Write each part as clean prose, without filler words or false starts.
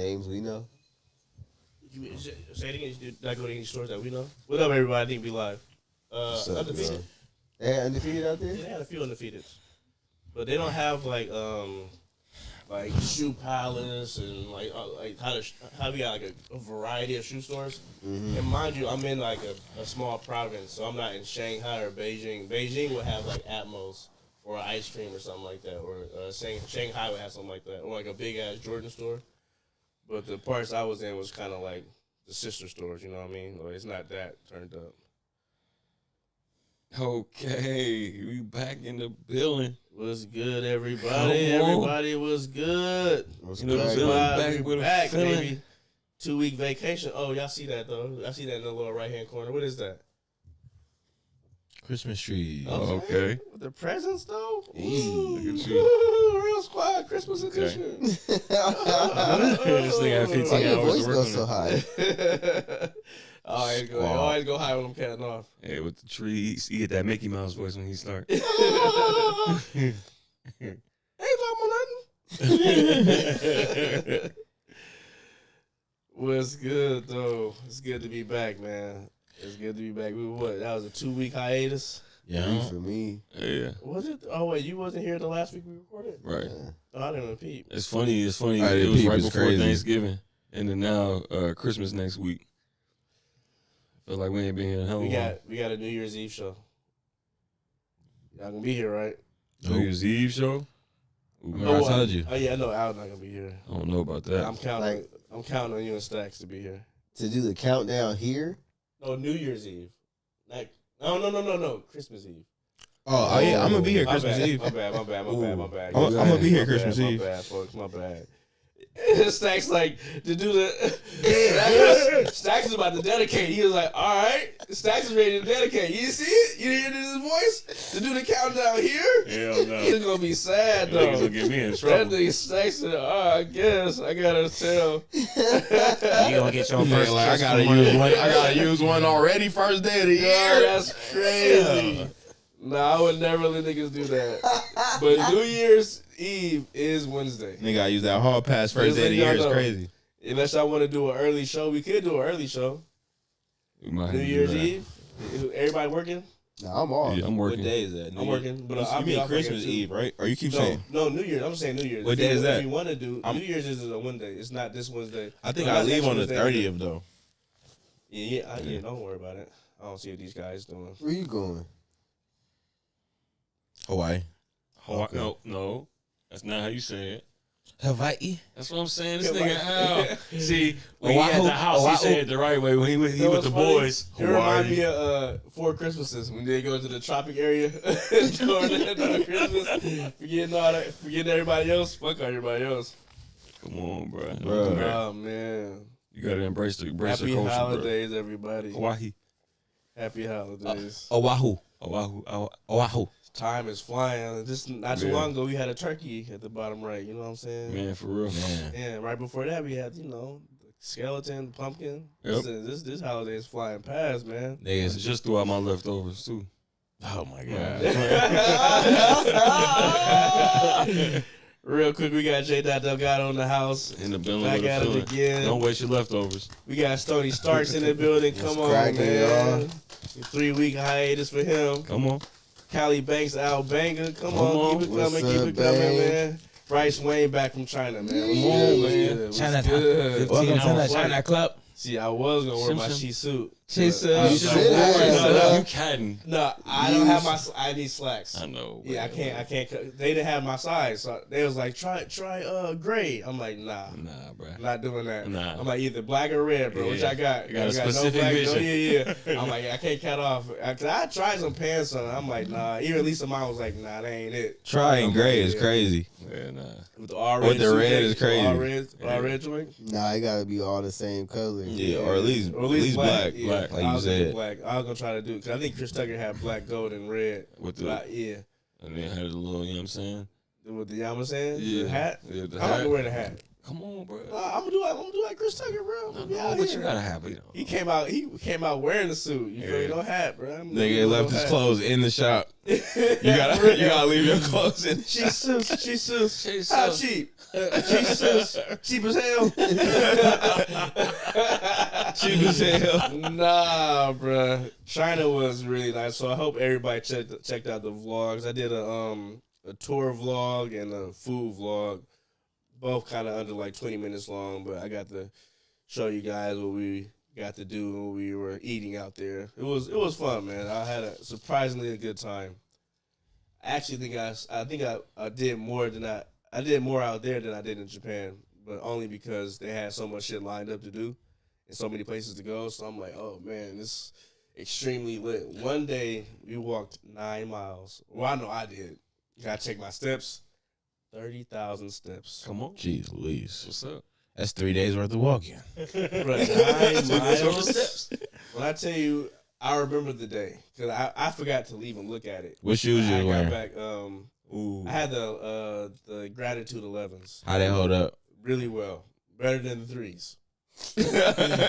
names we know. Say it again. You not go to any stores that we know. What up, everybody? I think we live. Undefeated. They had undefeated out there. Yeah, they had a few undefeated, but they don't have like Shoe Palace and how we got like a variety of shoe stores. Mm-hmm. And mind you, I'm in like a small province, so I'm not in Shanghai or Beijing. Beijing would have like Atmos or ice cream or something like that, or Shanghai would have something like that, or like a big ass Jordan store. But the parts I was in was kind of like the sister stores, you know what I mean? Like, it's not that turned up. Okay, we back in the building. What's good, everybody? Everybody was good. What's you know, good? back with a feeling. Baby. 2-week vacation. Oh, y'all see that, though. I see that in the lower right-hand corner. What is that? Christmas tree. Okay. With the presents, though? Ooh, look at you. Ooh, Real Squad Christmas edition. This thing had 15 Why your hours voice to work goes on so it. high? always go high when I'm counting off. Hey, with the trees, you get that Mickey Mouse voice when he start. Ain't nothing. What's good, though? It's good to be back, man. It's good to be back. That was a 2-week hiatus? Yeah. For me. Yeah. Was it? Oh, wait, you wasn't here the last week we recorded? Right. Yeah. Oh, I didn't repeat. It's funny. I It didn't was peep, right it's before crazy. Thanksgiving, and then now Christmas next week. Feel like we ain't been here in a hell of a while. We got a New Year's Eve show. Y'all gonna be here, right? New Year's Eve show. Remember I told you. Oh yeah, I know Al's not gonna be here. I don't know about that. I'm counting on you and Stacks to be here. To do the countdown here? No, New Year's Eve. No. Christmas Eve. Oh yeah, I'm gonna be here My Christmas bad, Eve. My bad. I'm gonna be here Christmas Eve. My bad, folks. My bad. Stacks like to do the. Stacks is about to dedicate. He was like, "All right." Stacks is ready to dedicate. You see it? You hear his voice to do the countdown here? Hell no. He's gonna be sad Niggas though. gonna get me in That trouble. nigga Stacks said, I guess I gotta tell. You gonna get your first? Like, I gotta use one already. First day of the Yo, year. that's crazy. Nah, I would never let niggas do that. But New Year's Eve is Wednesday. Nigga, I use that hall pass first day of the year. It's crazy. Unless y'all want to do an early show, we could do an early show. We might have New to do Year's that. Eve. Everybody working? Nah, I'm off. Yeah, I'm working. What day is that? I'm working, but You I'll be mean off Christmas again, too. Eve, right? Or you keep No, saying? no, New Year's. I'm saying New Year's. What day is that? If you want to do New Year's is a Wednesday. It's not this Wednesday. I think No, I not leave next on the Wednesday. 30th though. Yeah, don't worry about it. I don't see what these guys doing. Where you going? Hawaii. Okay. No, that's not how you say it. Hawaii. That's what I'm saying. This Yeah, nigga like- Al. See, when he at the house, he said it the right way. When he with the boys, It remind me of Four Christmases when they go to the tropic area during Christmas, forgetting everybody else. Fuck everybody else. Come on, bro. Bruh. Oh man! You gotta embrace the Happy culture, holidays, everybody. bro. Hawaii. Happy holidays. Oahu. Oahu. Oahu. Time is flying. Just not too long ago, we had a turkey at the bottom right. You know what I'm saying? Man, for real. Man. And right before that, we had the skeleton, the pumpkin. Yep. This holiday is flying past, man. It's Niggas. just throughout my leftovers too. Oh my god. Real quick, we got J. Delgado in the house. In the building Back with a at it feeling. again. Don't waste your leftovers. We got Stony Starks in the building. Come on, cracking, man. 3-week hiatus for him. Come on. Callie Banks, Al Banger. Come on. on, keep it What's coming, keep up, it coming, babe? man. Bryce Wayne back from China, man. Yeah. What's good, what's man. good, what's China, good? welcome to the Flight. China Club. See, I was gonna wear my Sim-sim. she suit. She but suit. I was You like, should have. You catting. No, I don't have my. I need slacks. I know. Yeah, I can't. They didn't have my size, so they was like, try gray. I'm like, nah, Nah, bro. I'm not doing that. Nah. I'm like either black or red, bro. Which Yeah. I got. You got a I specific no black, vision. Yeah. I'm like, I can't cut off. Cause I tried some pants on. I'm like, nah. Even Lisa mine was like, nah, that ain't it. Trying I'm gray like, is yeah. crazy. Yeah, nah. With the all red. With the suit red jacket, is crazy. All red joint. Nah, it gotta be all the same color. Yeah, or at least black. Yeah. Black, like I you was gonna do said. black. I was gonna try to do because I think Chris Tucker had black, gold, and red. With the But yeah. and then had a little, you know what I'm saying? With the Yama saying? Yeah. The hat? Yeah, the I'm not hat. gonna wear the hat. Come on, on, bro. I'm gonna do like Chris Tucker, bro. No, but you gotta have it. He came out wearing the suit. You feel me? No hat, bro. Nigga left his clothes in the shop. You gotta leave your clothes in the shop. She's how cheap? Cheap as hell. Cheap as hell. Nah, bro. China was really nice. So I hope everybody checked out the vlogs. I did a tour vlog and a food vlog, both kind of under like 20 minutes long. But I got to show you guys what we got to do when we were eating out there. It was fun, man. I had a surprisingly good time. I actually think I did more out there than I did in Japan, but only because they had so much shit lined up to do and so many places to go. So I'm like, oh man, this is extremely lit. One day we walked 9 miles. Well, I know I did. Gotta check my steps. 30,000 steps. Come on. Jeez Louise. What's up? That's 3 days worth of walking. Bro, 9 miles. When I tell you, I remember the day because I forgot to leave and look at it. What shoes you I wearing? got back. I had the Gratitude 11s. How they hold up? Really well, better than the 3s.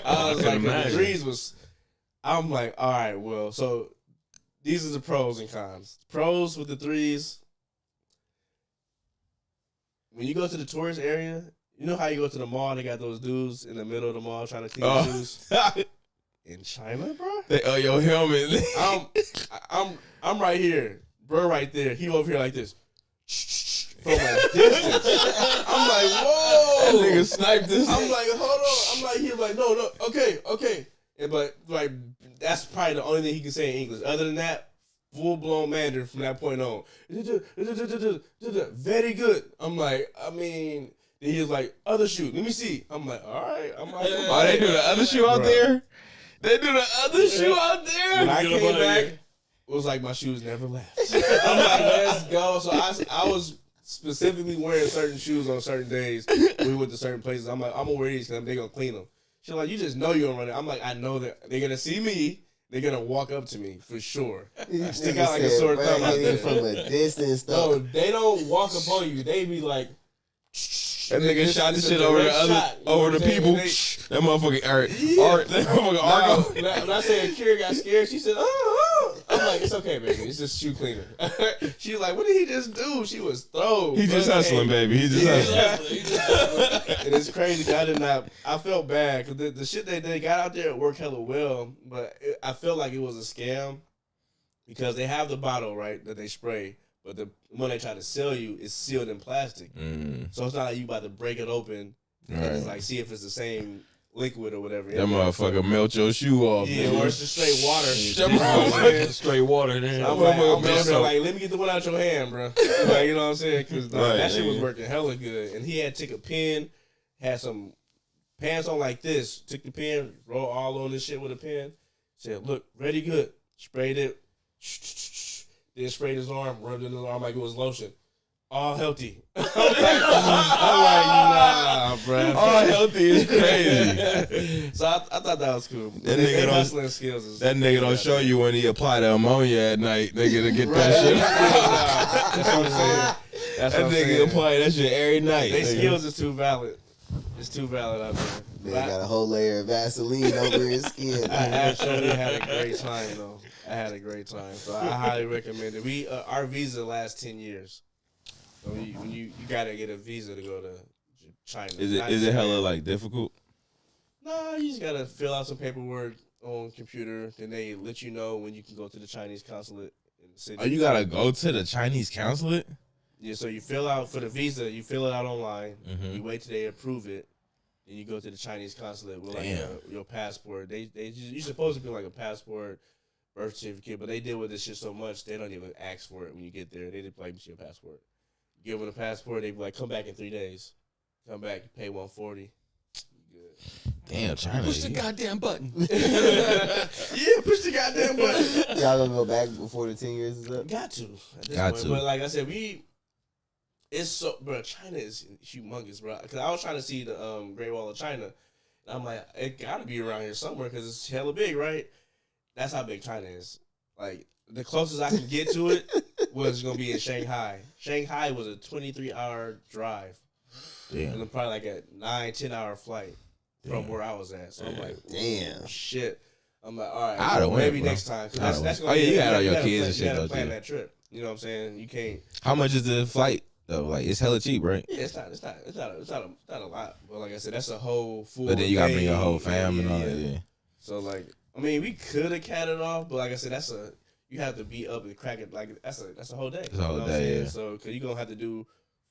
I was like, the 3s was. I'm like, all right, well, so these are the pros and cons. Pros with the 3s. When you go to the tourist area, you know how you go to the mall and they got those dudes in the middle of the mall trying to clean the shoes? In China, bro? They your helmet. I'm right here. Bro right there. He over here like this. From a distance. I'm like, whoa. That nigga sniped this. I'm like, hold on. I'm like, he's like, no, okay. But like, that's probably the only thing he can say in English. Other than that, full-blown Mandarin from that point on. Very good. I'm like, then he was like, other shoe. Let me see. I'm like, all right. I'm like, oh, they do the other shoe out there? They do the other shoe out there? When I came back, it was like my shoes never left. I'm like, let's go. So I was specifically wearing certain shoes on certain days when we went to certain places. I'm like, I'm going to wear these because they're going to clean them. She's like, you just know you're going to run it. I'm like, I know that they're going to see me. They're going to walk up to me for sure. Stick out like a sore thumb out there. From a distance, though. No, they don't walk up on you. They be like... That nigga shot the shit over the people. That motherfucker Art. That motherfucker Argo. When I said Kira got scared, she said, oh. I'm like, it's okay, baby. It's just shoe cleaner. She was like, what did he just do? She was thrown. He just hustling, baby. He just hustling. And it's crazy. I felt bad because the shit they got out there worked hella well, but I felt like it was a scam because they have the bottle, right, that they spray. But when they try to sell you, it's sealed in plastic. So it's not like you about to break it open and just like see if it's the same liquid or whatever. That motherfucker melt your shoe off. Yeah, or it's just straight water. That motherfucker Straight water. Then. So I'm like, let me get the one out your hand, bro. Like, you know what I'm saying? Because that shit was working hella good. And he had took a pen, had some pants on like this, took the pen, rolled all on this shit with a pen, said, look, ready, good. Sprayed it. Then sprayed his arm, rubbed it in his arm like it was lotion. All healthy. I'm like, nah, bro. All healthy is crazy. So I thought that was cool. That nigga hustling skills. That nigga don't show you when he apply the ammonia at night, nigga, to get that shit. That's what I'm saying. That nigga apply that shit every night. Their skills is too valid. It's too valid out there. Man got a whole layer of Vaseline over his skin. I actually had a great time though. I had a great time, so I highly recommend it. Our visa lasts 10 years. So when you gotta get a visa to go to China. Is it hella like difficult? No, you just gotta fill out some paperwork on computer. Then they let you know when you can go to the Chinese consulate in the city. Oh, you gotta go to the Chinese consulate? Yeah, so you fill out for the visa. You fill it out online. You wait till they approve it. Then you go to the Chinese consulate with like your passport. You're supposed to be like a passport, birth certificate, but they deal with this shit so much they don't even ask for it when you get there. They just like your passport. You give them the passport, they be like, come back in 3 days. Come back, pay $140. Good. Damn, China. Push the goddamn button. Yeah, push the goddamn button. Y'all gonna go back before the 10 years is up? Got to. Got to. But like I said, it's so, bro, China is humongous, bro. Because I was trying to see the Great Wall of China. And I'm like, it got to be around here somewhere because it's hella big, right? That's how big China is. Like, the closest I can get to it was going to be in Shanghai. Shanghai was a 23-hour drive. and then probably like a 9-10 hour flight from where I was at. So I'm like, damn, shit. I'm like, all right, I'd have maybe went, next time. That's oh yeah, you got all your kids and shit You though. gotta plan that trip. You know what I'm saying? You can't. How much is the flight though? Like it's hella cheap, right? Yeah, it's not a lot. But like I said, that's a whole full. But then you gotta bring your day. whole fam and all that. Yeah. So like, I mean, we could have catted off, but like I said, you have to be up and crack it. Like that's a whole day. It's a whole you know day. Yeah. So because you're gonna have to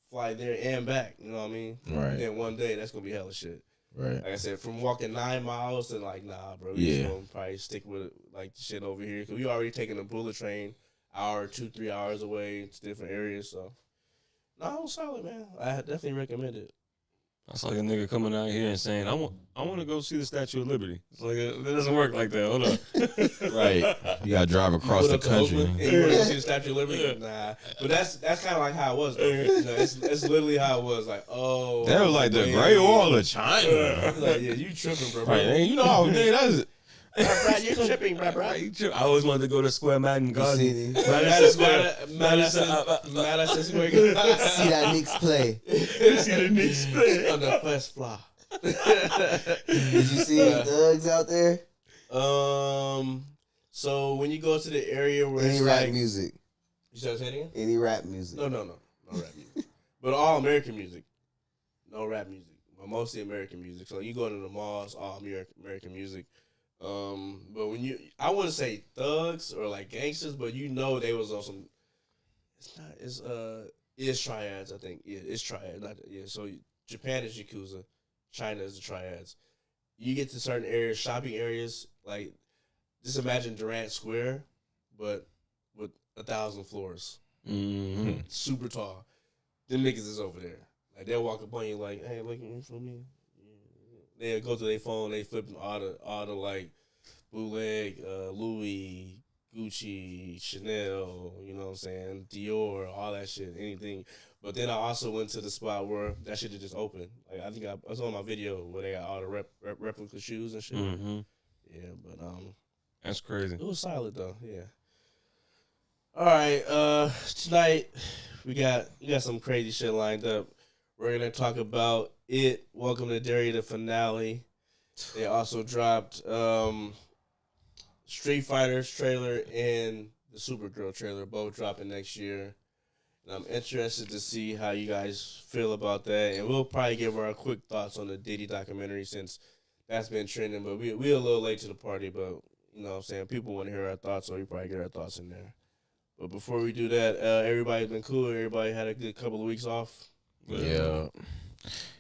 fly there and back. You know what I mean? Right. And then one day, that's gonna be hella shit. Right. Like I said, from walking 9 miles to like, nah, bro. We just gonna probably stick with like the shit over here because we already taking a bullet train, 2-3 hours away to different areas. So, no, it was solid, man. I definitely recommend it. That's like a nigga coming out here and saying, I want to go see the Statue of Liberty. It's like, it doesn't work like that. Hold on. Right. You gotta drive across the country. And you want to see the Statue of Liberty? Nah. But that's kind of like how it was. Though. You know, it's literally how it was. Like, oh. That was like the Great Wall of China. Like, yeah, you tripping, bro. Right. And you know how that's. Brad, you're tripping, bro. I always wanted to go to Square Madden Garden. Madison Square Garden. See that Knicks play. See the Knicks play. On the first floor. Did you see any thugs out there? So when you go to the area where Any it's rap like, music? you said say it again? Any rap music? No rap music. But all American music. No rap music. But mostly American music. So you go to the malls, all American music. But when I wouldn't say thugs or like gangsters, but you know they was on some. It's triads. I think it's triad. So Japan is Yakuza, China is the triads. You get to certain areas, shopping areas, like just imagine Durant Square, but with 1,000 floors, super tall. Them niggas is over there. Like they'll walk up on you like, hey, look for me. They'll go to their phone, they flipping all the like bootleg, Louis, Gucci, Chanel, you know what I'm saying, Dior, all that shit, anything. But then I also went to the spot where that shit just opened. Like I think I was on my video where they got all the replica shoes and shit. Mm-hmm. Yeah, but that's crazy. it was solid though. Yeah. All right, tonight we got some crazy shit lined up. We're gonna talk about it. Welcome to Derry, the finale. They also dropped Street Fighter's trailer and the Supergirl trailer, both dropping next year. And I'm interested to see how you guys feel about that. And we'll probably give our quick thoughts on the Diddy documentary since that's been trending. But we're a little late to the party, but you know what I'm saying? People want to hear our thoughts, so we probably get our thoughts in there. But before we do that, everybody's been cool. Everybody had a good couple of weeks off. Yeah.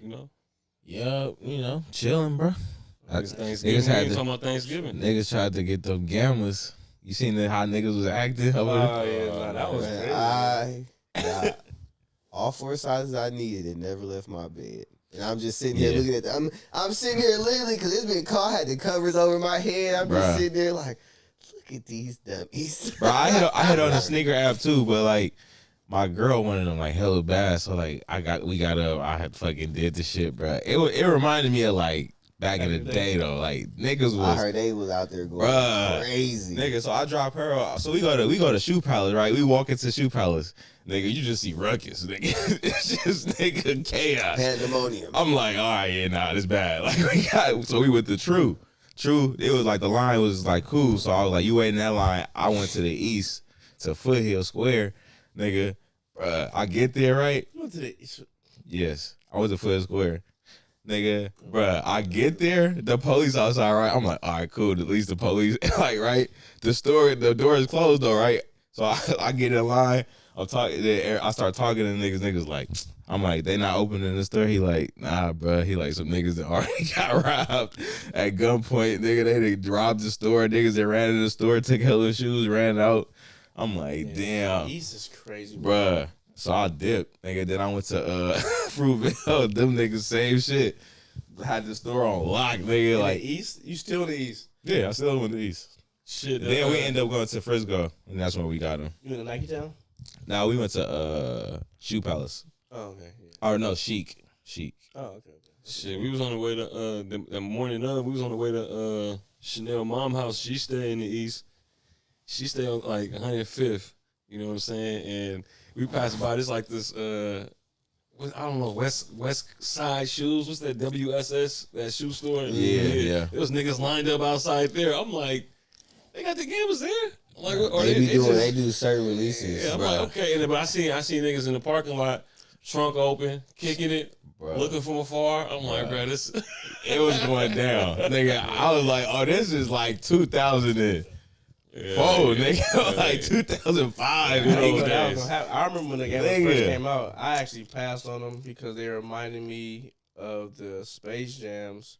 You know? Yeah, chilling, bro. Thanksgiving. Talking about Thanksgiving. Niggas tried to get them gamblers. You seen how niggas was acting? Oh, yeah, that was crazy. I got all 4 sizes I needed and never left my bed. And I'm just sitting here looking at them. I'm sitting here literally because it's been cold. I had the covers over my head. I'm just sitting there like, look at these dummies. Bro, I had on the sneaker app too, but like my girl wanted them like hella bad. So like I had fucking did the shit, bro. It reminded me of like back in the day though. Like niggas was. I heard they was out there going crazy. Nigga, so I drop her off. So we go to Shoe Palace, right? We walk into Shoe Palace. Nigga, you just see ruckus, nigga. It's just nigga chaos. Pandemonium. I'm like, all right, yeah, nah, this bad. Like so we went to True. It was like the line was like cool. So I was like, you wait in that line. I went to the east to Foothill Square, nigga. I get there, right? You went to the east. Yes, I was at Foothill Square. Nigga, I get there, the police outside, right? I'm like, all right, cool. At least the police, like, right? The door is closed though, right? So I get in line. I start talking to niggas like, I'm like, they not opening the store. He like, nah, bro. He like, some niggas that already got robbed at gunpoint. Nigga, they robbed the store. Niggas that ran in the store, took hella shoes, ran out. I'm like, damn. East is crazy, bruh. So I dipped, nigga. Then I went to Fruitvale. Them niggas same shit. Had the store on lock, nigga. In like the east, you still in the east? Yeah, I still went to the east. Shit. Then we ended up going to Frisco, and that's when we got them. You in the Nike Town? Now we went to Shoe Palace. Oh, okay. Yeah. Or no, Chic. Oh, okay. Shit, we was on the way to the morning of. We was on the way to Chanel mom house. She stayed in the east. She stayed on like 105th. You know what I'm saying? And we passed by this like this. I don't know, West Side Shoes. What's that? WSS, that shoe store. Yeah. There was niggas lined up outside there. I'm like, they got the gamers there. Like, or they do certain releases. Yeah, I'm like, okay, but I see niggas in the parking lot, trunk open, kicking it, looking from afar. I'm like, bro, this. It was going down, nigga. I was like, oh, this is like 2004, nigga, like 2005. I remember when the game first came out. I actually passed on them because they reminded me of the Space Jams.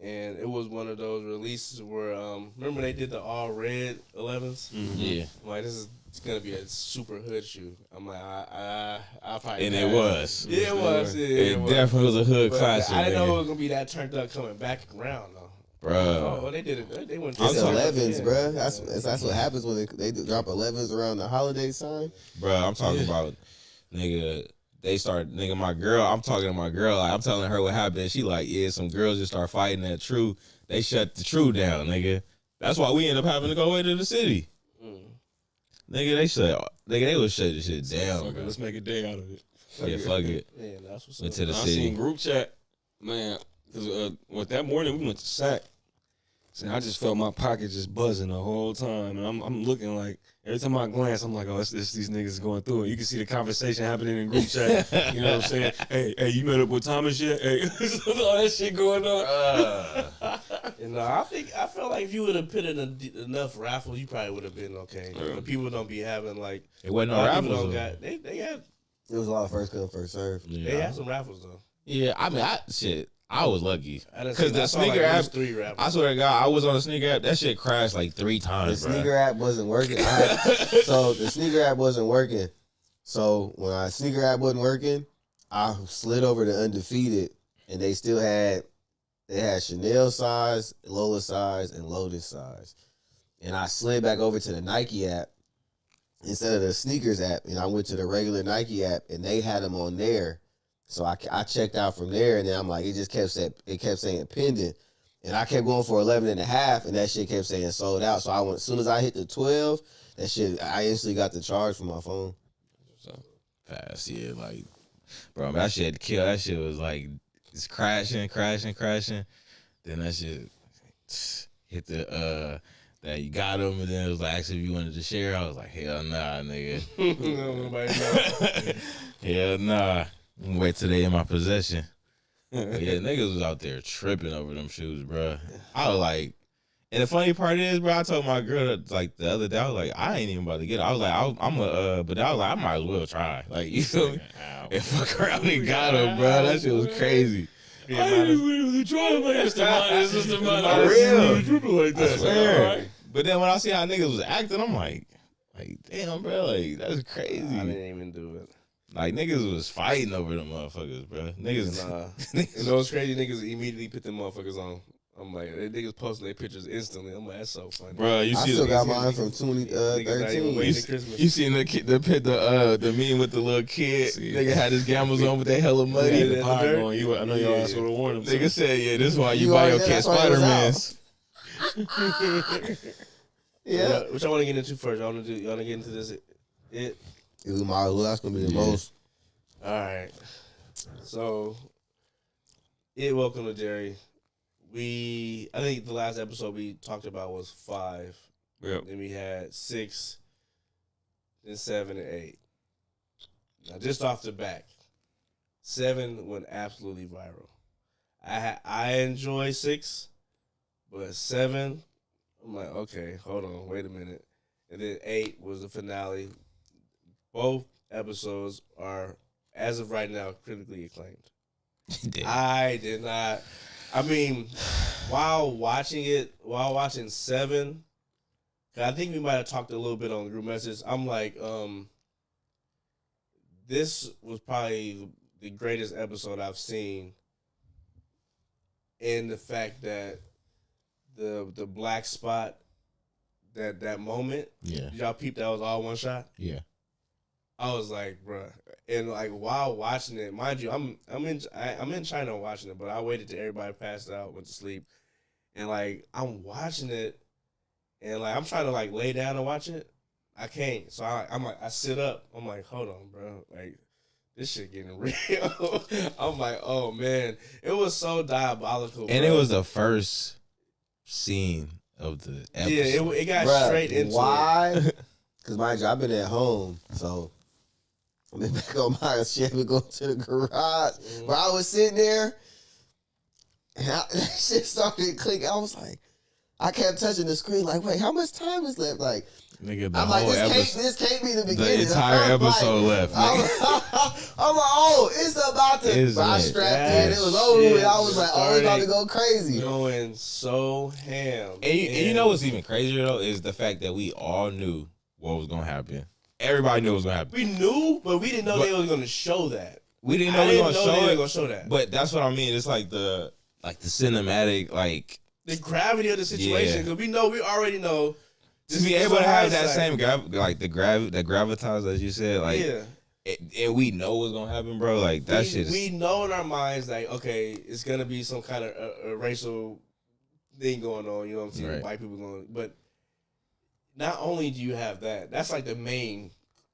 And it was one of those releases where, remember they did the all red 11s? Mm-hmm. Yeah. I'm like, this is going to be a super hood shoe. I'm like, I'll probably. And it was. Yeah, it was. Yeah, it definitely was a hood classic. I didn't know it was going to be that turned up coming back around, though. Bro. Oh, they did it. They went. It's 11s, bro. That's what happens when they drop 11s around the holiday time. Bro, I'm talking about, nigga. They start, nigga, my girl, I'm talking to my girl, like, I'm telling her what happened. She like, yeah, some girls just start fighting that True. They shut the True down, nigga. That's why we end up having to go away to the city. Nigga, they would shut the shit down, bro. Let's make a day out of it. Yeah, fuck it. Yeah, that's what's Went up. to the I city. seen group chat, man, because that morning we went to SAC. So I just felt my pocket just buzzing the whole time. And I'm looking like, every time I glance, I'm like, oh, it's these niggas going through it. You can see the conversation happening in group chat. You know what I'm saying? Hey, you met up with Thomas yet? Hey, all that shit going on. And I felt like if you would have put in enough raffles, you probably would have been okay. But people don't be having like. It wasn't no raffles. They had. It was a lot of first come, first serve. Yeah. They had some raffles though. Yeah, I mean, I was lucky. Because the sneaker app, 3 raffles. I swear to God, I was on the sneaker app. That shit crashed like 3 times, The sneaker app wasn't working. So the sneaker app wasn't working. So when our sneaker app wasn't working, I slid over to Undefeated, and they had Chanel size, Lola size, and Lotus size. And I slid back over to the Nike app instead of the sneakers app, and I went to the regular Nike app, and they had them on there. So I checked out from there, and then I'm like, it kept saying pending. And I kept going for 11.5, and that shit kept saying sold out. So I went, as soon as I hit the 12, I instantly got the charge from my phone. So fast, yeah, like, bro, that shit had to kill. That shit was like, it's crashing. Then that shit hit the, that you got them, and then it was like, actually, if you wanted to share, I was like, hell nah, nigga. Nobody know. Hell nah. Wait till they in my possession. But yeah, niggas was out there tripping over them shoes, bro. I was like, and the funny part is, bro, I told my girl like the other day, I was like, I ain't even about to get it. I was like, but I was like, I might as well try. Like, you feel me? And fuck around and got him, bro. That shit was crazy. I ain't really trying, man. It's just the mind. For real. Tripping like that. I swear. All right. But then when I see how niggas was acting, I'm like, damn, bro, like, that's crazy. I didn't even do it. Like, niggas was fighting over them motherfuckers, bro. Niggas. And those crazy niggas immediately put them motherfuckers on. I'm like, they niggas posting their pictures instantly. I'm like, that's so funny. Bro, I still got mine from 2013. You seen the meme with the little kid? Nigga had his gambles on, but they hella muddy. The pie going. I know your ass would have warned him. Nigga said, yeah, this is why you buy your kid Spider-Mans. Yeah. Which I want to get into first. Y'all want to get into this? That's gonna be the most. All right. So, welcome to Derry. I think the last episode we talked about was 5. Yep. Then we had 6, then 7 and 8. Now, just off the back, 7 went absolutely viral. I enjoy 6, but 7, I'm like, okay, hold on, wait a minute. And then 8 was the finale. Both episodes are, as of right now, critically acclaimed. I did not. I mean, while watching 7, I think we might have talked a little bit on the group message. I'm like, this was probably the greatest episode I've seen. In the fact that the black spot, that moment, yeah, y'all peeped that was all one shot. Yeah. I was like, bruh, and like while watching it, mind you, I'm in China watching it, but I waited till everybody passed out, went to sleep, and like I'm watching it, and like I'm trying to like lay down and watch it, I can't, so I'm like I sit up, I'm like, hold on, bro, like this shit getting real. I'm like, oh man, it was so diabolical. And bro. it was the first scene of the episode. Yeah, it got Bruh, straight into why? Because mind you, I've been at home, so I've been back on my Chevy going to the garage. But I was sitting there, and that shit started clicking. I was like, I kept touching the screen, like, wait, how much time is left? Like, Nigga, the I'm whole like, episode. this can't be the beginning. The entire I'm like- episode left. Nigga. I'm like, oh, it's about to. It's But I lit. strapped That in. It was over with. I was shit like, oh, it's about to started go crazy. going so ham. And you know what's even crazier though is the fact that we all knew what was gonna happen. Everybody knew what was gonna happen. We knew, but we didn't know they was gonna show that. We didn't I know they didn't were know gonna they show were it. gonna show that. But that's what I mean. It's like the cinematic, like The gravity of the situation, Yeah. because we already know. to be able to have that same the gravitas as you said, like yeah. and we know what's gonna happen, bro. Like that shit is We know in our minds like, okay, it's gonna be some kind of a racial thing going on. You know what I'm saying? Right. White people going, but not only do you have that, that's like the main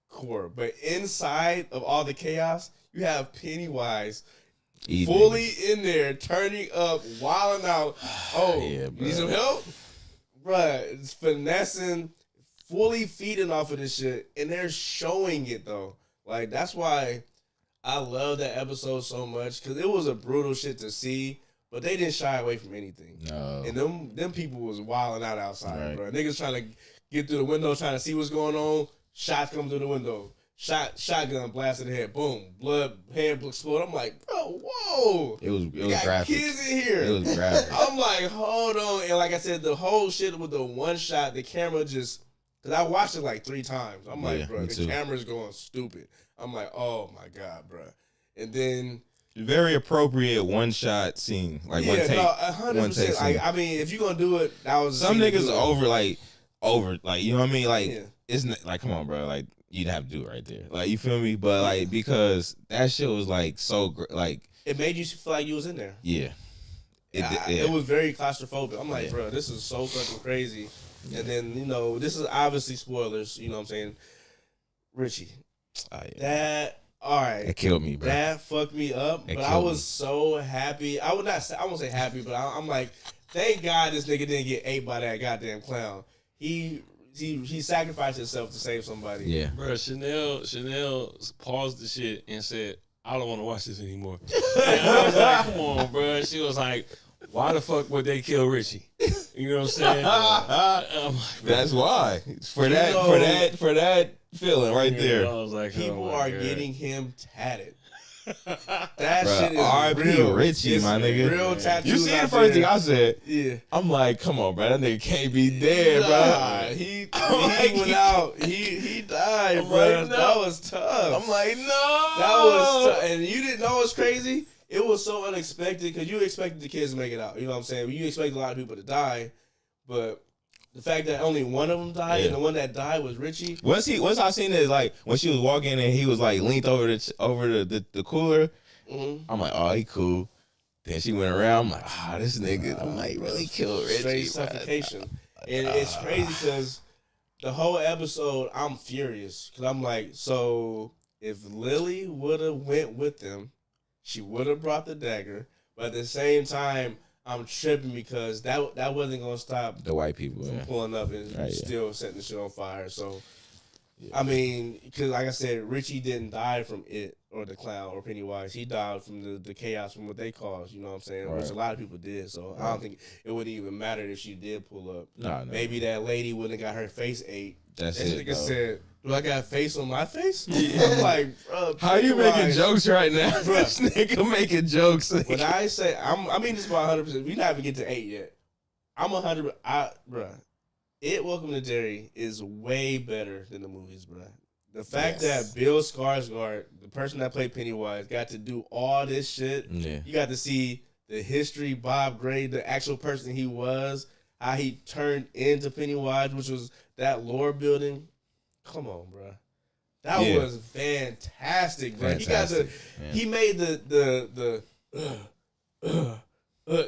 core. But inside of all the chaos, you have Pennywise eating. fully in there, turning up, wilding out. Oh, Yeah, you bro. need some help, bruh? It's finessing, fully feeding off of this shit, and they're showing it though. Like that's why I love that episode so much because it was a brutal shit to see, but they didn't shy away from anything. No. And them people was wilding out outside, Right. bro. Niggas trying to get through the window, trying to see what's going on. Shots come through the window. Shotgun blast in the head. Boom. Blood, head explode. I'm like, bro, whoa. It was We got graphic. kids in here. It was graphic. I'm like, hold on. And like I said, the whole shit with the one shot, the camera just, because I watched it like 3 times. I'm Yeah, like, bro, me the too. camera's going stupid. I'm like, oh my God, bro. And then, Very appropriate one shot scene, like one take. 100%. scene. Like, I mean, if you're going to do it, that was Some the scene to niggas do it. over, like you know what I mean. Like Yeah. it's not, like come on, bro. Like you'd have to do it right there. Like you feel me? But like because that shit was like so like It made you feel like you was in there. yeah. It was very claustrophobic. I'm like, Yeah. bro, this is so fucking crazy. And then, you know, this is obviously spoilers, you know what I'm saying? Richie. Oh, yeah. That, all right. It killed me, bro. That fucked me up. It But I killed was me. so happy. I won't say happy, but I'm like, thank God this nigga didn't get ate by that goddamn clown. He sacrificed himself to save somebody. Yeah. Bro, Chanel paused the shit and said, I don't want to watch this anymore. And I was like, come on, bro. She was like, why the fuck would they kill Richie? You know what I'm saying? I'm like, That's why. For You that know- for that feeling right I there. was like, People oh my are God. getting him tatted. That Bruh, shit is R.I.P. real. Richie, It's my nigga. Real tattoos. You see the out first thing there. I said? Yeah. I'm like, come on, bro. That nigga can't be dead, Nah, bro. he like, went out. He died, I'm bro. like, no. That was tough. I'm like, no. that was tough. And you didn't know what's crazy? It was so unexpected because you expected the kids to make it out. You know what I'm saying? You expected a lot of people to die, but the fact that only one of them died Yeah. and the one that died was Richie. Once I seen it, like when she was walking and he was like leaned over the cooler, Mm-hmm. I'm like, oh, he cool. Then she went around. I'm like, this nigga. I'm like, really killed Richie. Straight bro. suffocation. And it's crazy because the whole episode, I'm furious because I'm like, so if Lily would have went with them, she would have brought the dagger. But at the same time, I'm tripping because that wasn't gonna stop The white people. from Yeah. pulling up and Right, yeah. still setting the shit on fire. So, I mean, because like I said, Richie didn't die from it or the clown or Pennywise. He died from the chaos from what they caused. You know what I'm saying? Which Right. a lot of people did. So I don't think it would even matter if she did pull up. Nah, no. Maybe that lady wouldn't have got her face ate. That's That it. nigga though. said, "Do I got face on my face?" I'm like, bro, How you making Pennywise. jokes right now? Bruh. This nigga making jokes. When I say I mean this about 100%. We not even get to 8 yet. I'm 100. Bruh, It Welcome to Derry is way better than the movies, bruh. The fact Yes. that Bill Skarsgård, the person that played Pennywise, got to do all this shit. Yeah. You got to see the history, Bob Gray, the actual person he was, how he turned into Pennywise, which was that lore building. Come on, bruh. That Yeah. was fantastic, bruh. Fantastic, He made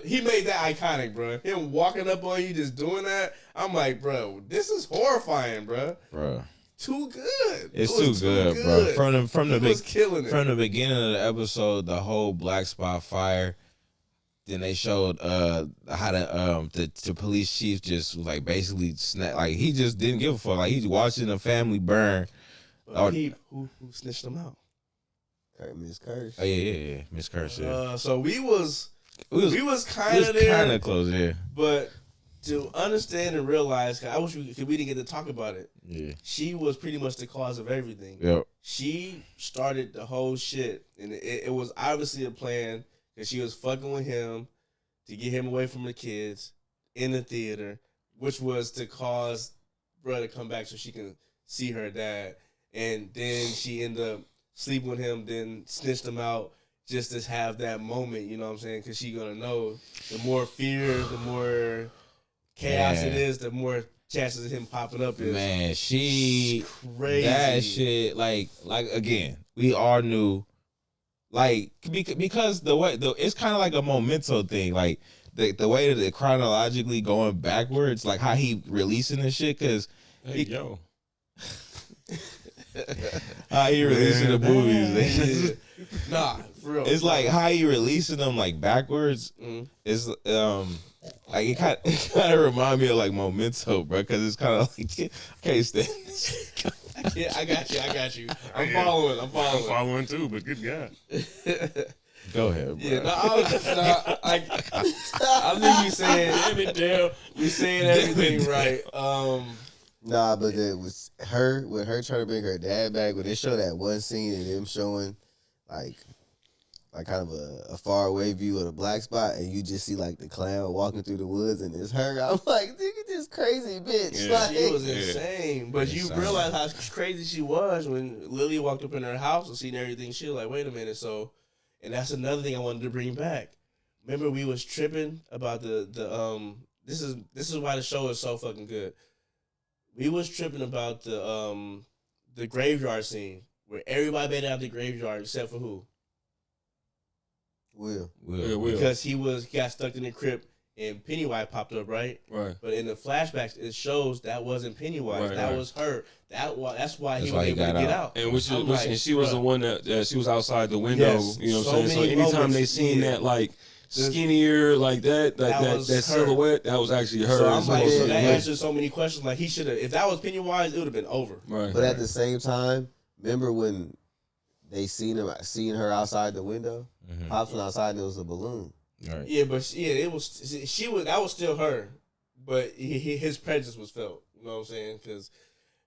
he made that iconic, bro. Him walking up on you, just doing that. I'm like, bro, this is horrifying, bro. Bro. too good. It's It was too good, bro. From he was killing it. From the beginning of the episode, the whole black spot fire. Then they showed how the police chief just was like basically like he just didn't give a fuck. Like he's watching the family burn. But who snitched him out? Miss Curse. Oh yeah, Miss Curse. Yeah. So we was kind of there, kind of close, yeah. But to understand and realize, 'cause I wish we didn't get to talk about it. Yeah. She was pretty much the cause of everything. Yep. She started the whole shit, and it was obviously a plan because she was fucking with him to get him away from the kids in the theater, which was to cause bruh to come back so she can see her dad. And then she ended up sleeping with him, then snitched him out just to have that moment, you know what I'm saying? Because she gonna know the more fear, the more chaos it is, the more chances of him popping up is. Man, she crazy. That shit, like again, we all knew, like because it's kind of like a memento thing, like the way that it chronologically going backwards, like how he releasing this shit, because how he releasing the movies. Nah, for real. It's like how he releasing them like backwards. It's like it kind of remind me of like Memento, bro, because it's kind of like I can't stand this. Yeah, I got you. I'm following too, but good God. Go ahead, bro. Yeah, I think you saying, damn it, Dale. You saying everything right. Nah, but it was her with her trying to bring her dad back. When they show that one scene and them showing like kind of a far away view of the black spot, and you just see like the clown walking through the woods, and it's her. I'm like, nigga, this crazy bitch. Yeah. Like, She was insane. But you realize how crazy she was when Lily walked up in her house and seen everything. She was like, wait a minute. So, and that's another thing I wanted to bring back. Remember we was tripping about this is why the show is so fucking good. We was tripping about the graveyard scene where everybody made it out the graveyard except for who? Will. Because he got stuck in the crypt and Pennywise popped up, right? Right. But in the flashbacks, it shows that wasn't Pennywise. That was her. That's why he was able to get out. And like, she was the one that she was outside the window. Yes, You know what I'm saying? So anytime moments, they seen that like skinnier like that silhouette, that was actually her. So I'm like, so that answers so many questions. Like he should have. If that was Pennywise, it would have been over. Right. But at the same time, remember when they seen her outside the window? Pops went outside and it was a balloon. Right. Yeah, but that was still her, but his presence was felt. You know what I'm saying? Because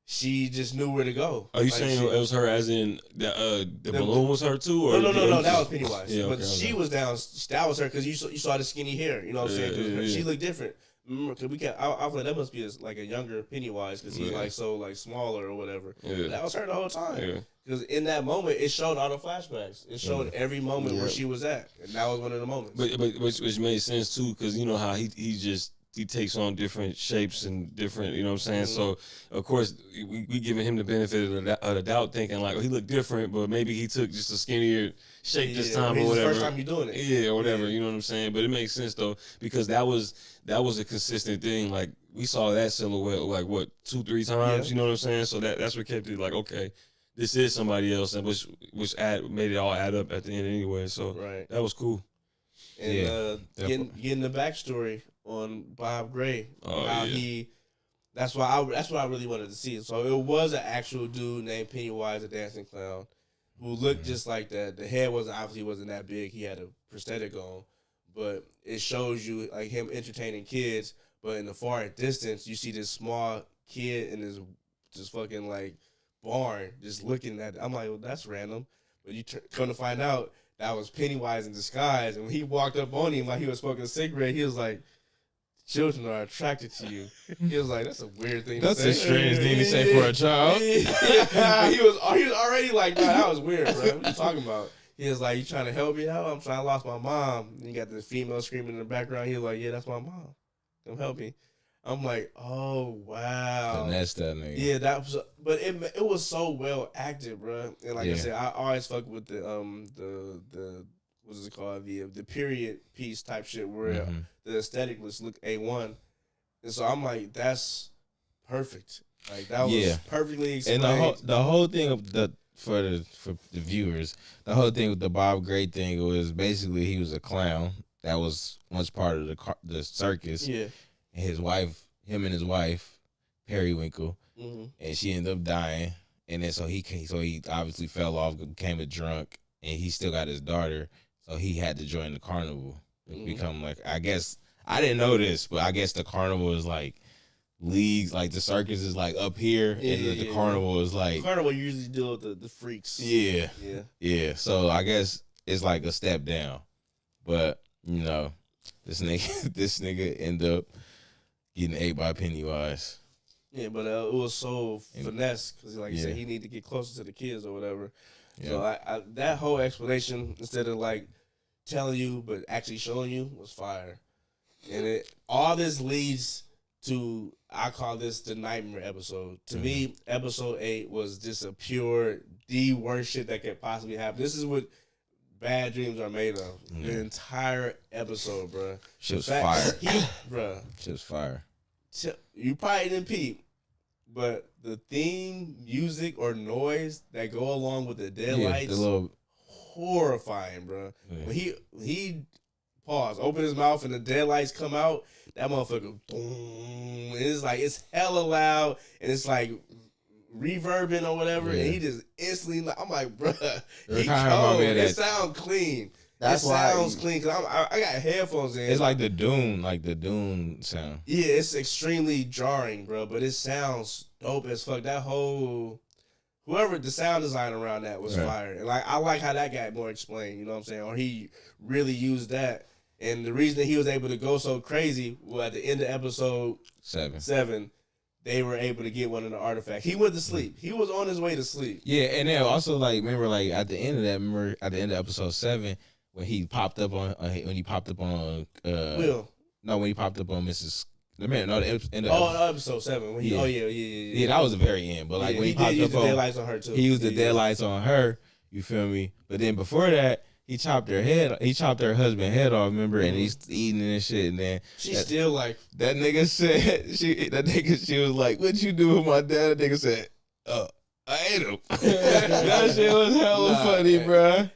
she just knew where to go. Are you saying it was her as in the balloon was her too? Or No, that was Pennywise. Yeah, but she was down. That was her because you saw the skinny hair. You know what I'm saying? Cause she looked different. Remember, cause I was like, that must be like a younger Pennywise because he's like so like smaller or whatever. Yeah. That was her the whole time. Because in that moment, it showed all the flashbacks. It showed every moment where she was at, and that was one of the moments. But which made sense too, because you know how he takes on different shapes and different, you know what I'm saying? So, of course, we giving him the benefit of the doubt, thinking like, oh, he looked different, but maybe he took just a skinnier shape this time or whatever. It's the first time you're doing it. Yeah, or whatever, you know what I'm saying? But it makes sense, though, because that was a consistent thing. Like, we saw that silhouette, like, what, 2-3 times? You know what I'm saying? So that's what kept it like, okay, this is somebody else, and which made it all add up at the end anyway. So that was cool. And getting the backstory on Bob Gray, that's what I really wanted to see. So it was an actual dude named Pennywise, a dancing clown, who looked just like that. The head wasn't that big. He had a prosthetic on, but it shows you like him entertaining kids. But in the far distance, you see this small kid in this just fucking like barn, just looking at it. I'm like, well, that's random. But you come to find out that was Pennywise in disguise. And when he walked up on him while he was smoking a cigarette, he was like, children are attracted to you. He was like, that's a weird thing to say. That's a strange thing to say for a child. He was already like, nah, that was weird, bro. What you talking about? He was like, you trying to help me out? I'm trying to lost my mom. And you got the female screaming in the background. He was like, yeah, that's my mom. Come help me. I'm like, oh wow, and that's that nigga. Yeah, that was, but it was so well acted, bro. And like I said, I always fuck with the what's it called, the period piece type shit where the aesthetic look A1, and so I'm like, that's perfect. Like that was perfectly explained. And the whole thing of for the viewers, the whole thing with the Bob Gray thing was basically he was a clown that was once part of the circus. Yeah. And him and his wife, Periwinkle, and she ended up dying. And then so he obviously fell off, became a drunk, and he still got his daughter, so he had to join the carnival. Become like, I guess I didn't know this, but I guess the carnival is like leagues, like the circus is like up here, and the carnival is like the carnival usually deal with the freaks. Yeah. So I guess it's like a step down, but you know, this nigga end up getting ate by Pennywise. Yeah, but it was so finesse because, like you said, he needed to get closer to the kids or whatever. Yeah. So I that whole explanation, instead of like telling you but actually showing you, was fire. And all this leads to, I call this the nightmare episode. To me, episode 8 was just a pure, the worst shit that could possibly happen. This is what bad dreams are made of. The entire episode, bro. Shit was fire. Bro. Shit was fire. You probably didn't peep, but the theme music or noise that go along with the deadlights, horrifying, bro. Yeah. When he open his mouth and the deadlights come out, that motherfucker, boom, it's hella loud and it's like reverbing or whatever, and he just instantly, I'm like, bro, he cold. It sounds clean. That's why it sounds clean because I got headphones in. It's like the Dune sound. Yeah, it's extremely jarring, bro, but it sounds dope as fuck. That whole whoever the sound design around that was fire. And like I like how that got more explained, you know what I'm saying? Or he really used that. And the reason that he was able to go so crazy was at the end of episode 7, they were able to get one of the artifacts. He went to sleep. He was on his way to sleep. Yeah, and then also remember at the end of episode 7 when he popped up on Will. No, when he popped up on Mrs. The end of episode 7. When he, yeah, that was the very end. But like when he popped up the deadlights on her too. He used the deadlights on her. You feel me? But then before that, he chopped her husband's head off, remember, and he's eating and shit, and then she's still like that nigga said she was like, "What you do with my dad?" That nigga said, I ate him. That shit was hella funny, bruh.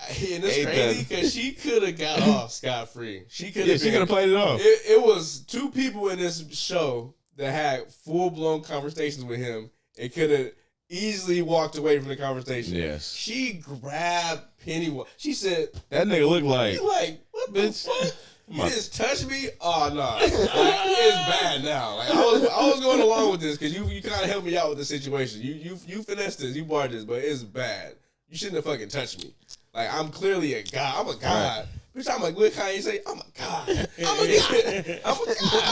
And it's crazy because she could have got off scot-free. She could have played it off. It was 2 people in this show that had full-blown conversations with him and could have easily walked away from the conversation. Yes. She grabbed Pennywise. She said, that nigga looked like, what the fuck? You just touched me? Oh, no. Like, it's bad now. Like, I was going along with this because you kind of helped me out with the situation. You finessed this. You bought this, but it's bad. You shouldn't have fucking touched me. Like, I'm clearly a god. I'm a god. Bitch, I'm like, what Kanye say? I'm a god. I'm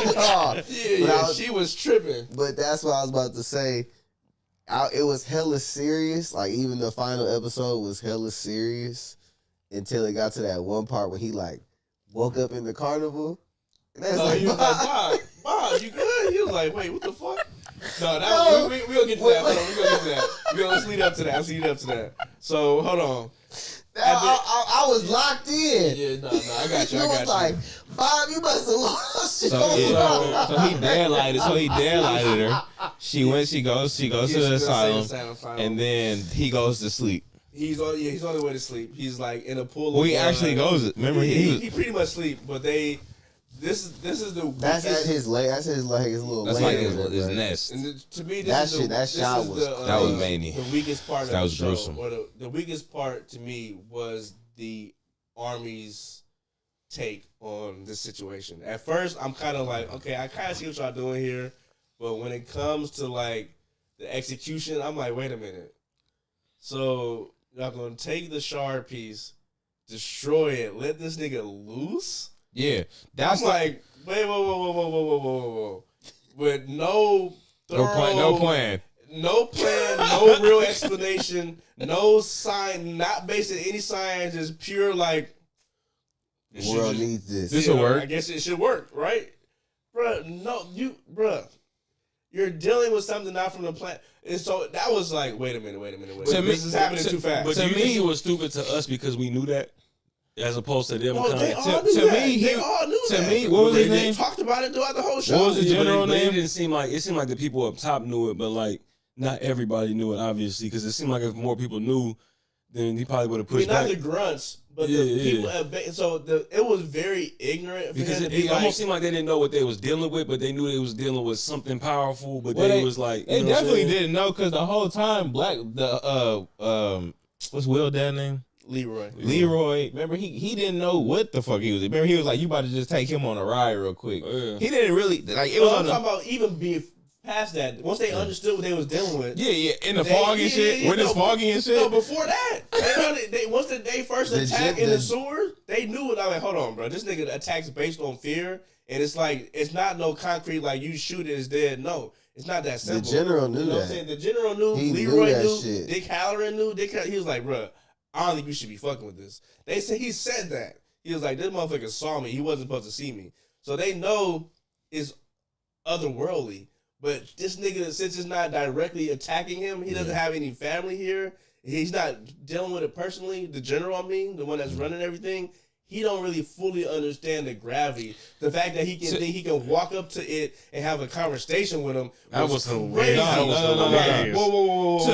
a god. Yeah, she was tripping. But that's what I was about to say. It was hella serious. Like, even the final episode was hella serious until it got to that one part when he, like, woke up in the carnival. And he was like, Bob, you good? He was like, wait, what the fuck? No, we'll get to that. Hold on, we're going to get to that. Let's lead up to that. So, hold on. I was locked in. Yeah, no, I got you. I was like, Bob, you must have lost. So he daylighted her. She goes to the asylum, and then he goes to sleep. He's on the way to sleep. He's like in a pool. Well, he actually goes. Remember, he pretty much sleep, but This is the that's at his leg. That's his little. That's like his nest. And to me, that was many. The weakest part that of was the show, gruesome. or the weakest part to me was the Army's take on this situation. At first, I'm kind of like, okay, I kind of see what y'all doing here, but when it comes to like the execution, I'm like, wait a minute. So y'all gonna take the shard piece, destroy it, let this nigga loose? Yeah, that's like, wait, whoa. With no plan, no real explanation, no sign, not based on any science, just pure like. The world needs this. This will work. I guess it should work, right, bruh? You're dealing with something not from the planet. And so that was like, wait a minute. This is happening too fast. But to me, it was stupid to us because we knew that. As opposed to them, they all To that. me, what was his They name? talked about it throughout the whole show. What was the general but it name? didn't seem like it seemed like the people up top knew it, but like not everybody knew it, obviously, because it seemed like if more people knew, then he probably would have I mean, pushed not back. the grunts, but Yeah, the people. It was very ignorant for Because him it, to be it almost seemed like they didn't know what they was dealing with, but they knew they was dealing with something powerful. But Well, they was like, they you know what I'm definitely saying? didn't know because the whole time what's Will Dad's name? Leroy. Remember he didn't know what the fuck he was. Remember he was like, you about to just take him on a ride real quick. Yeah. He didn't really like it No, was I'm on the, talking about even being past that. Once they understood what they was dealing with. yeah in the fog and shit. When it's foggy and shit. No, before that, once they first attacked in the sewers, they knew it. I was like, hold on, bro. This nigga attacks based on fear, and it's like it's not no concrete like you shoot it, it's dead. No, it's not that simple. The general knew You know what I'm that. saying? The general knew. He Leroy knew that knew. shit. Dick Halloran knew. He was like, bro, I don't think you should be fucking with this. They said he said that. He was like, this motherfucker saw me. He wasn't supposed to see me. So they know it's otherworldly. But this nigga, since it's not directly attacking him, he doesn't have any family here. He's not dealing with it personally. The general, I mean, the one that's running everything, he don't really fully understand the gravity. The fact that he can walk up to it and have a conversation with him. That was crazy. hilarious. That was No. hilarious. Whoa.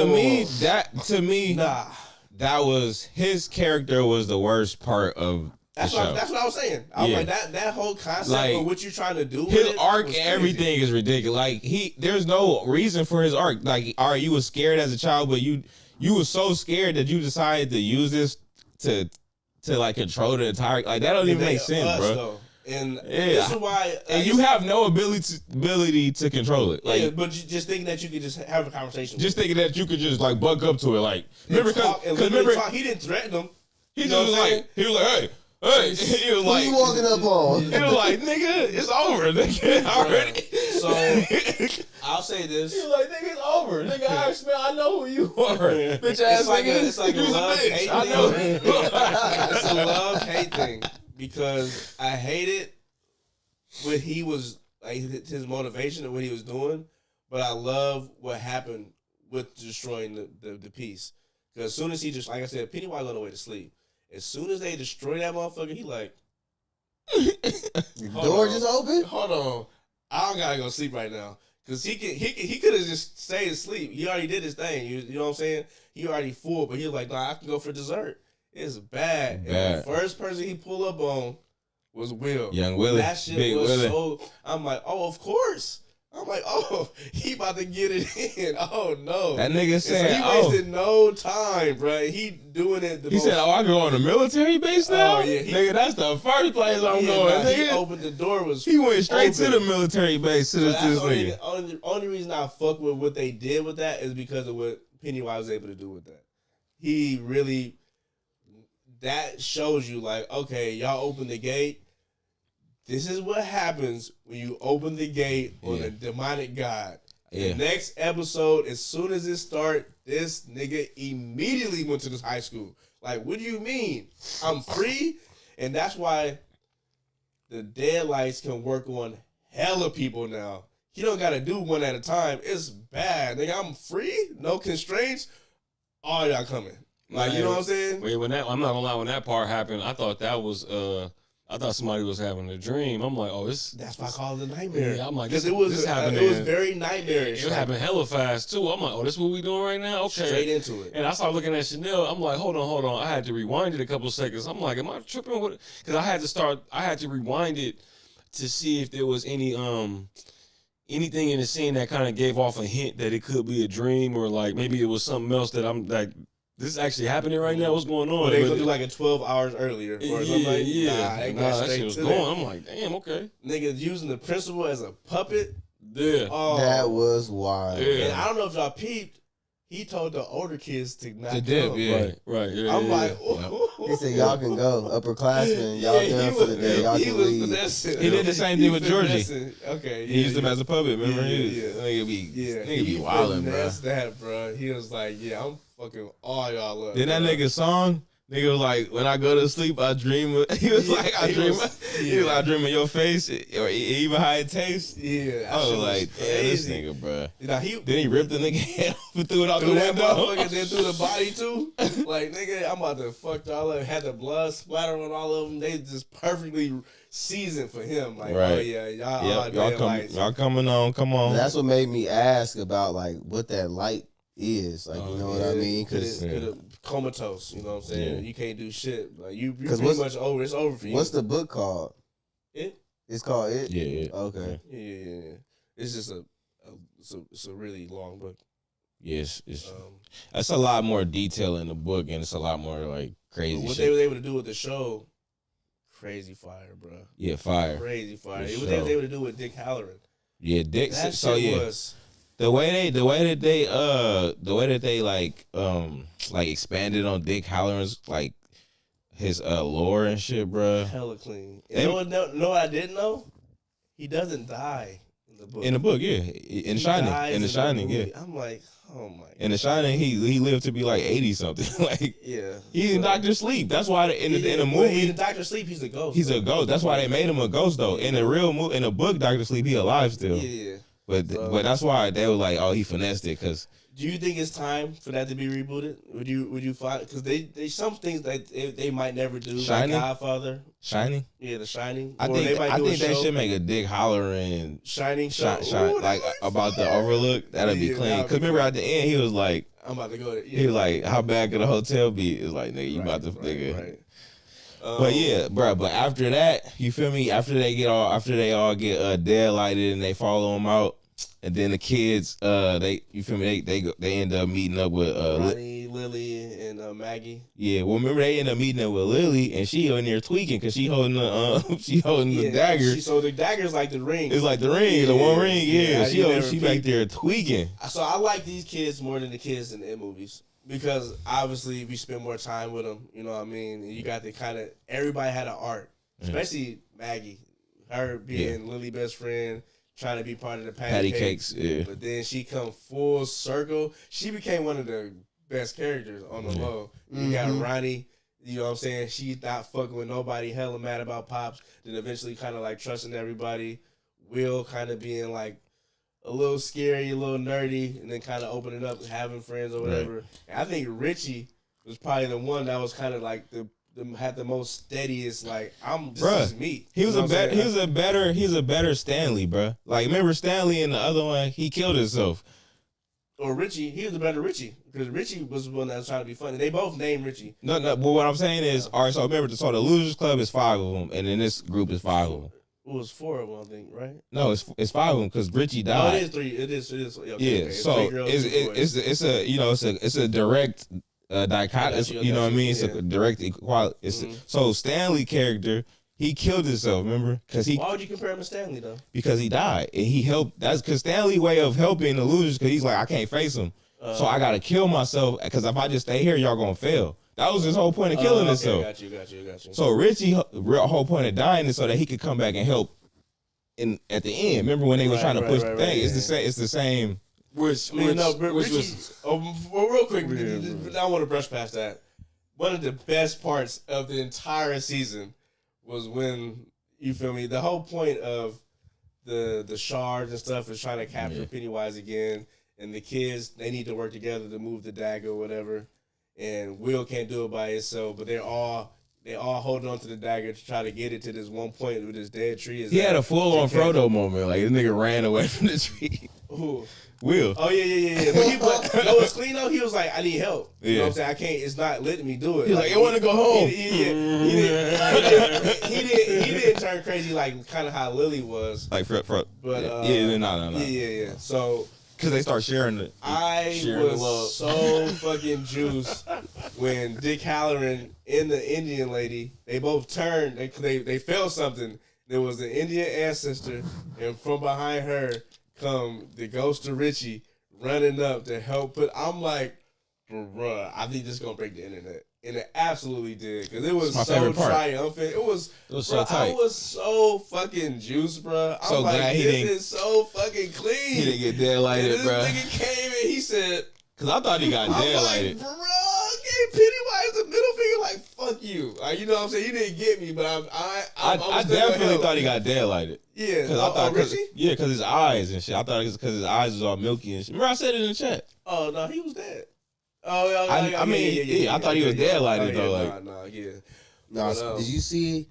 To me, that was his character was the worst part of That's the show. what I was saying. I was Yeah. like that whole concept Like, of what you're trying to do. His with it arc and was crazy. everything is ridiculous. Like there's no reason for his arc. Like, all right, you was scared as a child, but you were so scared that you decided to use this to like control the entire. Like that don't even make sense, bro. Though. And Yeah. this is why. And you have no ability to control it. Like, but you just thinking that you could just have a conversation. just thinking that you could just like buck up to it. Like, remember, because remember, he didn't threaten them. he You just know was what I'm like, he was like, hey. He was Who like, you walking up on? he was like, nigga, it's over, nigga. Already. So I'll say this. He was like, nigga, it's over. Nigga, I know who you are. Bitch ass It's like nigga. it's like a You was love-hate bitch. I know who you are. It's a love-hate thing because I hated what he was like his motivation and what he was doing, but I love what happened with destroying the piece. Because as soon as he just, like I said, Pennywise on the way to sleep. As soon as they destroy that motherfucker, he like, The door just open? hold on, I don't gotta go sleep right now. Cause he could have just stayed asleep. He already did his thing. You know what I'm saying? He already full, but he was like, nah, I can go for dessert. It's bad. And the first person he pulled up on was Will. Young Willie. That shit Big was Willie. so. I'm like, oh, of course. I'm like, oh, he about to get it in. Oh no. That nigga And so said, he oh. wasted no time, bro. He doing it. He said, oh, I go on a military base now? Oh, yeah, nigga, that's the first place I'm going. He Nigga. opened the door. He went straight to open. the military base to So this that's nigga. only reason I fuck with what they did with that is because of what Pennywise was able to do with that. He really, that shows you like, okay, y'all open the gate. This is what happens when you open the gate on a demonic god. Yeah. The next episode, as soon as it start, this nigga immediately went to this high school. Like, what do you mean? I'm free? And that's why the deadlights can work on hella people now. You don't got to do one at a time. It's bad. Nigga, I'm free. No constraints. All y'all coming. Like, you know what I'm saying? Wait, I'm not gonna lie, when that part happened, I thought that was I thought somebody was having a dream. I'm like, oh, this. That's why I call it a nightmare. Yeah, I'm like, because this it happened. was very nightmarish. It happened hella fast too. I'm like, oh, this is what we doing right now? Okay. Straight into it. And I started looking at Chanel. I'm like, hold on. I had to rewind it a couple seconds. I'm like, am I tripping? Because I had to rewind it to see if there was any anything in the scene that kind of gave off a hint that it could be a dream or like maybe it was something else that I'm like, this is actually happening right now. What's going on? Or they gonna do like a 12 hours earlier. Or something like, that shit was going. I'm like, damn, okay. Niggas using the principal as a puppet. Yeah. Oh, That was wild. Yeah. and I don't know if y'all peeped. He told the older kids to not To dip, come. yeah. Right. Yeah, I'm yeah, like, He said, y'all can go. Upperclassmen, y'all done for the day. Y'all he can was leave. finessing. He did the same thing with Georgie. finessing. Okay, He used him as a puppet, remember? Yeah. Nigga be, yeah. nigga be He wildin', bro. finessed that, bro. He was like, yeah, I'm fucking all y'all up. Then that bro. nigga song, nigga was like, when I go to sleep, I dream of, he was like, I dream of your face, or even how it tastes. Yeah, that I was shit like, damn, this crazy. nigga, bro. Now he Then he ripped the nigga head off and threw it out the threw that window. motherfucker, then threw the body too. Like, nigga, I'm about to fuck y'all up. Had the blood splatter on all of them. They just perfectly season for him. Like, Right. oh yeah, Y'all coming on, come on. That's what made me ask about like what that light is. Like, you know what I mean? Because comatose. You know what I'm saying? Yeah. You can't do shit. Like you Because pretty much over. It's over for you. what's the book called? It? It's called It. Yeah. Okay. Yeah. It's just it's a really long book. Yes, it's a lot more detail in the book, and it's a lot more like crazy what shit. they were able to do with the show, crazy fire, bro. Yeah, fire. Crazy fire. For What they were sure. able to do with Dick Halloran. Yeah, Dick. That So shit yeah, was the way that they like expanded on Dick Halloran's like his lore and shit, bro. hella clean. And no, I didn't know. He doesn't die in the book. In the book, yeah, in The Shining, yeah. I'm like, oh my. In The Shining, he lived to be like 80 something. Like Yeah. he's in Doctor Sleep. That's why in the movie in Doctor Sleep he's a ghost. he's a ghost. That's why they made him a ghost though. In the real movie, in the book, Doctor Sleep, he alive still. Yeah. But that's why they were like, oh, he finessed it because. Do you think it's time for that to be rebooted? Would you find because they some things that they might never do, Shining? like Godfather. Shining? Yeah, The Shining. I think they should make a Dick Halloran Shining show. Ooh, like about the Overlook. That'd be clean. Because remember at the end he was like, I'm about to go there. Yeah, he was like, how bad could a hotel be? It's like, nigga, you about to nigga. Right. But yeah, bro. But after that, you feel me? After they all get daylighted and they follow him out, and then the kids, you feel me? They end up meeting up with Ronnie, Lily, and Maggie. Yeah, well, remember they end up meeting up with Lily, and she in there tweaking because she holding the dagger. So the dagger's like the ring. It's like the ring, the one ring. Yeah, she back there tweaking. So I like these kids more than the kids in the movies because obviously we spend more time with them. You know what I mean? And you got the kind of everybody had an art, especially Maggie, her being Lily's best friend. Trying to be part of the patty cakes, yeah. But then she come full circle. She became one of the best characters on the low. You got Ronnie, you know what I'm saying? She's not fucking with nobody, hella mad about Pops. Then eventually kind of like trusting everybody. Will kind of being like a little scary, a little nerdy, and then kind of opening up and having friends or whatever. Right. And I think Richie was probably the one that was kind of like had the most steadiest, like this is me. He was a better Stanley, bro. Like remember Stanley in the other one, he killed himself. Or Richie, he was a better Richie because Richie was the one that was trying to be funny. They both named Richie. No, but what I'm saying is, all right. So remember, the Losers Club is 5 of them, and in this group is 5 of them. It was 4 of them, I think, right? No, it's 5 of them because Richie died. No, it is 3. It is. Okay, yeah, okay. so it's a direct. Dichotomy, you know what I mean? It's a direct equality. So Stanley character, he killed himself. Remember? Why would you compare him to Stanley though? Because he died and he helped. That's because Stanley way of helping the losers. Because he's like, I can't face him, so I gotta kill myself. Because if I just stay here, y'all gonna fail. That was his whole point of killing himself. Got you. So Richie, real whole point of dying is so that he could come back and help. At the end, remember when they were trying to push the thing? It's the same. It's the same. Which was real quick. I want to brush past that. One of the best parts of the entire season was when you feel me. The whole point of the shards and stuff is trying to capture Pennywise again, and the kids they need to work together to move the dagger or whatever. And Will can't do it by himself, but they all holding on to the dagger to try to get it to this one point with this dead tree. He had a full on Frodo moment. Like this nigga ran away from the tree. Who? Will. Oh yeah. But you know what's clean though? He was like, I need help. You know what I'm saying? I can't. It's not letting me do it. He's like, I want to go home. He didn't turn crazy like kind of how Lily was. Like but no. Yeah. So because they start sharing it. I was so fucking juiced when Dick Halloran and the Indian lady they both turned. They felt something. There was an Indian ancestor, and from behind her come the ghost of Richie running up to help. I'm like, bruh, I think this is gonna break the internet, and it absolutely did because it was so triumphant. It was so tight. I was so fucking juiced, bruh. I'm like, this is so fucking clean. He didn't get daylighted, bruh. This nigga came in, he said, because I thought he got daylighted. Like, bruh, gave Pennywise the middle finger, like fuck you. You know what I'm saying? You didn't get me, but I definitely thought he got daylighted. Yeah, because I thought Richie? Yeah, because his eyes and shit. I thought it was because his eyes was all milky and shit. Remember I said it in the chat. Oh no, he was dead. I mean, I thought he was daylighted though. No. Did you see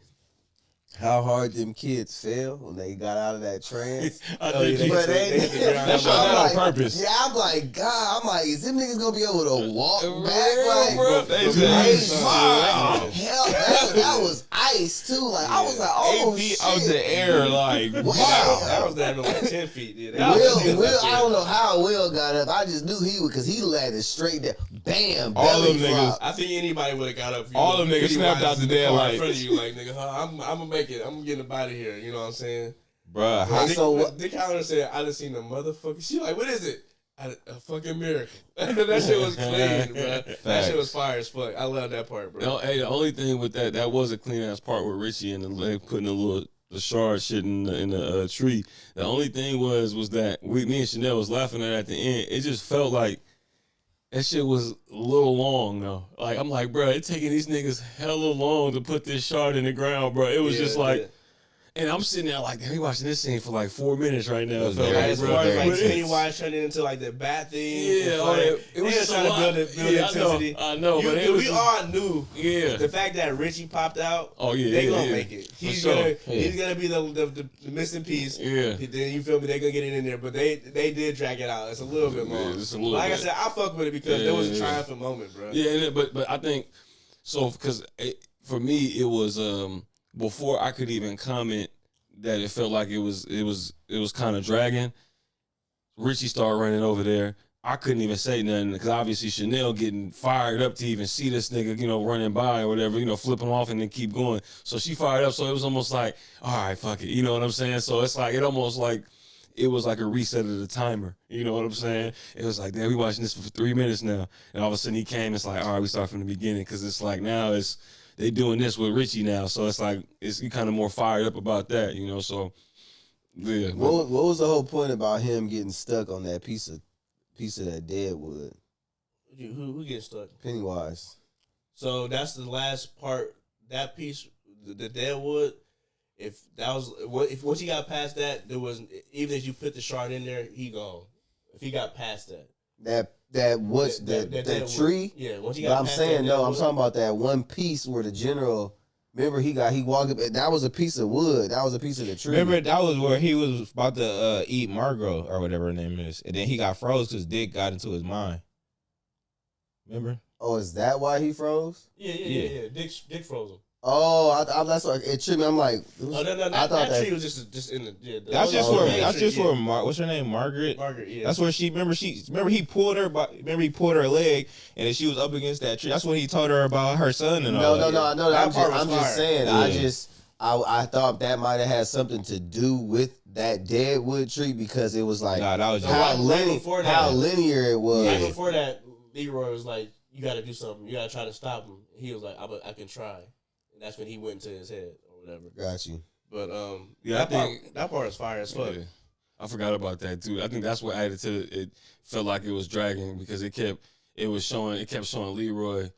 how hard them kids fell when they got out of that trance. I think yeah, But they hit the ground. That's I'm on like, purpose. Yeah, I'm like, God, I'm like, is them niggas gonna be able to walk Real, back? Like, bro. They hey, said, wow. Hell, that was ice too. Like, I was like, oh 8 feet shit. out the air, like, Wow. That was down to like 10 feet. Yeah, Will, I don't know how Will got up. I just knew he would, because he landed straight down. Bam, All belly them niggas- flop. I think anybody would have got up. All them niggas snapped out the dead in like- front of you, like nigga, I'm gonna make it. I'm getting up out of here. You know what I'm saying? bruh. Hey, so what? Dick Hollander said, "I done seen a motherfucker." She like, "What is it?" A fucking miracle. That shit was clean, bro. That shit was fire as fuck. I love that part, bro. No, hey, the only thing with that was a clean ass part with Richie and the leg putting the shard shit in the tree. The only thing was that me and Chanel was laughing at the end. It just felt like that shit was a little long though. Like I'm like, bro, it's taking these niggas hella long to put this shard in the ground, bro. It was just like. And I'm sitting there like, damn, we watching this scene for like 4 minutes right now. It felt Yeah, like, as bro. far as like But it's- Pennywise turning into like the bat thing. Yeah, it was just trying a lot. to build Yeah, intensity. I know, but it was we just- all knew. Yeah. The fact that Richie popped out. Oh, yeah, they yeah, gonna yeah. make it. For He's sure. gonna be the missing piece. Yeah. Then you feel me? They gonna get it in there, but they did drag it out. It's a little bit long. Just a little Like bit. I said, I fuck with it because there was a triumphant moment, bro. Yeah, but I think so because for me it was before I could even comment that it felt like it was kind of dragging. Richie started running over there. I couldn't even say nothing because obviously Chanel getting fired up to even see this nigga, running by or whatever, flip him off and then keep going. So she fired up. So it was almost like, all right, fuck it. You know what I'm saying? So it's like, it almost like, it was like a reset of the timer. You know what I'm saying? It was like, damn, we watching this for 3 minutes now. And all of a sudden he came, it's like, all right, we start from the beginning. Because it's like now they doing this with Richie now. So it's like, you kind of more fired up about that, so. Yeah. What was the whole point about him getting stuck on that piece of that dead wood? Who gets stuck? Pennywise. So that's the last part. That piece, the dead wood. If once he got past that, there was even if you put the shard in there, he gone. If he got past that. That tree? Yeah. Once he But got I'm past saying that no. dead I'm wood- talking about that one piece where the general. Remember he walked up. That was a piece of wood. That was a piece of the tree. Remember that was where he was about to eat Margot or whatever her name is, and then he got froze because Dick got into his mind. Remember? Oh, is that why he froze? Yeah. Dick froze him. Oh, that's why it tripped me. I'm like, Oh no, I thought that tree was just in the. Yeah, That's just where- where. That's just where. What's her name? Margaret. Margaret. Yeah. That's where remember he pulled her. Remember he pulled her leg, and then she was up against that tree. That's when he told her about her son and all. No, I know that. That part was I'm just fire. saying. Yeah. I thought that might have had something to do with that dead wood tree because it was like Nah, that was just. how before that- how linear it was. Right before that, Leroy was like, "You got to do something. You got to try to stop him." He was like, "I can try," and that's when he went into his head or whatever. Got you. But Yeah, that part is fire as fuck. Yeah. I forgot about that too. I think that's what added to it. It felt like it was dragging because it kept showing Leroy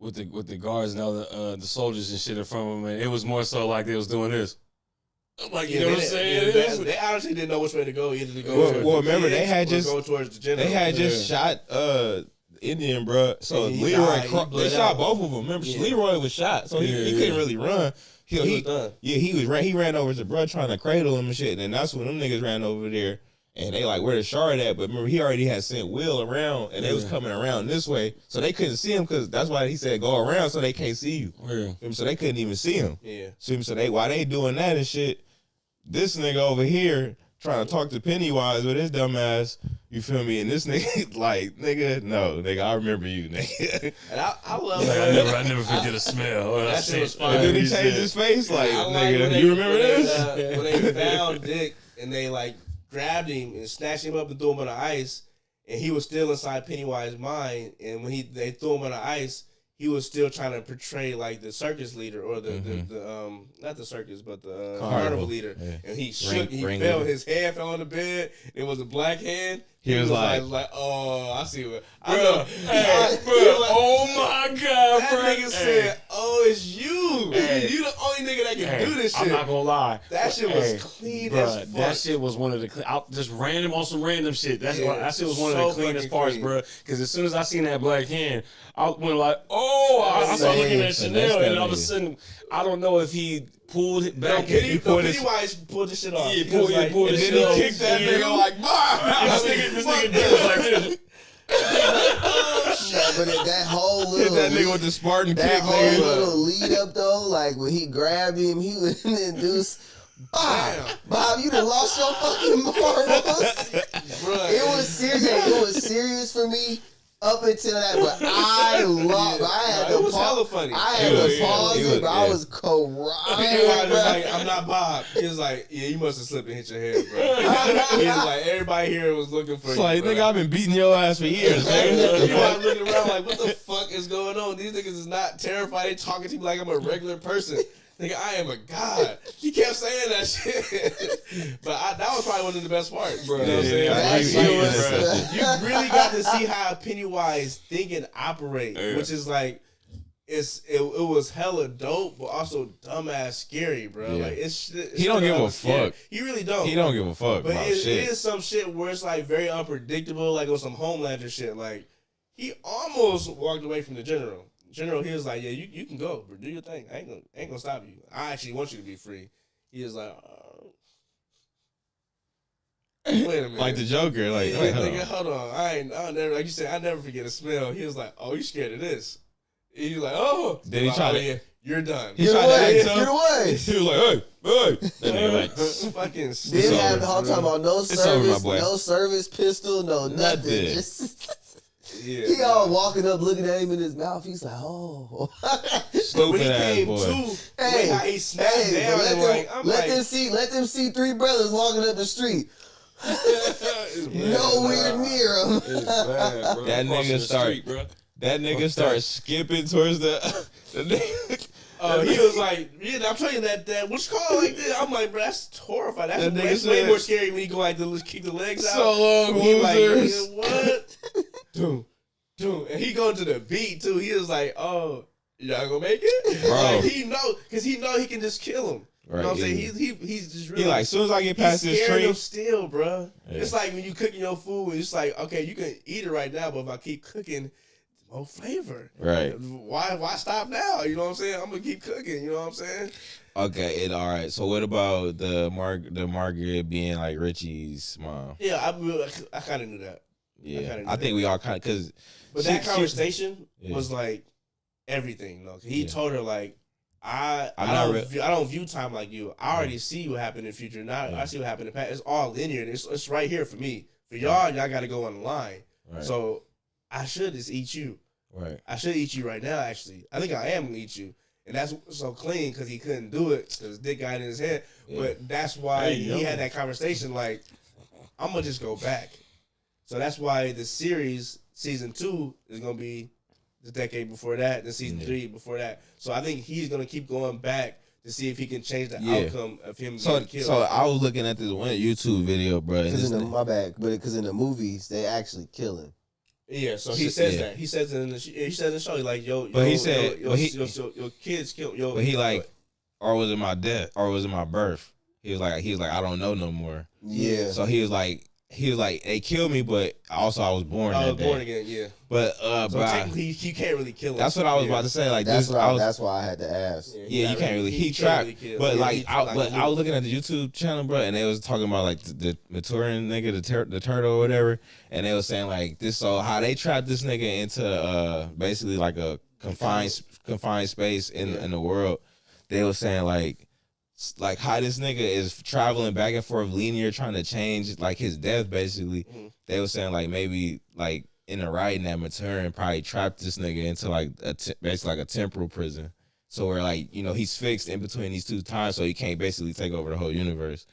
with the guards and all the soldiers and shit in front of him, and it was more so like they was doing this. Like, you know what I'm saying? They honestly didn't know which way to go. Either to go. Well, towards remember, the they had kids or just- go towards the general. They had just shot Indian, bro. So And he Leroy, died. He they bled shot out. both of them. Remember, Yeah. Leroy was shot, so he Yeah. couldn't really run. He was done. He ran over to bro trying to cradle him and shit. And that's when them niggas ran over there. And they like, where the shard at? But remember, he already had sent Will around, and they was coming around this way. So they couldn't see him because that's why he said go around so they can't see you. Yeah. So they couldn't even see him. Yeah. So while they doing that and shit, this nigga over here trying to talk to Pennywise with his dumb ass, you feel me? And this nigga, like, nigga, I remember you, nigga. And I love Like, that. I never forget a smell. Oh, That shit was shit. fire. And then he He changed said- his face, like, I like nigga, when you remember when this? when they found Dick and they like grabbed him and snatched him up and threw him on the ice, and he was still inside Pennywise's mind. And when they threw him on the ice, he was still trying to portray like the circus leader or the not the circus but the carnival leader. Yeah. And he shook. He ring fell. leader. His hand fell on the bed. It was a black hand. He was like, oh, I see what. I Bro, know. hey, He bro, was like, oh my God, that bro. nigga said, "Oh, it's you. Hey. You the only only nigga that can do this shit. I'm not gonna lie. That shit was clean as fuck. That shit was one of the just random on some random shit. That shit was one of the cleanest parts, bro. Because as soon as I seen that black hand, I went like, I started looking at Chanel, and all of a sudden, I don't know if he pulled it back. Pennywise pulled this shit off. Yeah, he pulled this shit off. He kicked that nigga like, This nigga did it like this. But that whole little hit that nigga with the Spartan that kick, whole nigga. little lead up though, like when he grabbed him, he was induced. Bob, you done lost your fucking marbles. It was serious. It was serious for me up until that, but I had to pause. Funny. I had to pause it, but I was crying. Pennywise was like, I'm not Bob. He was like, yeah, you must have slipped and hit your head, bro. He was like, everybody here was looking for you. Like, bro. nigga, I've been beating your ass for years, nigga. You are looking around like, what the fuck is going on? These niggas is not terrified. They talking to me like I'm a regular person. Nigga, I am a god. He kept saying that shit. But that was probably one of the best parts, bro. You know what I'm saying? You really got to see how Pennywise think and operate, which is like, it was hella dope, but also dumbass scary, bro. Yeah. Like He don't give a fuck. He really don't. He don't give a fuck But about it shit. is some shit where it's like very unpredictable, like on some Homelander shit. Like he almost walked away from the general. General, he was like, yeah, you can go, bro. Do your thing. I ain't gonna stop you. I actually want you to be free. He was like, wait a minute. Like the Joker, like, yeah, wait, nigga, hold on. I'll never, like you said, I never forget a smell. He was like, oh, you scared of this? He was like, oh. Then he tried to, yeah, you're done. He tried to act tough. Get away. He was like, hey. That nigga like, fucking. Didn't have the whole time about no service, boy. no service pistol, no nothing. Just Yeah, he all walking up, looking at him in his mouth. He's like, oh. When stupid he ass came boy. to, hey, how he snapped down and like, I'm let like, them see three brothers walking up the street. Nowhere near him. It's bad, bro. That Crossing nigga the start- street, bro. That nigga started skipping towards the nigga. he was like, yeah, I'm telling you that what's called like that. I'm like, bro, that's horrifying. That's That nigga way said- more scary when he go like to kick the legs out. So long, He like, losers. nigga, what? Dude, and he going to the beat too. He was like, oh, y'all gonna make it? Bro. Like he know, cause he know he can just kill him. Right, You know what I'm saying? yeah. He's just really He like, as soon as I get past he's this scared tree, of still, bro. Yeah. It's like when you cooking your food, it's like, okay, you can eat it right now, but if I keep cooking, more flavor. right? Why stop now? You know what I'm saying? I'm gonna keep cooking. You know what I'm saying? Okay, all right. So what about the Margaret being like Richie's mom? Yeah, I kind of knew that. Yeah, I think we all kind of because. But that conversation Yeah. was like everything, though. He Yeah. told her like, I don't view time like you. I already see what happened in the future. Now I see what happened in the past. It's all linear. It's right here for me. For y'all got to go on the line. Right. So I should just eat you. Right. I should eat you right now. Actually, I think I am gonna eat you. And that's so clean because he couldn't do it because dick got in his head. Yeah. But that's why he had that conversation. Like, I'm gonna just go back. So that's why the series season 2 is gonna be the decade before that, then season 3 before that. So I think he's gonna keep going back to see if he can change the outcome of him getting killed. So I was looking at this one YouTube video, bro. Because in the movies they actually kill him. Yeah, so he says that. He says it in the show. He's like, yo, But he said- your kids killed. Yo, But he like, or was it my death, or was it my birth? He was like, I don't know no more. Yeah. So he was like, they killed me, but also I was born. I was that born day. again. Yeah. But So bro, technically, he can't really kill him. that's what I was about to say. Like That's this, that's why I had to ask. Yeah, you can't really. He can't trapped, really kill. but Yeah, like, he- I was looking at the YouTube channel, bro, and they was talking about like the maturing nigga, the turtle or whatever, and they was saying like this. So how they trapped this nigga into basically like a confined space in the world. They was saying like how this nigga is traveling back and forth linear, trying to change like his death basically. Mm-hmm. They was saying like maybe like in the writing that Maturin probably trapped this nigga into like basically like a temporal prison. So where like, you know, he's fixed in between these two times, so he can't basically take over the whole universe.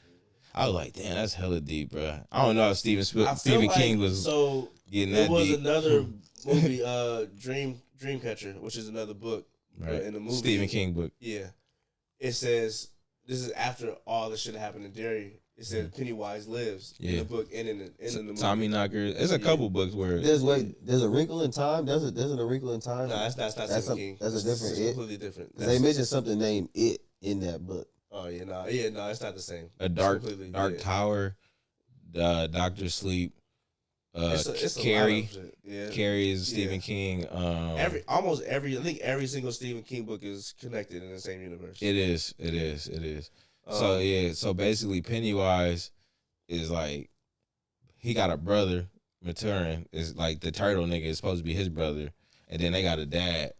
I was like, damn, that's hella deep, bro. I don't know if Stephen King was so. getting There that was deep. another movie, Dreamcatcher, which is another book Right. in the movie. Stephen King book. Yeah, it says this is after all the shit that happened in Derry. It says Pennywise lives in Yeah. the book and in the movie. Tommy Knocker. There's a couple books where There's a Wrinkle in Time. There's a Wrinkle in Time. No, that's not That's Stephen King. that's a different It's it. completely different. They mentioned something named It. in that book. Oh yeah, no, it's not the same. A Dark Tower, Doctor Sleep, it's Carrie. a lot of shit. Yeah. Carrie is Stephen King. Almost every I think every single Stephen King book is connected in the same universe. It is. So basically Pennywise is like, he got a brother, Maturin, is like the turtle nigga is supposed to be his brother, and then they got a dad,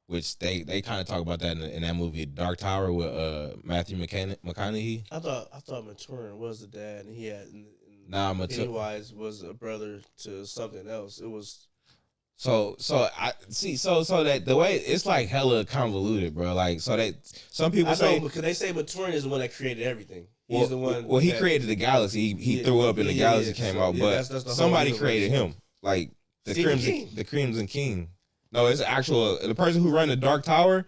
which they kind of talk about that in that movie Dark Tower with Matthew McConaughey. I thought Maturin was the dad, and he had Pennywise was a brother to something else. It was so I see so that the way it's like hella convoluted, bro. Like so that some people say because they say Maturin is the one that created everything. He's the one. Well, he created the galaxy. He threw up and the galaxy came out, but that's somebody created him, like the Crimson King. No, it's actual the person who ran the Dark Tower.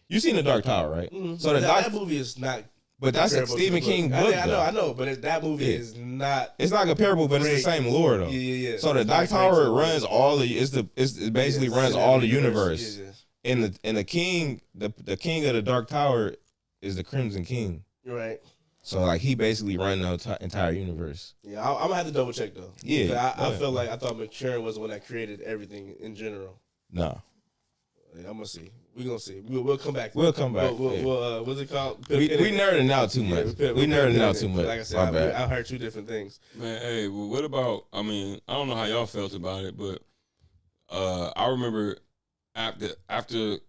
You seen the Dark Tower, right? Mm-hmm. So that movie is not. But that's a Stephen King book. I know, but that movie is not. It's not comparable, but it's the same lore though. Yeah. So the Dark Tower runs all the. It basically runs all the universe. And the king, the king of the Dark Tower, is the Crimson King. You're right. So like he basically run the entire universe. Yeah, I'm gonna have to double check though. Yeah, I feel like I thought McCarran was the one that created everything in general. No. Yeah, I'm gonna see. We're gonna see. We'll come back. We'll come back. What's it called? We nerding out too much. We nerding out too much. Like I said, I heard two different things. Man, hey, well, what about? I mean, I don't know how y'all felt about it, but I remember after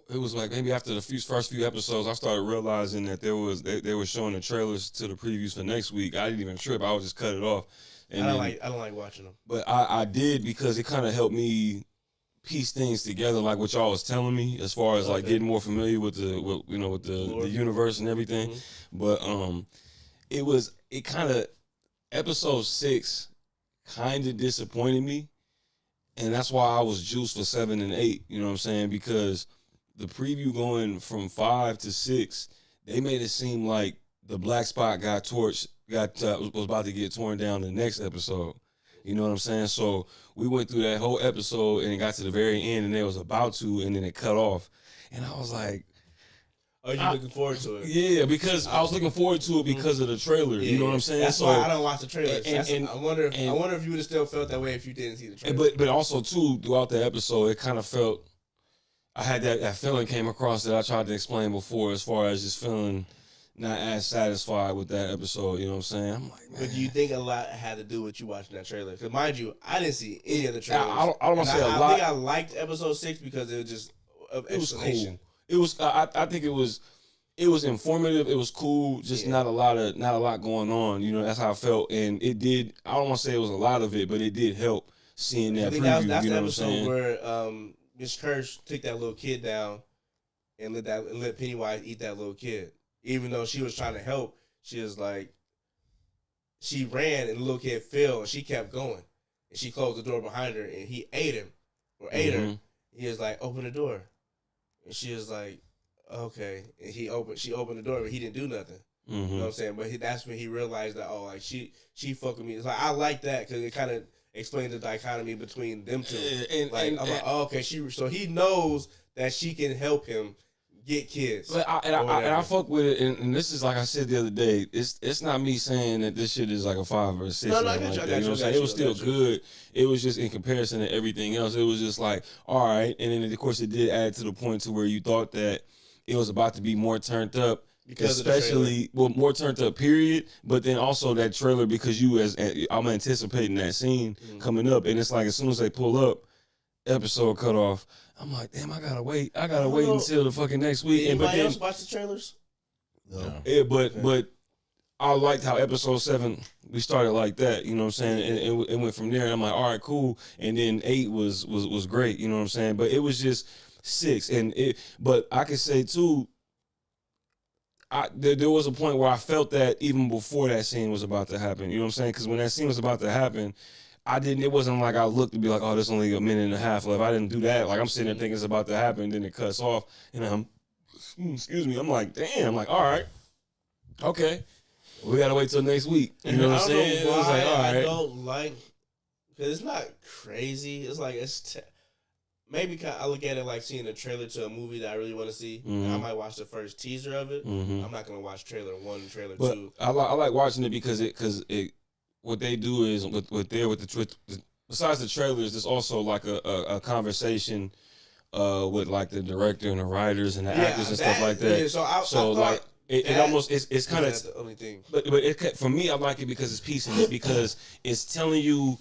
it was like maybe after the first few episodes, I started realizing that they were showing the trailers to the previews for next week. I didn't even trip. I would just cut it off. And I don't like watching them. But I did because it kind of helped me piece things together, like what y'all was telling me, as far as like getting more familiar with the universe and everything. Mm-hmm. But it kind of episode 6 kind of disappointed me, and that's why I was juiced for 7 and 8. You know what I'm saying? Because the preview going from 5 to 6, they made it seem like the black spot was about to get torn down the next episode. You know what I'm saying? So we went through that whole episode and it got to the very end and they was about to, and then it cut off. And I was like, "Are you looking forward to it?" Yeah, because I was looking forward to it because of the trailer. Yeah, you know what I'm saying? That's why I don't watch the trailers. I wonder if you would have still felt that way if you didn't see the trailer. But also too, throughout the episode, it kind of felt I had that feeling came across that I tried to explain before, as far as just feeling not as satisfied with that episode. You know what I'm saying? I'm like, man. But do you think a lot had to do with you watching that trailer? Because mind you, I didn't see any of the trailers. I don't want to say a lot. I think I liked episode 6 because it was just explanation. Cool. It was. I think it was informative. It was cool. Just not a lot going on. You know, that's how I felt, and it did. I don't want to say it was a lot of it, but it did help seeing that preview. That's you know the what I'm episode where Miss Kirsch took that little kid down and let Pennywise eat that little kid. Even though she was trying to help, she was like, she ran and the little kid fell and she kept going. And she closed the door behind her and he ate him or ate her. He was like, "Open the door." And she was like, "Okay." And she opened the door, but he didn't do nothing. You know what I'm saying? But that's when he realized that, oh, like she fucking me. It's like, I like that because it kind of explained the dichotomy between them two. I'm like, oh, okay, so he knows that she can help him get kids. But I fuck with it, and this is like I said the other day. It's not me saying that this shit is like a 5 or a 6. No, I got you. It was still good. It was just in comparison to everything else. It was just like, all right. And then of course it did add to the point to where you thought that it was about to be more turned up. Because especially, more turned up, period. But then also that trailer, because I'm anticipating that scene coming up, and it's like as soon as they pull up, episode cut off. I'm like, damn, I gotta wait until the fucking next week. Did anybody else watch the trailers? No. Yeah, but I liked how episode 7 we started like that. You know what I'm saying? And it went from there. And I'm like, all right, cool. And then 8 was great. You know what I'm saying? But it was just 6, but I could say too. There was a point where I felt that even before that scene was about to happen. You know what I'm saying? Because when that scene was about to happen, it wasn't like I looked to be like, oh, there's only a minute and a half left. I didn't do that. Like, I'm sitting there thinking it's about to happen, then it cuts off, and I'm like, damn, like, all right, okay, we gotta wait till next week. You know what I'm saying? Why it was like, all right. I don't like, because it's not crazy. It's like, maybe I look at it like seeing a trailer to a movie that I really want to see. Mhm. I might watch the first teaser of it. Mhm. I'm not gonna watch trailer 1 and trailer But 2. I like watching it because what they do is besides the trailers, there's also like a conversation with like the director and the writers and the actors and stuff like that. Yeah, I So like it almost it's kind of the only thing. But for me, I like it because it's piecing it because it's telling you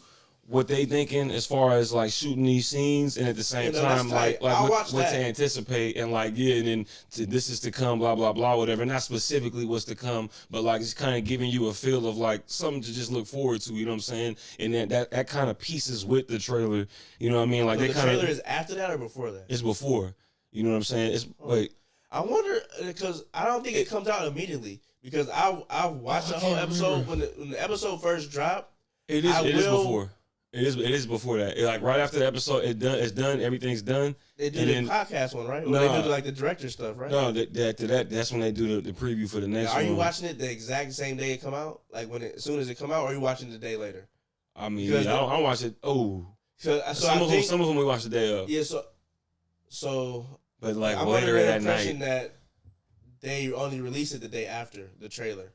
what they thinking as far as like shooting these scenes, and at the same time like what to anticipate, and like and then this is to come, blah blah blah, whatever. Not specifically what's to come, but like it's kind of giving you a feel of like something to just look forward to. You know what I'm saying? And then that kind of pieces with the trailer. You know what I mean? Like So they the kind of trailer is after that or before that? It's before. You know what I'm saying? It's wait. I wonder because I don't think it comes out immediately because I watched the whole episode when the episode first dropped. It is before. It is before that. Like right after the episode, it's done. Everything's done. They do the podcast one, right? Or they do like the director stuff, right? No, that's when they do the preview for the next one. Are you watching it the exact same day it come out? Like as soon as it come out, or are you watching it the day later? I mean, I watch it. Oh, some of them we watch the day of. Yeah, so. But like I'm later under the that impression night, that they only released it the day after the trailer.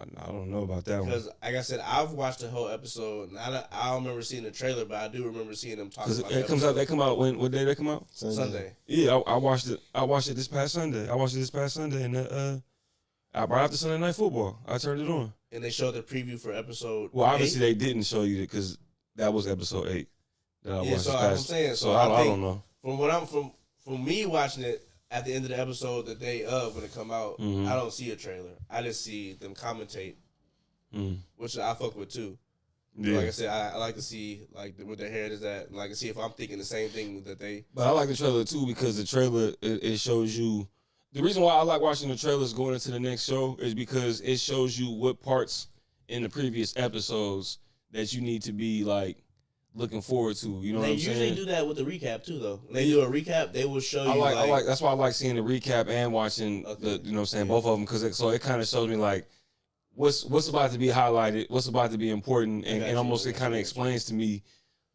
I don't know about that one. Because, like I said, I've watched the whole episode, and I don't remember seeing the trailer, but I do remember seeing them talking about it. They come out what day they come out? Sunday. Yeah, I watched it. I watched it this past Sunday. And right after Sunday Night Football, I turned it on. And they showed the preview for episode. Well, obviously they didn't show you it because that was episode 8 that I watched. So I'm saying, so I don't know. From me watching it at the end of the episode, the day of when it come out, I don't see a trailer. I just see them commentate, which I fuck with too. Yeah. Like I said, I like to see like what their head is at, and like to see if I'm thinking the same thing that they. But I like the trailer too because the trailer it shows you. The reason why I like watching the trailers going into the next show is because it shows you what parts in the previous episodes that you need to be like looking forward to. You know what I'm saying? They usually do that with the recap too, though. When they do a recap, they will show you. I like that's why I like seeing the recap and watching the you know what I'm saying both of them because it kind of shows me like what's about to be highlighted, what's about to be important, and almost it kind of explains to me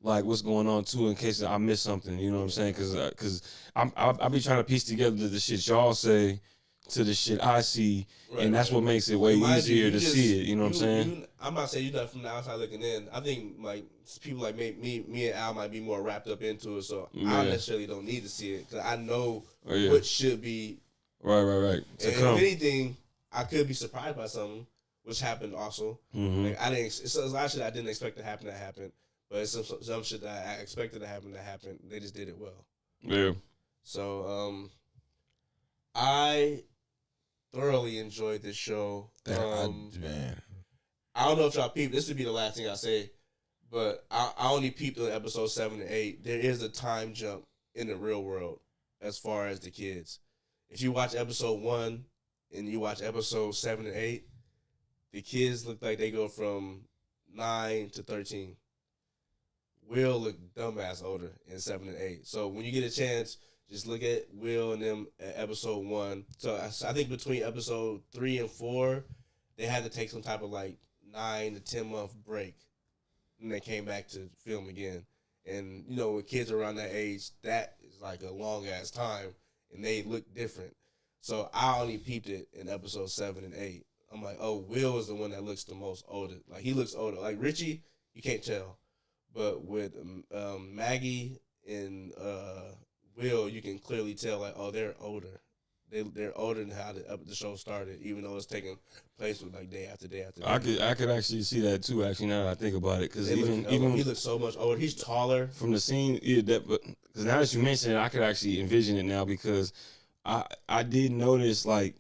like what's going on too in case I miss something. You know what I'm saying? Because I be trying to piece together the shit y'all say to the shit I see, and that's what makes it way easier to see it. You know what I'm saying? I'm not saying you're not from the outside looking in. I think like people like me and Al might be more wrapped up into it, so I necessarily don't need to see it because I know what should be. Right. If anything, I could be surprised by something, which happened also. Like it's a lot of shit I didn't expect to happen that happened, but it's some shit that I expected to happen that happened. They just did it well. Yeah. So I thoroughly enjoyed this show. Man. I don't know if y'all peeped. This would be the last thing I say, but I only peeped on episode 7 and 8. There is a time jump in the real world as far as the kids. If you watch episode 1 and you watch episode 7 and 8, the kids look like they go from 9 to 13. Will look dumbass older in 7 and 8. So when you get a chance, just look at Will and them at episode 1. So I think between episode 3 and 4, they had to take some type of like 9 to 10 month break. And they came back to film again. And, you know, with kids around that age, that is like a long ass time. And they look different. So I only peeped it in episode 7 and 8. I'm like, oh, Will is the one that looks the most older. Like, he looks older. Like, Richie, you can't tell. But with Maggie and Will, you can clearly tell, like, oh, they're older. They're older than how the show started, even though it's taking place with like day after day after day. I could actually see that too. Actually, now that I think about it, because even he looks so much older. He's taller from the scene. Yeah, because now that you mention it, I could actually envision it now because I did notice like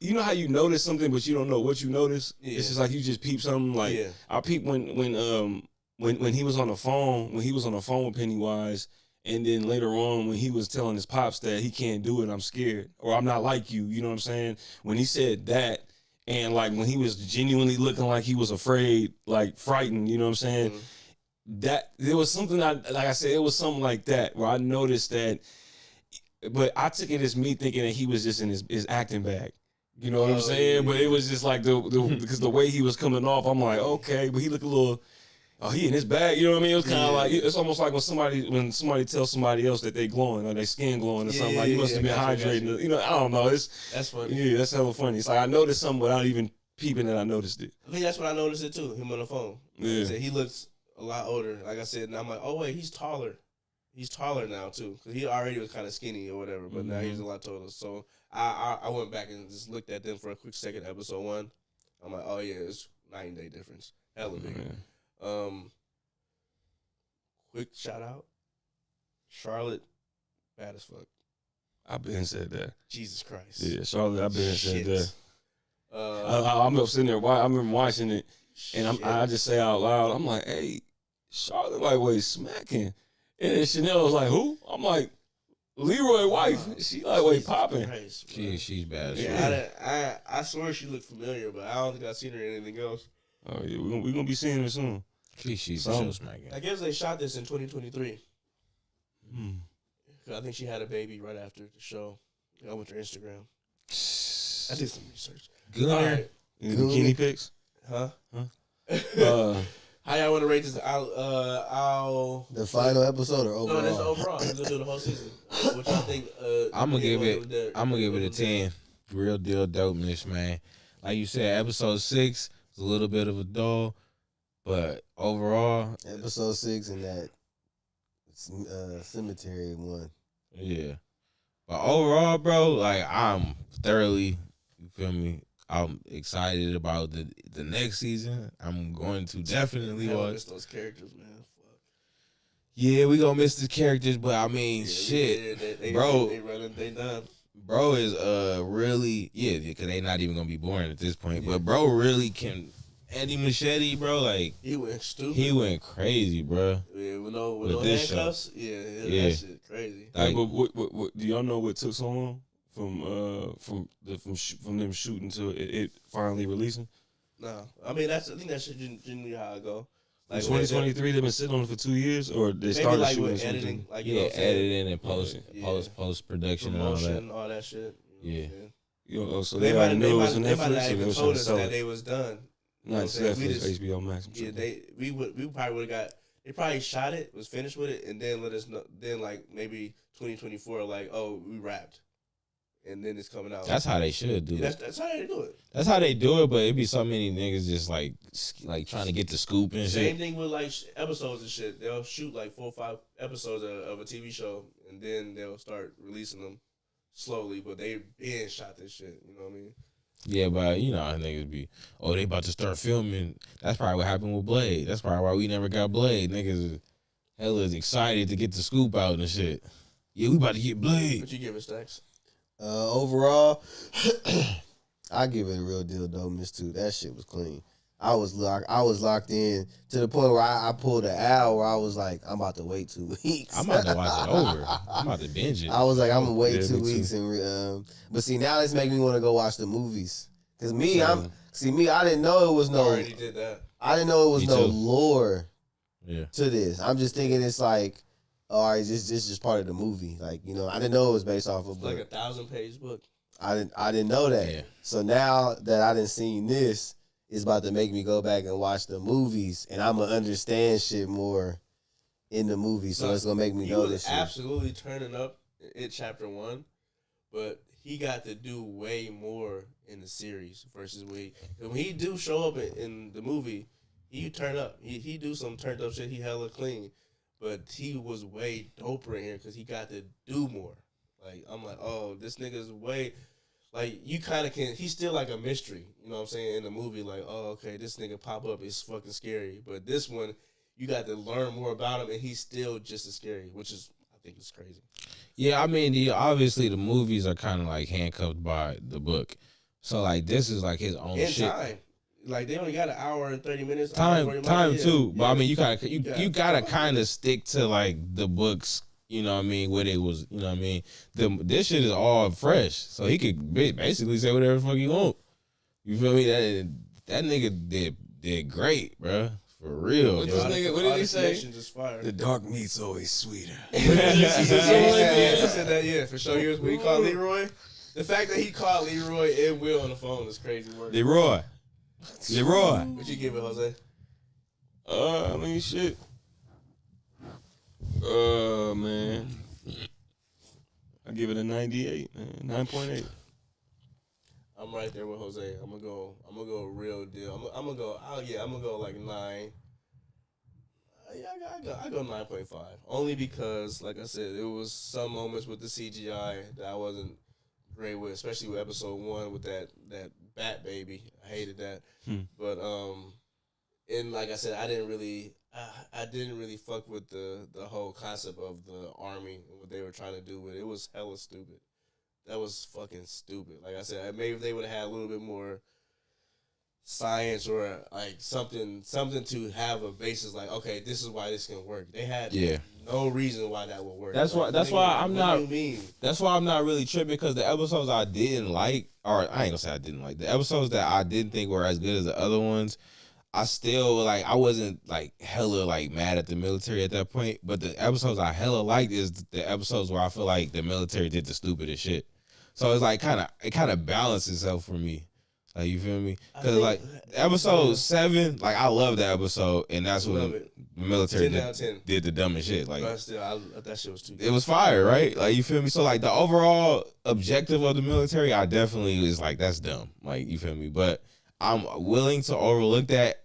you know how you notice something but you don't know what you notice. Yeah. It's just like you just peep something like I peeped when he was on the phone with Pennywise. And then later on, when he was telling his pops that he can't do it, I'm scared, or I'm not like you, you know what I'm saying? When he said that, and like when he was genuinely looking like he was afraid, like frightened, you know what I'm saying? That there was something like I said, it was something like that where I noticed that, but I took it as me thinking that he was just in his acting bag. You know what I'm saying? Yeah. But it was just like because the way he was coming off, I'm like, okay, but he looked a little. oh, he in his bag. You know what I mean? It was kind of like, it's almost like when somebody tells somebody else that they glowing or their skin glowing or something. Like, you must have been hydrating. You know, I don't know. That's funny. Yeah, that's hella funny. It's like I noticed something without even peeping that I noticed it. I think that's when I noticed it too. Him on the phone. Yeah. He said he looks a lot older. Like I said, and I'm like, oh wait, he's taller. He's taller now too, because he already was kind of skinny or whatever, but now he's a lot taller. So I went back and just looked at them for a quick second. Episode 1, I'm like, oh yeah, it's 9-day difference. Hella big. Quick shout out, Charlotte, bad as fuck. I've been said that. Jesus Christ. Yeah, Charlotte, I've been said that. I'm I'm sitting there. I remember watching it, and I just say out loud, I'm like, hey, Charlotte lightweight smacking. And then Chanel was like, who? I'm like, Leroy wife. She lightweight popping. She's bad. Yeah, I swear she looked familiar, but I don't think I've seen her in anything else. Oh yeah, we're gonna be seeing her soon. She's so smacking. I guess they shot this in 2023. I think she had a baby right after the show. I went to her Instagram. I did some research. Good. All right. Bikini pics? Huh? How y'all want to rate this? I'll The final episode or overall? No, that's overall. I'm gonna do the whole season. What y'all think? I'm gonna give it a 10. Real deal dopeness, man. Like you said, episode 6 was a little bit of a dull, but overall, episode 6 and that cemetery one. Yeah, but overall, bro, like I'm thoroughly, you feel me? I'm excited about the next season. I'm going to definitely watch. Miss those characters, man. Fuck. Yeah, we gonna miss the characters, but I mean, shit, bro. They done. Bro is really because they not even gonna be born at this point. Yeah. But bro really can. Andy Machete, bro, like he went stupid. He went crazy, bro. Yeah, with no handcuffs. Yeah, that shit crazy. Like, but what do y'all know what took so long from them shooting to it finally releasing? No, I mean I think that's generally how it go. Like 2023, they've been sitting on it for 2 years, or they started like shooting with editing, like editing and post production and all that shit. So they already knew it was on Netflix, so they was trying to sell it. They was done. Not Netflix, HBO Max. We probably would have got. They probably shot it, was finished with it, and then let us know. Then like maybe 2024, like we wrapped, and then it's coming out. That's how they should do it. That's how they do it. That's how they do it, but it be so many niggas just like trying to get the scoop and shit. Same thing with like episodes and shit. They'll shoot like 4 or 5 episodes of a TV show, and then they'll start releasing them slowly. But they been shot this shit. You know what I mean? Yeah, but you know how niggas be, they about to start filming. That's probably what happened with Blade. That's probably why we never got Blade. Niggas hella excited to get the scoop out and shit. Yeah, we about to get Blade. What you give it, Stacks? Overall, I give it a real deal dopeness too. That shit was clean. I was locked in to the point where I pulled an owl where I was like, I'm about to wait 2 weeks. I'm about to watch it over. I'm about to binge it. I was like, I'm gonna wait 2 weeks but see now this making me want to go watch the movies. Cause I didn't know it was no. I already did that. I didn't know it was no lore. Yeah. To this, I'm just thinking it's like, all right, this just part of the movie. Like I didn't know it was based off of like a 1,000-page book. I didn't know that. Yeah. So now that I didn't seen this, it's about to make me go back and watch the movies, and I'm gonna understand shit more in the movie. So it's gonna make me know this shit. Absolutely turning up in chapter 1, but he got to do way more in the series versus when he do show up in the movie, he turn up. He do some turned up shit. He hella clean, but he was way doper in here because he got to do more. Like I'm like, oh, this nigga's way. Like, you kind of can, he's still like a mystery, you know what I'm saying, in the movie. Like, oh, okay, this nigga pop up is fucking scary. But this one, you got to learn more about him, and he's still just as scary, which is, I think, is crazy. Yeah, I mean, obviously the movies are kind of like handcuffed by the book. So, like, this is like his own shit. Time. Like, they only got an hour and 30 minutes. Time too. But, I mean, you gotta kind of stick to, like, the books. You know what I mean? What it was, you know what I mean? This shit is all fresh. So he could basically say whatever the fuck he want. You feel me? That nigga did great, bro. For real. What did he say? The dark meat's always sweeter. He said that, yeah, for sure. When he called Leroy, the fact that he called Leroy and Will on the phone is crazy work. Leroy. What you give it, Jose? I mean, shit. Man. I give it a 98, man. 9.8. I'm right there with Jose. I'm gonna go real deal. I'm gonna go. I'm gonna go like 9. Yeah, I go 9.5. Only because, like I said, it was some moments with the CGI that I wasn't great with, especially with episode 1 with that bat baby. I hated that. But and like I said, I didn't really fuck with the whole concept of the army and what they were trying to do with it. It was hella stupid. That was fucking stupid. Like I said, maybe if they would have had a little bit more science or like something to have a basis. Like, okay, this is why this can work. They had no reason why that would work. That's like, why I'm not. What do you mean? That's why I'm not really tripping, because the episodes I didn't like, or I ain't gonna say I didn't like, the episodes that I didn't think were as good as the other ones, I still like. I wasn't like hella like mad at the military at that point. But the episodes I hella liked is the episodes where I feel like the military did the stupidest shit. So it's like it kind of balanced itself for me. Like, you feel me? Because like episode 7, like I love that episode, and that's when the military did the dumbest shit. Like, but still, that shit was too good. It was fire, right? Like, you feel me? So like the overall objective of the military, I definitely is like, that's dumb. Like, you feel me? But I'm willing to overlook that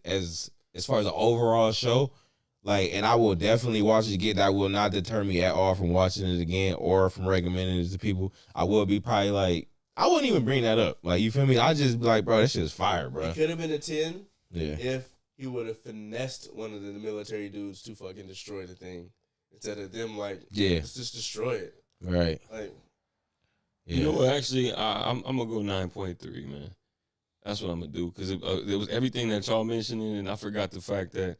as far as the overall show. Like, and I will definitely watch it again. That will not deter me at all from watching it again or from recommending it to people. I will be probably like, I wouldn't even bring that up. Like, you feel me? I just be like, bro, that shit is fire, bro. It could have been a 10 Yeah. if he would have finessed one of the military dudes to fucking destroy the thing. Instead of them like, let's just destroy it. Right. Like, You know what? Actually, I'm gonna go 9.3, man. That's what I'm gonna do, because it was everything that y'all mentioning, and I forgot the fact that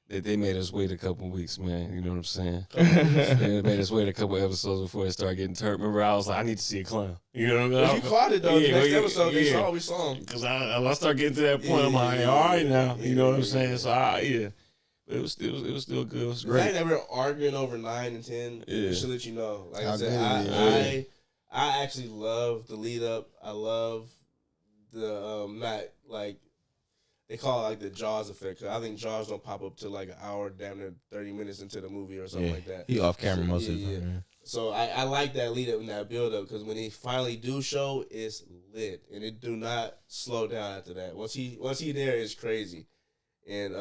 they made us wait a couple weeks, man. You know what I'm saying? They made us wait a couple episodes before it started getting turned. Remember, I was like, I need to see a clown. You know what I mean? But you caught it though. The next episode, we saw him. Because I started getting to that point. I'm like, all right now. You know what I'm saying? So But it was still good. It was great. The fact that we're arguing over 9 and 10, it should let you know. Like I said, I actually love the lead up. I love the not like. They call it like the Jaws effect. Cause I think Jaws don't pop up till like an hour, damn near 30 minutes into the movie or something like that. He off camera most of the time. Yeah. So I like that lead up and that build up, because when he finally do show, it's lit and it do not slow down after that. Once he there, it's crazy. And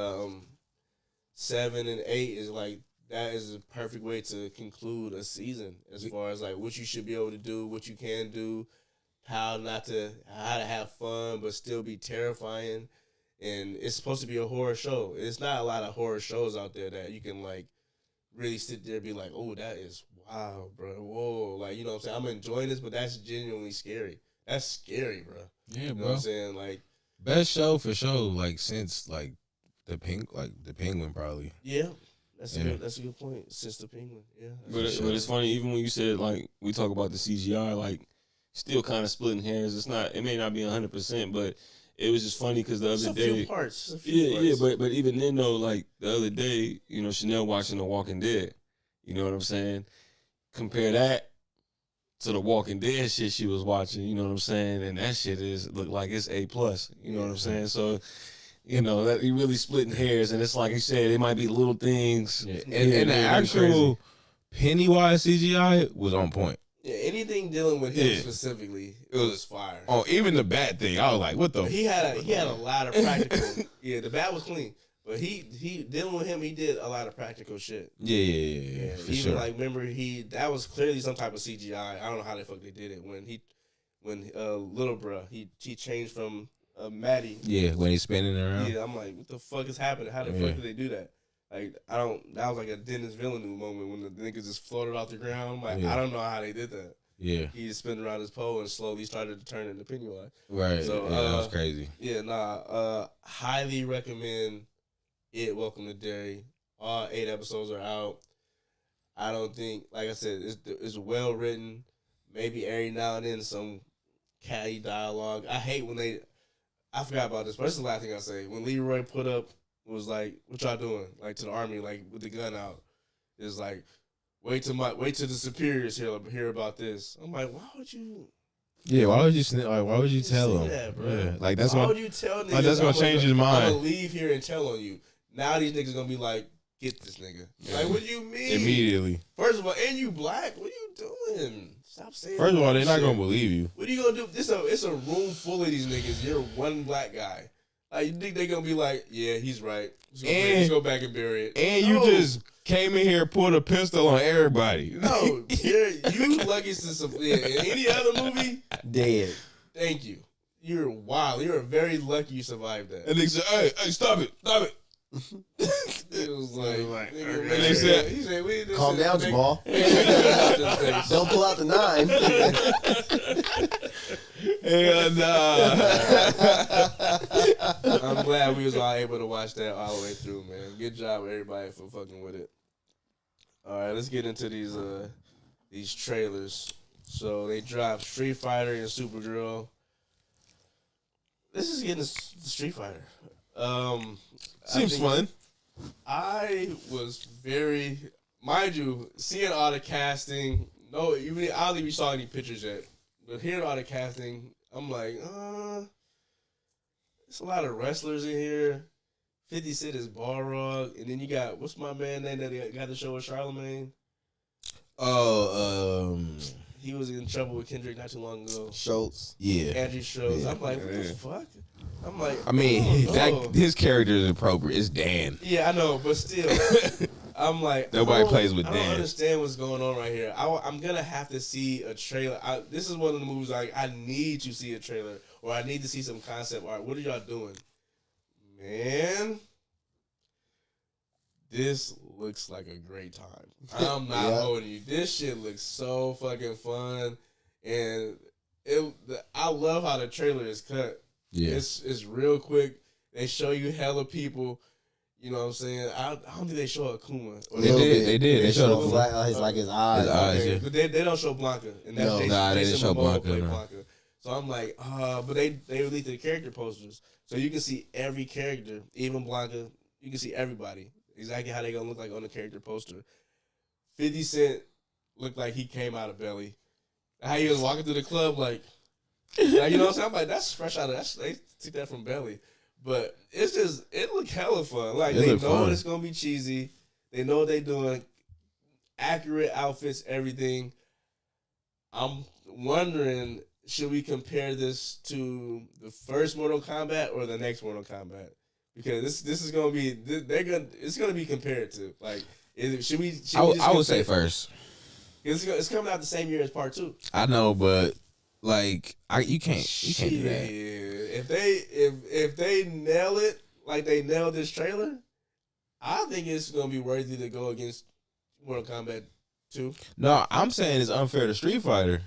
7 and 8 is like, that is a perfect way to conclude a season as far as like what you should be able to do, what you can do, how to have fun but still be terrifying. And it's supposed to be a horror show. It's not a lot of horror shows out there that you can like really sit there and be like, oh, that is wow, bro. Whoa, like, you know what I'm saying? I'm enjoying this, but that's genuinely scary. That's scary, bro. Yeah, you know bro. what I'm saying? Like, best show for sure, like since like the Penguin probably. Yeah. That's a good point. Since the Penguin. Yeah. But it's funny, even when you said like we talk about the CGI, like still kind of splitting hairs. It may not be 100%, but it was just funny because the other day, a few parts. But even then though, like the other day, you know, Chanel watching The Walking Dead. You know what I'm saying? Compare that to the Walking Dead shit she was watching. You know what I'm saying? And that shit look like it's A+. You know what I'm saying? So, you know, that you really splitting hairs, and it's like you said, it might be little things. Yeah. And the actual Pennywise CGI was on point. Yeah, anything dealing with him specifically, it was fire. Oh, even the bat thing, I was like, "What the?" He had a lot of practical. Yeah, the bat was clean, but he dealing with him, he did a lot of practical shit. Yeah, for even sure. like, remember that was clearly some type of CGI. I don't know how the fuck they did it when little bruh he changed from Maddie. Yeah, when he's spinning around. Yeah, I'm like, what the fuck is happening? How the fuck did they do that? Like, that was like a Dennis Villeneuve moment when the niggas just floated off the ground. Like, I don't know how they did that. Yeah. He just spun around his pole and slowly started to turn into Pennywise. Right. So, that was crazy. Yeah, highly recommend it. Welcome to Derry. All 8 episodes are out. I don't think, like I said, it's well written. Maybe every now and then some catty dialogue. I hate when I forgot about this, but this is the last thing I say. When Leroy put up, was like, what y'all doing? Like, to the army, like, with the gun out. It's like, wait till the superiors hear about this. I'm like, why would you? Yeah, why would you why would you tell him? That, bro? Yeah, like that's why would you tell niggas? Like, that's gonna change his mind. I'm gonna leave here and tell on you. Now these niggas gonna be like, get this nigga. Like, what do you mean? Immediately. First of all, and you black? What are you doing? Stop saying. First of all, they're not shit. gonna believe you. What are you gonna do? It's a room full of these niggas. You're one black guy. Like, you think they gonna be like, yeah, he's right. Let's go back and bury it. And you just came in here, pulled a pistol on everybody. No, you lucky to in any other movie. Dead. Thank you. You're wild. You're very lucky you survived that. And they said, hey, stop it. It was like, They said, he said, Calm down, Jamal. Don't Don't pull out the 9. hell nah. I'm glad we was all able to watch that all the way through, man. Good job, everybody, for fucking with it. All right, let's get into these trailers. So they dropped Street Fighter and Supergirl. This is getting Street Fighter. Seems fun. I was very, mind you, seeing all the casting. No, I don't think we saw any pictures yet. But hearing all the casting, I'm like, there's a lot of wrestlers in here. 50 Cent is Balrog, and then you got what's my man name that got the show with Charlemagne? Oh, He was in trouble with Kendrick not too long ago. Schultz. yeah. Andrew Schultz. Yeah. I'm like, what the fuck? I'm like, I mean, oh. his character is appropriate. It's Dan. Yeah, I know, but still, I'm like, Nobody plays with I don't Dan. understand what's going on right here. I'm gonna have to see a trailer. This is one of the movies like I need to see a trailer or I need to see some concept art. What are y'all doing, man? This looks like a great time. I'm not holding you. This shit looks so fucking fun, and I love how the trailer is cut. Yeah. It's real quick. They show you hella people. You know what I'm saying? I don't think they show Akuma. Or They did. They showed his, him. his eyes. His eyes, yeah. But they don't show Blanca. And No. Jason Nah, they didn't show Momoa Blanca, played no. So I'm like, but they released the character posters. So you can see every character, even Blanca. You can see everybody. Exactly how they going to look like on the character poster. 50 Cent looked like he came out of Belly. How he was walking through the club like you know what I'm saying? I'm like, that's fresh out of that. They took that from Belly. But it looked hella fun. Like, they know it's going to be cheesy. They know what they're doing. Accurate outfits, everything. I'm wondering, should we compare this to the first Mortal Kombat or the next Mortal Kombat? Because this is going to be, it's going to be compared to. Like, should we I would say first. It's coming out the same year as part 2. I know, but like you can't do that. If they nail it like they nailed this trailer, I think it's gonna be worthy to go against Mortal Kombat 2. No, I'm saying it's unfair to Street Fighter.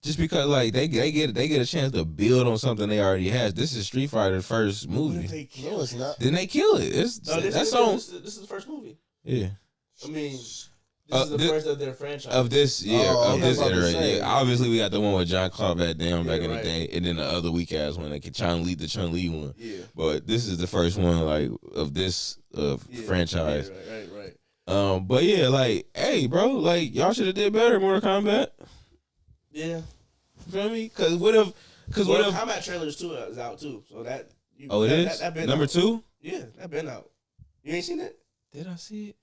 Just because like they get a chance to build on something they already has. This is Street Fighter's first movie. No, it's not. Then they kill it. This is the first movie. Yeah. I mean, this is the first of their franchise. Of this, this iteration. say. Yeah, obviously we got the one with John Claude Van Damme back in the right. day, and then the other weak ass one, like the Chun Li one. Yeah. But this is the first one like of this franchise. Right. But yeah, like, hey, bro, like y'all should have did better in Mortal Kombat. Yeah. You feel me? Because what if? Mortal Kombat trailers 2 is out too, so that. It is that been number out. 2. Yeah, that been out. You ain't seen it? Did I see it?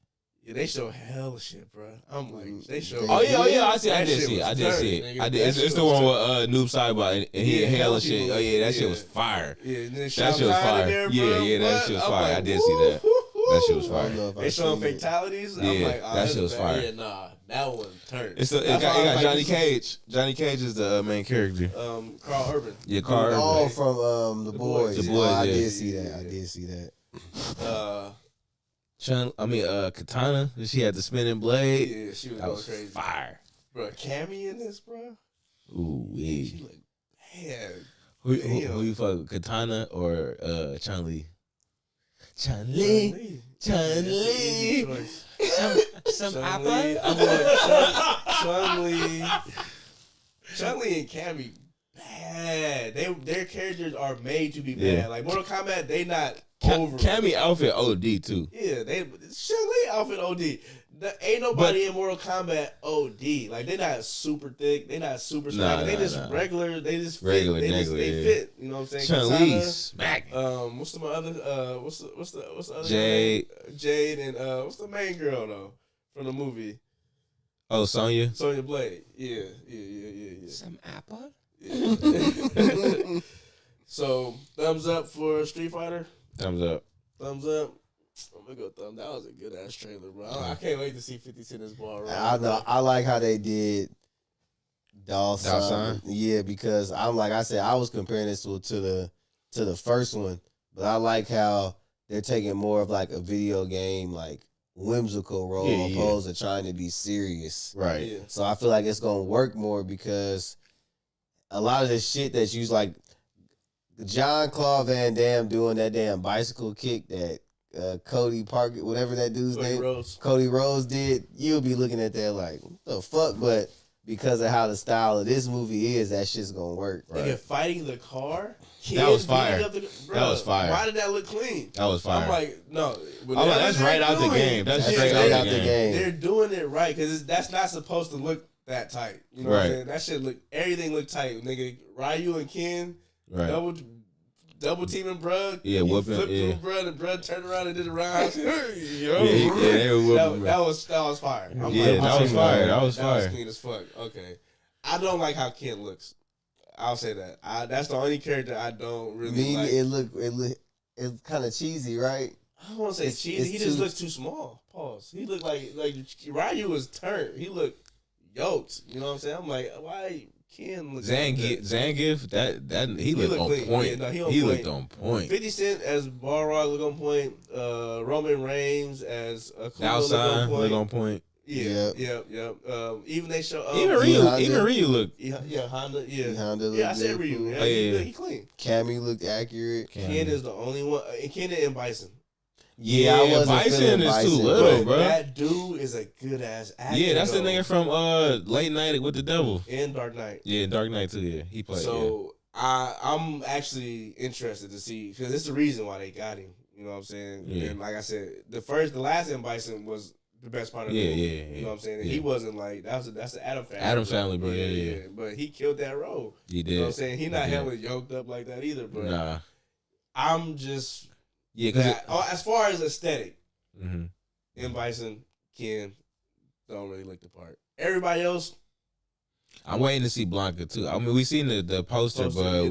Yeah, they show hell shit, bro. I'm like, they show. Oh yeah, I see. I That did shit see it. was I did see dirty, it. nigga. I did. That It's shit the was one with Noob Saibot and he Yeah, hella hella shit. people. Oh yeah, that shit Yeah. was fire. Yeah, and then That Shao shit was Kahn fire. in there, Yeah, bro. yeah, that shit was I'm fire. like, I did see that. That shit was I don't fire. know if They I've showing seen it. fatalities. Yeah, I'm like, that shit was bad. fire. Yeah, nah, that one turned. It That's got why I was Johnny like, Cage. Johnny Cage is the main character. Carl Urban. Yeah, Carl Oh, Urban. from the boys. The Boys, I yeah. did see that. I did see that. Katana. She had the spinning blade. Yeah, she was That going was crazy. fire. Bro, Cammy in this, bro. Ooh, She yeah. look bad. Who Damn. you fuck with, Katana or Chun Li? Chun Chun-Li. Chun-Li. Some Chun-Li. apple. I'm like, Chun-Li. Chun-Li and Cammy, bad. Their characters are made to be bad. Yeah. Like Mortal Kombat, they not over. Cammy outfit OD too. Yeah, Chun-Li outfit OD. Ain't nobody in Mortal Kombat OD. Like they not super thick. They not super strong. They just regular. They just fit. Regular, they fit. You know what I'm saying? Chun-Li, smack. What's the other? What's the other? Jade. Jade and what's the main girl though from the movie? Oh, Sonya. Sonya Blade. Yeah. Some apple. Yeah. So thumbs up for Street Fighter. Thumbs up. Thumbs up. I'm gonna go thumb. That was a good ass trailer, bro. I can't wait to see 50 Cent as ball right. I know. I like how they did Dawson. Yeah, because I'm like I said, I was comparing this to the first one, but I like how they're taking more of like a video game like whimsical role opposed to trying to be serious. Right. Yeah. So I feel like it's gonna work more because a lot of the shit that you like John Claude Van Damme doing that damn bicycle kick that Cody Parker, whatever that dude's name, Cody Rhodes did, you'll be looking at that like, what the fuck? But because of how the style of this movie is, that shit's gonna work. Right. Nigga, fighting the car. That was fire. That was fire. Why did that look clean? That was fire. I'm like, no. That's right out the game. That's straight out the game. They're doing it right because that's not supposed to look that tight. You know what I'm saying? That shit look, everything looked tight. Nigga, Ryu and Ken, double teaming bruh. Yeah, whooping. Flipped through bruh, and bruh turned around and did a roundhouse. They were whooping. That was fire. That was fire. That was fire. That was clean as fuck. Okay. I don't like how Ken looks. I'll say that. That's the only character I don't really like. It's kind of cheesy, right? I don't want to say cheesy. He just looks too small. Pause. He looked like Ryu was turned. He looked yoked. You know what I'm saying? I'm like, why Ken look Zangief, that he looked on clean. point. Yeah, no, he looked on point. 50 Cent as Balrog look on point. Roman Reigns as Dawson look on point. Yeah. Even they show even Ryu looked. Yeah, Honda. Yeah, Honda I said Ryu. Yeah, he clean. Cammy looked accurate. Ken is the only one. And Ken and Bison. Yeah, I wasn't Bison is Bison, too little, bro. That dude is a good ass actor. Yeah, that's the nigga from Late Night with the Devil. And Dark Knight. Yeah, Dark Knight too. Yeah, he played. So I'm actually interested to see because it's the reason why they got him. You know what I'm saying? Yeah. And like I said, the last M Bison was the best part of the movie. You know what I'm saying? And he wasn't like that's the Adam family. Adam family, bro. Yeah. But he killed that role. He did. You know what I'm saying? He not hella yoked up like that either. But nah. I'm just because as far as aesthetic, M Bison, Ken don't really look the part. Everybody else. I'm waiting to see Blanca too. I mean, we seen the poster, but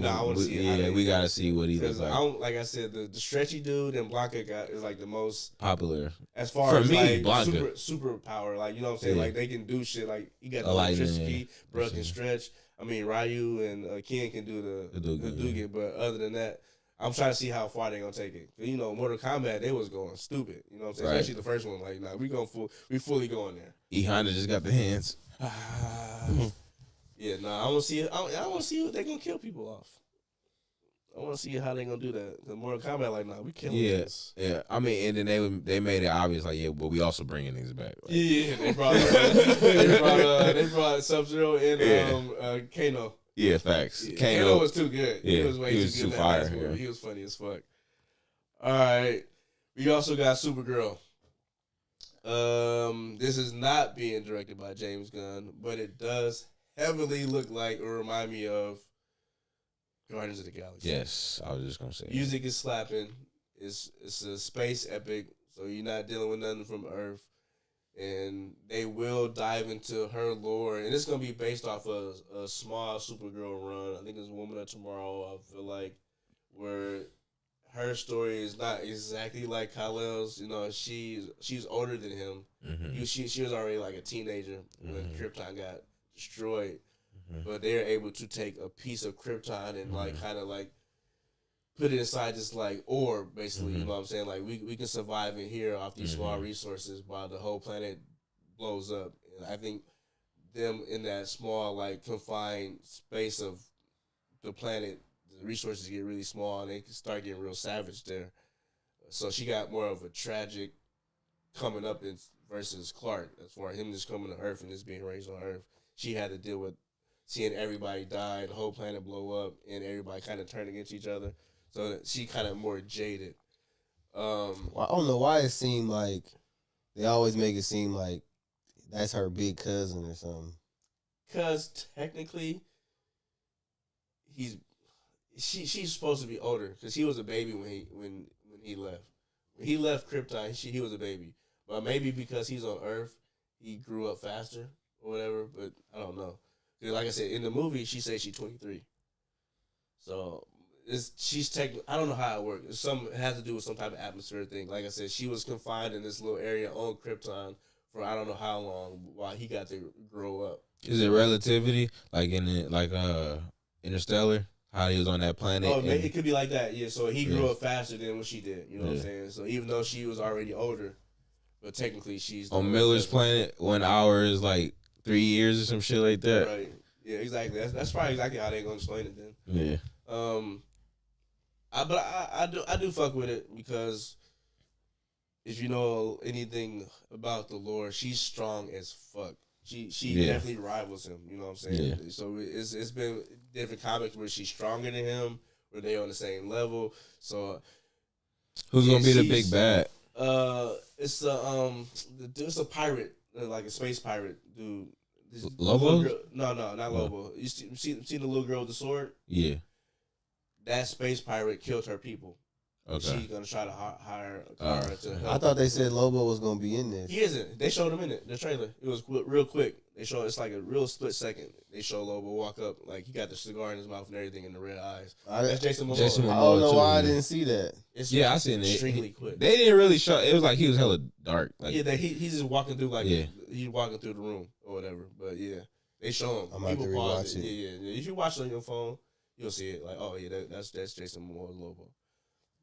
we gotta see what he looks like. Like I said, the stretchy dude and Blanca is like the most popular as far for as me. Like Blanca super power, like you know what I'm saying. Like they can do shit. Like he got the electricity, bro can stretch. I mean, Ryu and Ken can do the Dugan, but other than that, I'm trying to see how far they gonna take it. You know, Mortal Kombat, they was going stupid. You know what I'm saying? Especially the first one. Like, nah, we fully going there. E Honda just got the hands. Yeah, I want to see. I want to see if they gonna kill people off. I want to see how they gonna do that. The Mortal Kombat, like, nah, we killing this. Yeah. I mean, and then they made it obvious, like, yeah, but we also bringing niggas back. Like, yeah, they brought Sub-Zero and Kano. Yeah, facts. Yeah, Kano was too good. Yeah, he was way too good. Fire. Yeah. He was funny as fuck. All right, we also got Supergirl. This is not being directed by James Gunn, but it does heavily look like or remind me of Guardians of the Galaxy. Yes, I was just gonna say. Music is slapping. It's a space epic, so you're not dealing with nothing from Earth. And they will dive into her lore, and it's gonna be based off of a small Supergirl run. I think it's Woman of Tomorrow. I feel like where her story is not exactly like Kal-El's. You know, she's older than him. Mm-hmm. She was already like a teenager when Krypton got destroyed, but they're able to take a piece of Krypton and like kind of like put it inside this like orb, basically. You know what I'm saying? Like we can survive in here off these small resources while the whole planet blows up. And I think them in that small like confined space of the planet, the resources get really small and they can start getting real savage there. So she got more of a tragic coming up in versus Clark as far as him just coming to Earth and just being raised on Earth. She had to deal with seeing everybody die, the whole planet blow up, and everybody kind of turn against each other. So that she kind of more jaded. I don't know why it seemed like They always make it seem like that's her big cousin or something. Because technically, she's supposed to be older because he was a baby when he left. When he left Krypton, he was a baby. But maybe because he's on Earth, he grew up faster or whatever. But I don't know. Because like I said, in the movie, she says she's 23. So I don't know how it works. It has to do with some type of atmosphere thing. Like I said, she was confined in this little area on Krypton for I don't know how long while he got to grow up. Is it relativity like Interstellar? How he was on that planet? Oh, it could be like that. Yeah. So he grew up faster than what she did. You know what I'm saying? So even though she was already older, but technically she's on Miller's planet. 1 hour is like 3 years or some shit like that. Right. Yeah. Exactly. That's probably exactly how they gonna explain it then. Yeah. I do fuck with it because if you know anything about the lore, she's strong as fuck. She definitely rivals him. You know what I'm saying? Yeah. So it's been different comics where she's stronger than him, where they on the same level. So who's gonna be the big bad? It's a pirate, like a space pirate dude. Lobo? No, not Lobo. You see the little girl with the sword? Yeah. That space pirate killed her people. Okay. She's gonna try to hire Kara to help. I thought they said Lobo was gonna be in this. He isn't. They showed him in it. The trailer. It was real quick. They showed it's like a real split second. They show Lobo walk up like he got the cigar in his mouth and everything and the red eyes. That's Jason Momoa. I don't know why I didn't see that. It's I seen it. Extremely quick. They didn't really show. It was like he was hella dark. Like, he's just walking through he's walking through the room or whatever. But yeah, they show him. I'm about to rewatch it. Yeah. If you watch it on your phone, you'll see it. Like, oh yeah, that's Jason Momoa's Lobo.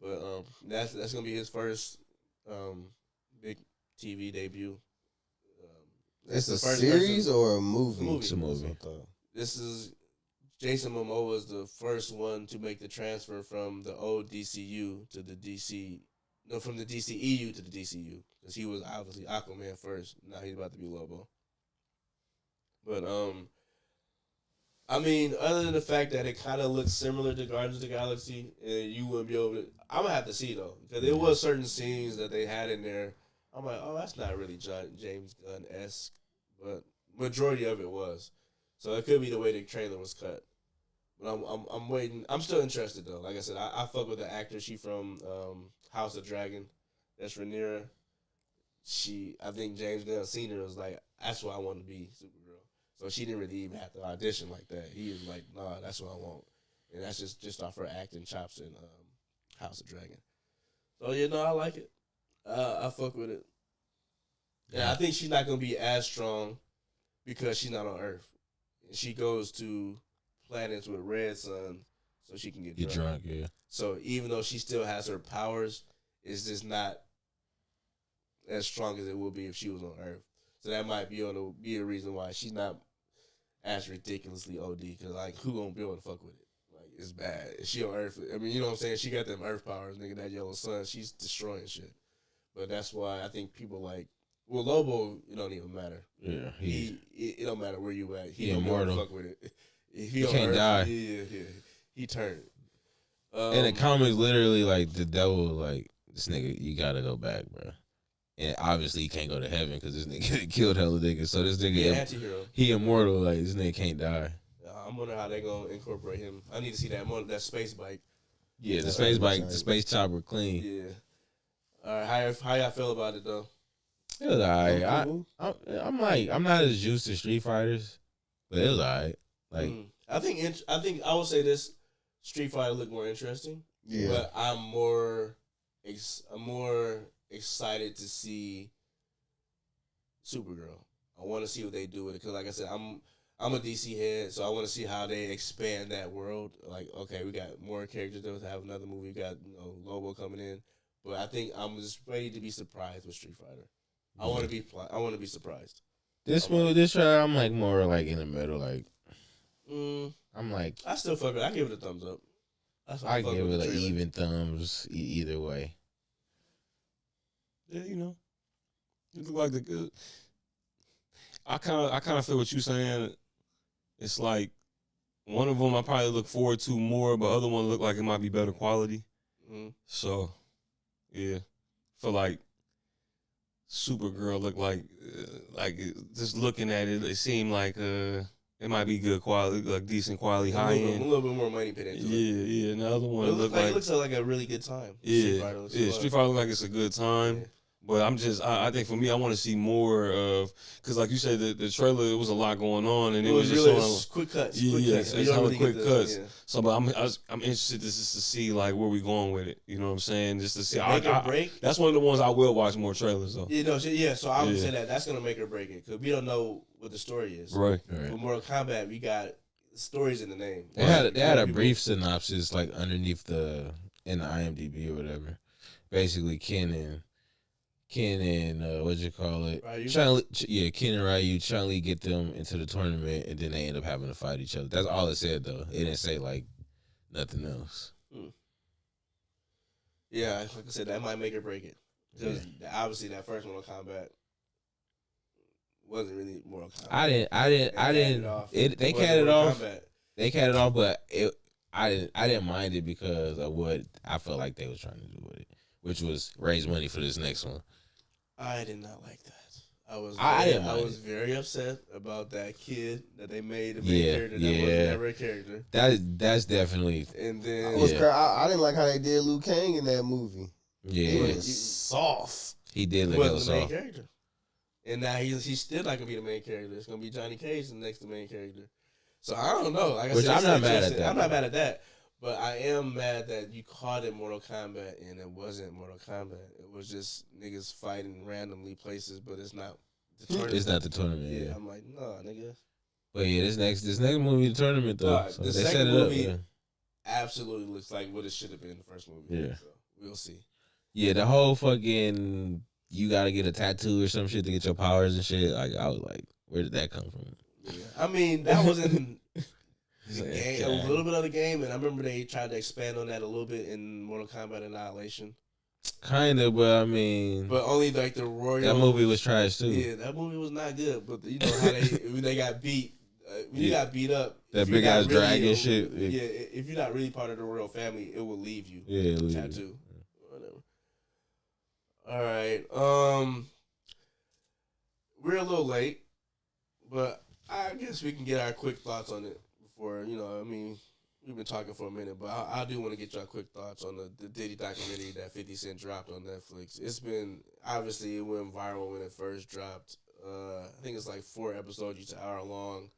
But that's gonna be his first big TV debut. It's a series or a movie? It's a movie. This is Jason Momoa is the first one to make the transfer from the old DCU to the from the DCEU to the DCU because he was obviously Aquaman first. Now he's about to be Lobo. But I mean, other than the fact that it kind of looks similar to Guardians of the Galaxy, and you wouldn't be able to. I'm gonna have to see though, because there was certain scenes that they had in there. I'm like, oh, that's not really James Gunn-esque, but majority of it was. So it could be the way the trailer was cut. But I'm waiting. I'm still interested though. Like I said, I fuck with the actor. She from House of Dragon. That's Rhaenyra. I think James Gunn seen her was like, that's what I want to be, Supergirl. So she didn't really even have to audition like that. He was like, nah, that's what I want. And that's just off her acting chops in House of Dragon. So yeah, no, I like it. I fuck with it. Yeah, I think she's not gonna be as strong because she's not on Earth. She goes to planets with red sun so she can get drunk. Yeah. So even though she still has her powers, it's just not as strong as it would be if she was on Earth. So that might be a reason why she's not as ridiculously OD. Because like, who gonna be able to fuck with it? Like, it's bad. If she on Earth, I mean, you know what I'm saying? She got them Earth powers, nigga. That yellow sun, she's destroying shit. But that's why I think people like, well, Lobo, it don't even matter. Yeah, it don't matter where you at. He immortal. Fuck with it. If he can't die. Yeah. He turned. In the comics, literally, like the devil, like this nigga, you gotta go back, bro. And obviously, he can't go to heaven because this nigga killed hella niggas. So this nigga, anti-hero. He immortal. Like this nigga can't die. I'm wondering how they gonna incorporate him. I need to see that space bike. Yeah, the space bike, the space chopper, clean. Yeah. All right, how y'all feel about it though? It was alright. I'm not as used to Street Fighters, but it was alright. Like I think I would say this Street Fighter looked more interesting. Yeah. But I'm more excited to see Supergirl. I want to see what they do with it because, like I said, I'm a DC head, so I want to see how they expand that world. Like, okay, we got more characters to have another movie. We got Lobo coming in, but I think I'm just ready to be surprised with Street Fighter. I want to be surprised. This trailer, I'm like more like in the middle. Like, I'm like, I still fuck it. I give it a thumbs up. I give it an even thumbs either way. Yeah, you look like the good. I kind of feel what you're saying. It's like one of them I probably look forward to more, but other one look like it might be better quality. Mm-hmm. So, yeah, feel like Supergirl looked like just looking at it, it seemed like it might be good quality, like decent quality, high end. A little bit more money put into it. Yeah. And the other one It looks like a really good time. Yeah, Street Fighter looks like it's a good time. Yeah. But I think for me, I want to see more of, because like you said, the trailer, it was a lot going on, and it was just really showing, quick cuts. it's hella quick cuts. Yeah. So, but I'm interested just to see like where we going with it. You know what I'm saying? Just to see. Make or break. That's one of the ones I will watch more trailers though. Yeah, so I would say that's gonna make or break it because we don't know what the story is. Right. For Mortal Kombat, we got stories in the name. They had a brief synopsis like underneath in the IMDb or whatever. Basically, Ken and what you call it? Ryu? Ken and Ryu, Chun-Li get them into the tournament, and then they end up having to fight each other. That's all it said, though. It didn't say like nothing else. Yeah, like I said, that might make or break it. Because obviously that first Mortal Kombat wasn't really Mortal Kombat. I didn't. They cat it off. They cat it off, but I didn't mind it because of what I felt like they was trying to do with it, which was raise money for this next one. I did not like that. I was very upset about that kid that they made a main character that was never a character. That's definitely. And then I didn't like how they did Liu Kang in that movie. Yeah, he was soft. He did look the main soft. character. And now he's still not gonna be the main character. It's gonna be Johnny Cage the next main character. So I don't know. Like I said, I'm not mad at that. I'm not mad at that. But I am mad that you called it Mortal Kombat and it wasn't Mortal Kombat. It was just niggas fighting randomly places, but it's not the tournament. It's not the tournament. Yeah. I'm like, nah, nigga. But yeah, this next movie, the tournament though. So the they second set it movie up. absolutely looks like what it should have been in the first movie. Yeah. So we'll see. Yeah, the whole fucking you gotta get a tattoo or some shit to get your powers and shit. Like I was like, where did that come from? Yeah. I mean, that was in the game, a little bit of the game, and I remember they tried to expand on that a little bit in Mortal Kombat Annihilation. Kind of, but I mean, but only like the Royal. That movie was trash too. Yeah, that movie was not good. But you know how they got beat. When you got beat up, that big ass dragon shit. Yeah, if you're not really part of the royal family, it will leave you. Yeah, tattoo. Whatever. All right. We're a little late, but I guess we can get our quick thoughts on it before, I mean, we've been talking for a minute, but I do want to get your quick thoughts on the Diddy documentary that 50 Cent dropped on Netflix. It's been, obviously, it went viral when it first dropped. I think it's like 4 episodes, each an hour long.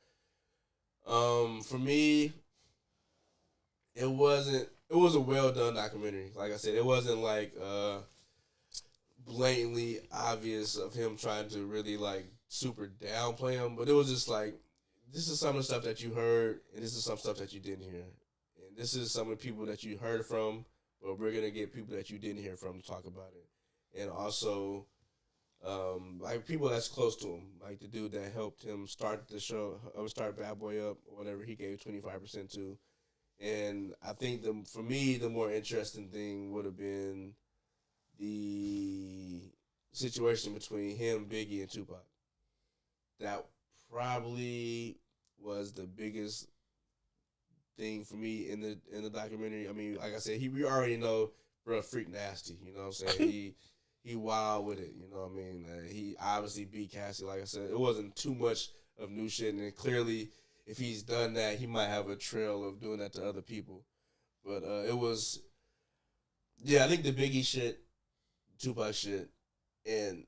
For me, it was a well done documentary. Like I said, it wasn't like blatantly obvious of him trying to really like super downplay him, but it was just like, this is some of the stuff that you heard, and this is some stuff that you didn't hear, and this is some of the people that you heard from, but we're gonna get people that you didn't hear from to talk about it, and also like people that's close to him, like the dude that helped him start the show, start Bad Boy Up, or whatever he gave 25% to. And I think for me, the more interesting thing would have been the situation between him, Biggie, and Tupac. That probably was the biggest thing for me in the documentary. I mean, like I said, we already know, bro, freak nasty. You know what I'm saying? He wild with it, you know what I mean? He obviously beat Cassie, like I said. It wasn't too much of new shit, and clearly, if he's done that, he might have a trail of doing that to other people. But it was, I think the Biggie shit, Tupac shit, and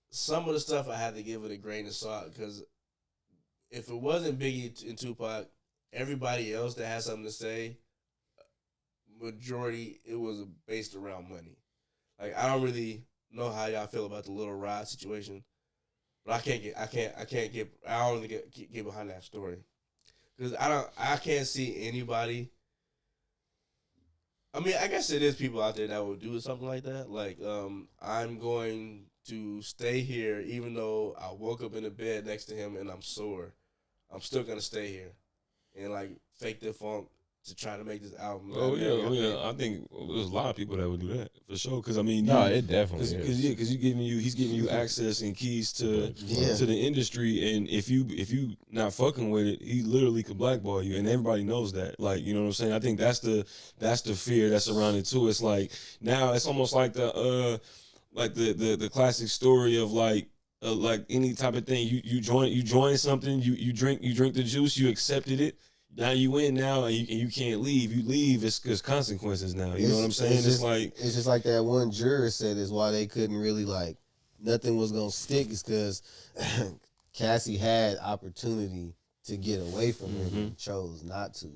some of the stuff I had to give it a grain of salt, because if it wasn't Biggie and Tupac, everybody else that had something to say, majority, it was based around money. Like, I don't really know how y'all feel about the Little Rod situation, but I don't really get behind that story, because I can't see anybody. I mean, I guess it is people out there that would do something like that. Like, I'm going to stay here even though I woke up in the bed next to him and I'm sore. I'm still gonna stay here and like fake the funk to try to make this album. Oh yeah. I think there's a lot of people that would do that for sure. Because I mean, it definitely is. Because he's giving you access and keys to the industry, and if you not fucking with it, he literally could blackball you, and everybody knows that. Like, you know what I'm saying? I think that's the fear that's surrounded too. It's like now it's almost like like the classic story of like any type of thing. You join something. You drink the juice. You accepted it. Now you win now, and you can't leave. You leave, it's consequences now. You know what I'm saying? It's just like that one juror said is why they couldn't really like nothing was gonna stick is because Cassie had opportunity to get away from him and chose not to.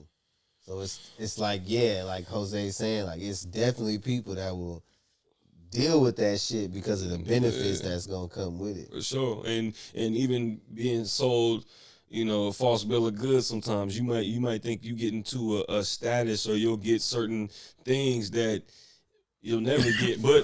So it's like, yeah, like Jose's saying, like it's definitely people that will deal with that shit because of the benefits that's gonna come with it. For sure. And even being sold, you know, a false bill of goods sometimes. You might think you get into a status or you'll get certain things that you'll never get. But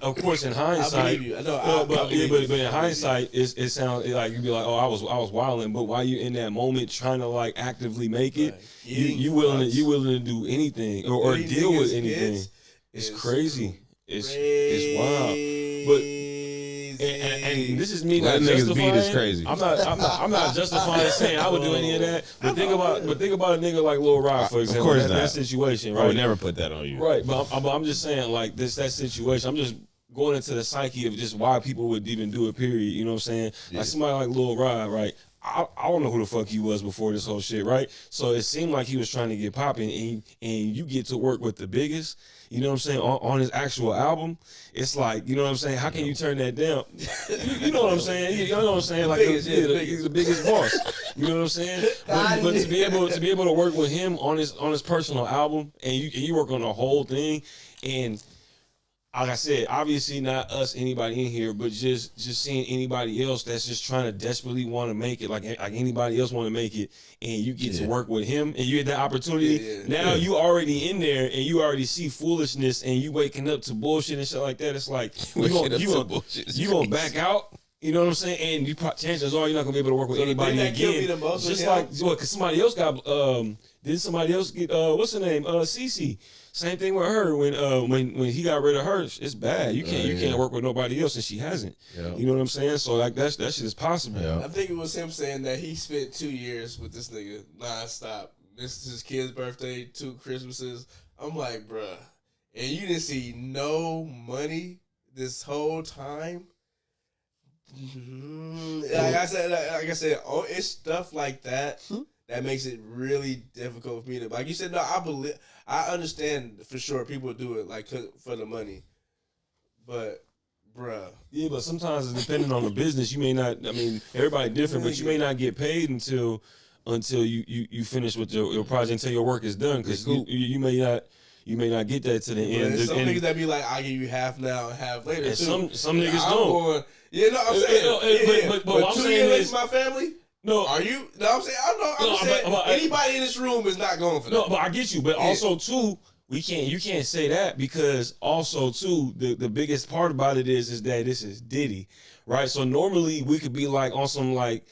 of course in hindsight, I believe you. But in hindsight, it sounds like you'd be like, oh, I was wilding. But while you're in that moment trying to like actively make it, right. you willing to do anything or deal with anything. It's crazy. It's wild. But and this is me not justifying. Beat is crazy. I'm not justifying saying I would do any of that. But think about a nigga like Lil Rock, for example. Of course that situation, right? I would never put that on you. Right, but I'm just saying like that situation. I'm just going into the psyche of just why people would even do it. Period. You know what I'm saying? Yeah. Like somebody like Lil Rock, right? I don't know who the fuck he was before this whole shit, right? So it seemed like he was trying to get popping, and you get to work with the biggest, you know what I'm saying, on his actual album. It's like, you know what I'm saying, how can you turn that down? You know what I'm saying? You know what I'm saying? Like he's the biggest boss. You know what I'm saying? But to be able to work with him on his personal album, and you work on the whole thing, and like I said, obviously not us, anybody in here, but just seeing anybody else that's just trying to desperately want to make it, like anybody else want to make it, and you get to work with him, and you get that opportunity. Now you already in there, and you already see foolishness, and you waking up to bullshit and shit like that. It's like you gonna back out. You know what I'm saying? And chances are you're not gonna be able to work with anybody again. Kill me the most just like what? Because somebody else got. Did somebody else get? What's her name? Cece. Same thing with her when he got rid of her. It's bad. You can't work with nobody else, and she hasn't. Yeah. You know what I'm saying? So like that shit is possible. Yeah. I think it was him saying that he spent 2 years with this nigga nonstop. Missed his kid's birthday, 2 Christmases. I'm like, bruh, and you didn't see no money this whole time. Like I said, it's stuff like that that makes it really difficult for me to. Like you said, no, I understand for sure people do it like for the money, but bruh. Yeah, but sometimes it's depending on the business. You may not. I mean, everybody different, but you may not get paid until you finish with your project, until your work is done, because you may not. You may not get that to the end. There's some niggas that be like, "I give you half now and half later." And too. some niggas don't. I'm saying. But what I'm 2 saying years is, my family. No, are you? No, I'm saying. I'm saying anybody in this room is not going for that. No, but I get you. But also too, you can't say that, because also too, the biggest part about it is that this is Diddy, right? So normally we could be like on some like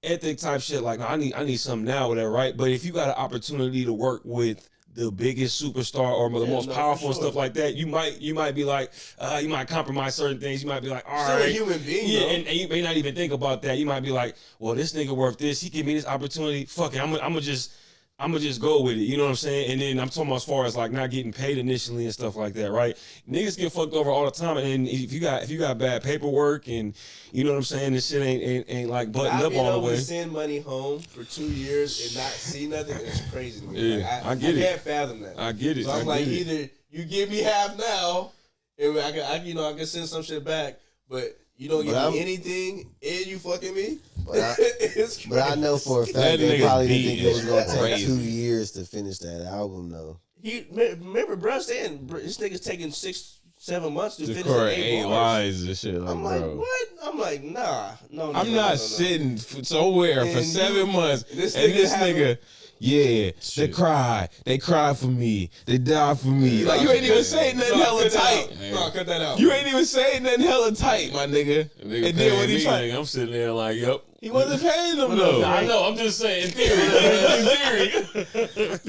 ethic type shit, like I need something now, whatever, right? But if you got an opportunity to work with the biggest superstar or the most powerful and stuff like that, you might be like, you might compromise certain things. You might be like, all right, still a human being, yeah, and you may not even think about that. You might be like, well, this nigga worth this. He give me this opportunity. Fuck it, I'm gonna just go with it. You know what I'm saying? And then I'm talking about as far as like not getting paid initially and stuff like that, right? Niggas get fucked over all the time, and if you got bad paperwork and you know what I'm saying, this shit ain't like buttoned up all the way. Send money home for 2 years and not see nothing is crazy to me. Yeah, like, I can't fathom that. I get it. So I'm like, either you give me half now, and I can send some shit back, but you don't give me anything, and you fucking me. But I know for a fact they probably didn't think it was gonna take 2 years to finish that album though. Remember, bro, saying this nigga's taking 6-7 months to finish 8 lines and shit. Like, I'm like, what? I'm like, nah, no. I'm not sitting somewhere for 7 months, and this nigga. Yeah, shit. They cry for me, they die for me. Like, you ain't even saying nothing hella tight. No, cut that out. You ain't even saying nothing hella tight, my nigga. And then when he tried, I'm sitting there like, yep. He wasn't paying them though. I know. I'm just saying, in theory.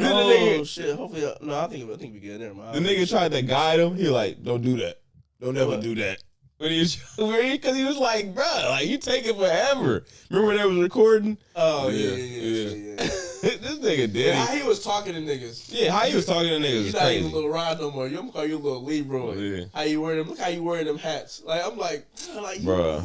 Oh shit! Hopefully, no. I think we good. Never mind. The nigga tried to guide him. He like, don't do that. Don't ever do that. Because he was like, bruh, like you take it forever. Remember when they was recording? Oh yeah. This nigga did. How he was talking to niggas. Yeah, how he was talking to niggas You're is not crazy. even Little Rod no more. I'm gonna call you Little Leroy. Yeah. How you wearing them? Look how you wearing them hats. Like I'm like, Bruh.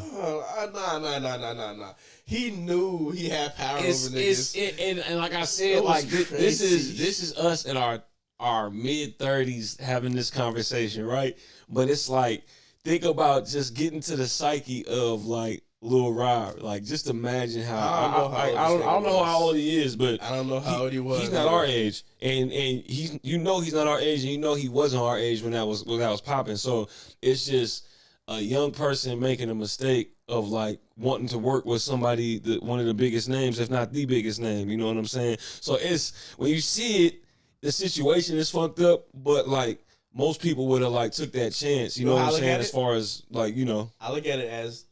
Nah. He knew he had power over niggas. And like I said, like this is us in our mid 30s having this conversation, right? But it's like, think about just getting to the psyche of like Lil Rob. Like, just imagine how I don't know how old he is, but I don't know how old he was. He's not our age, and he's he's not our age, and he wasn't our age when that was popping. So it's just a young person making a mistake of like wanting to work with somebody one of the biggest names, if not the biggest name. You know what I'm saying? So it's when you see it, the situation is fucked up, but like most people would have like took that chance. You know what I'm saying? As far as like, you know, I look at it as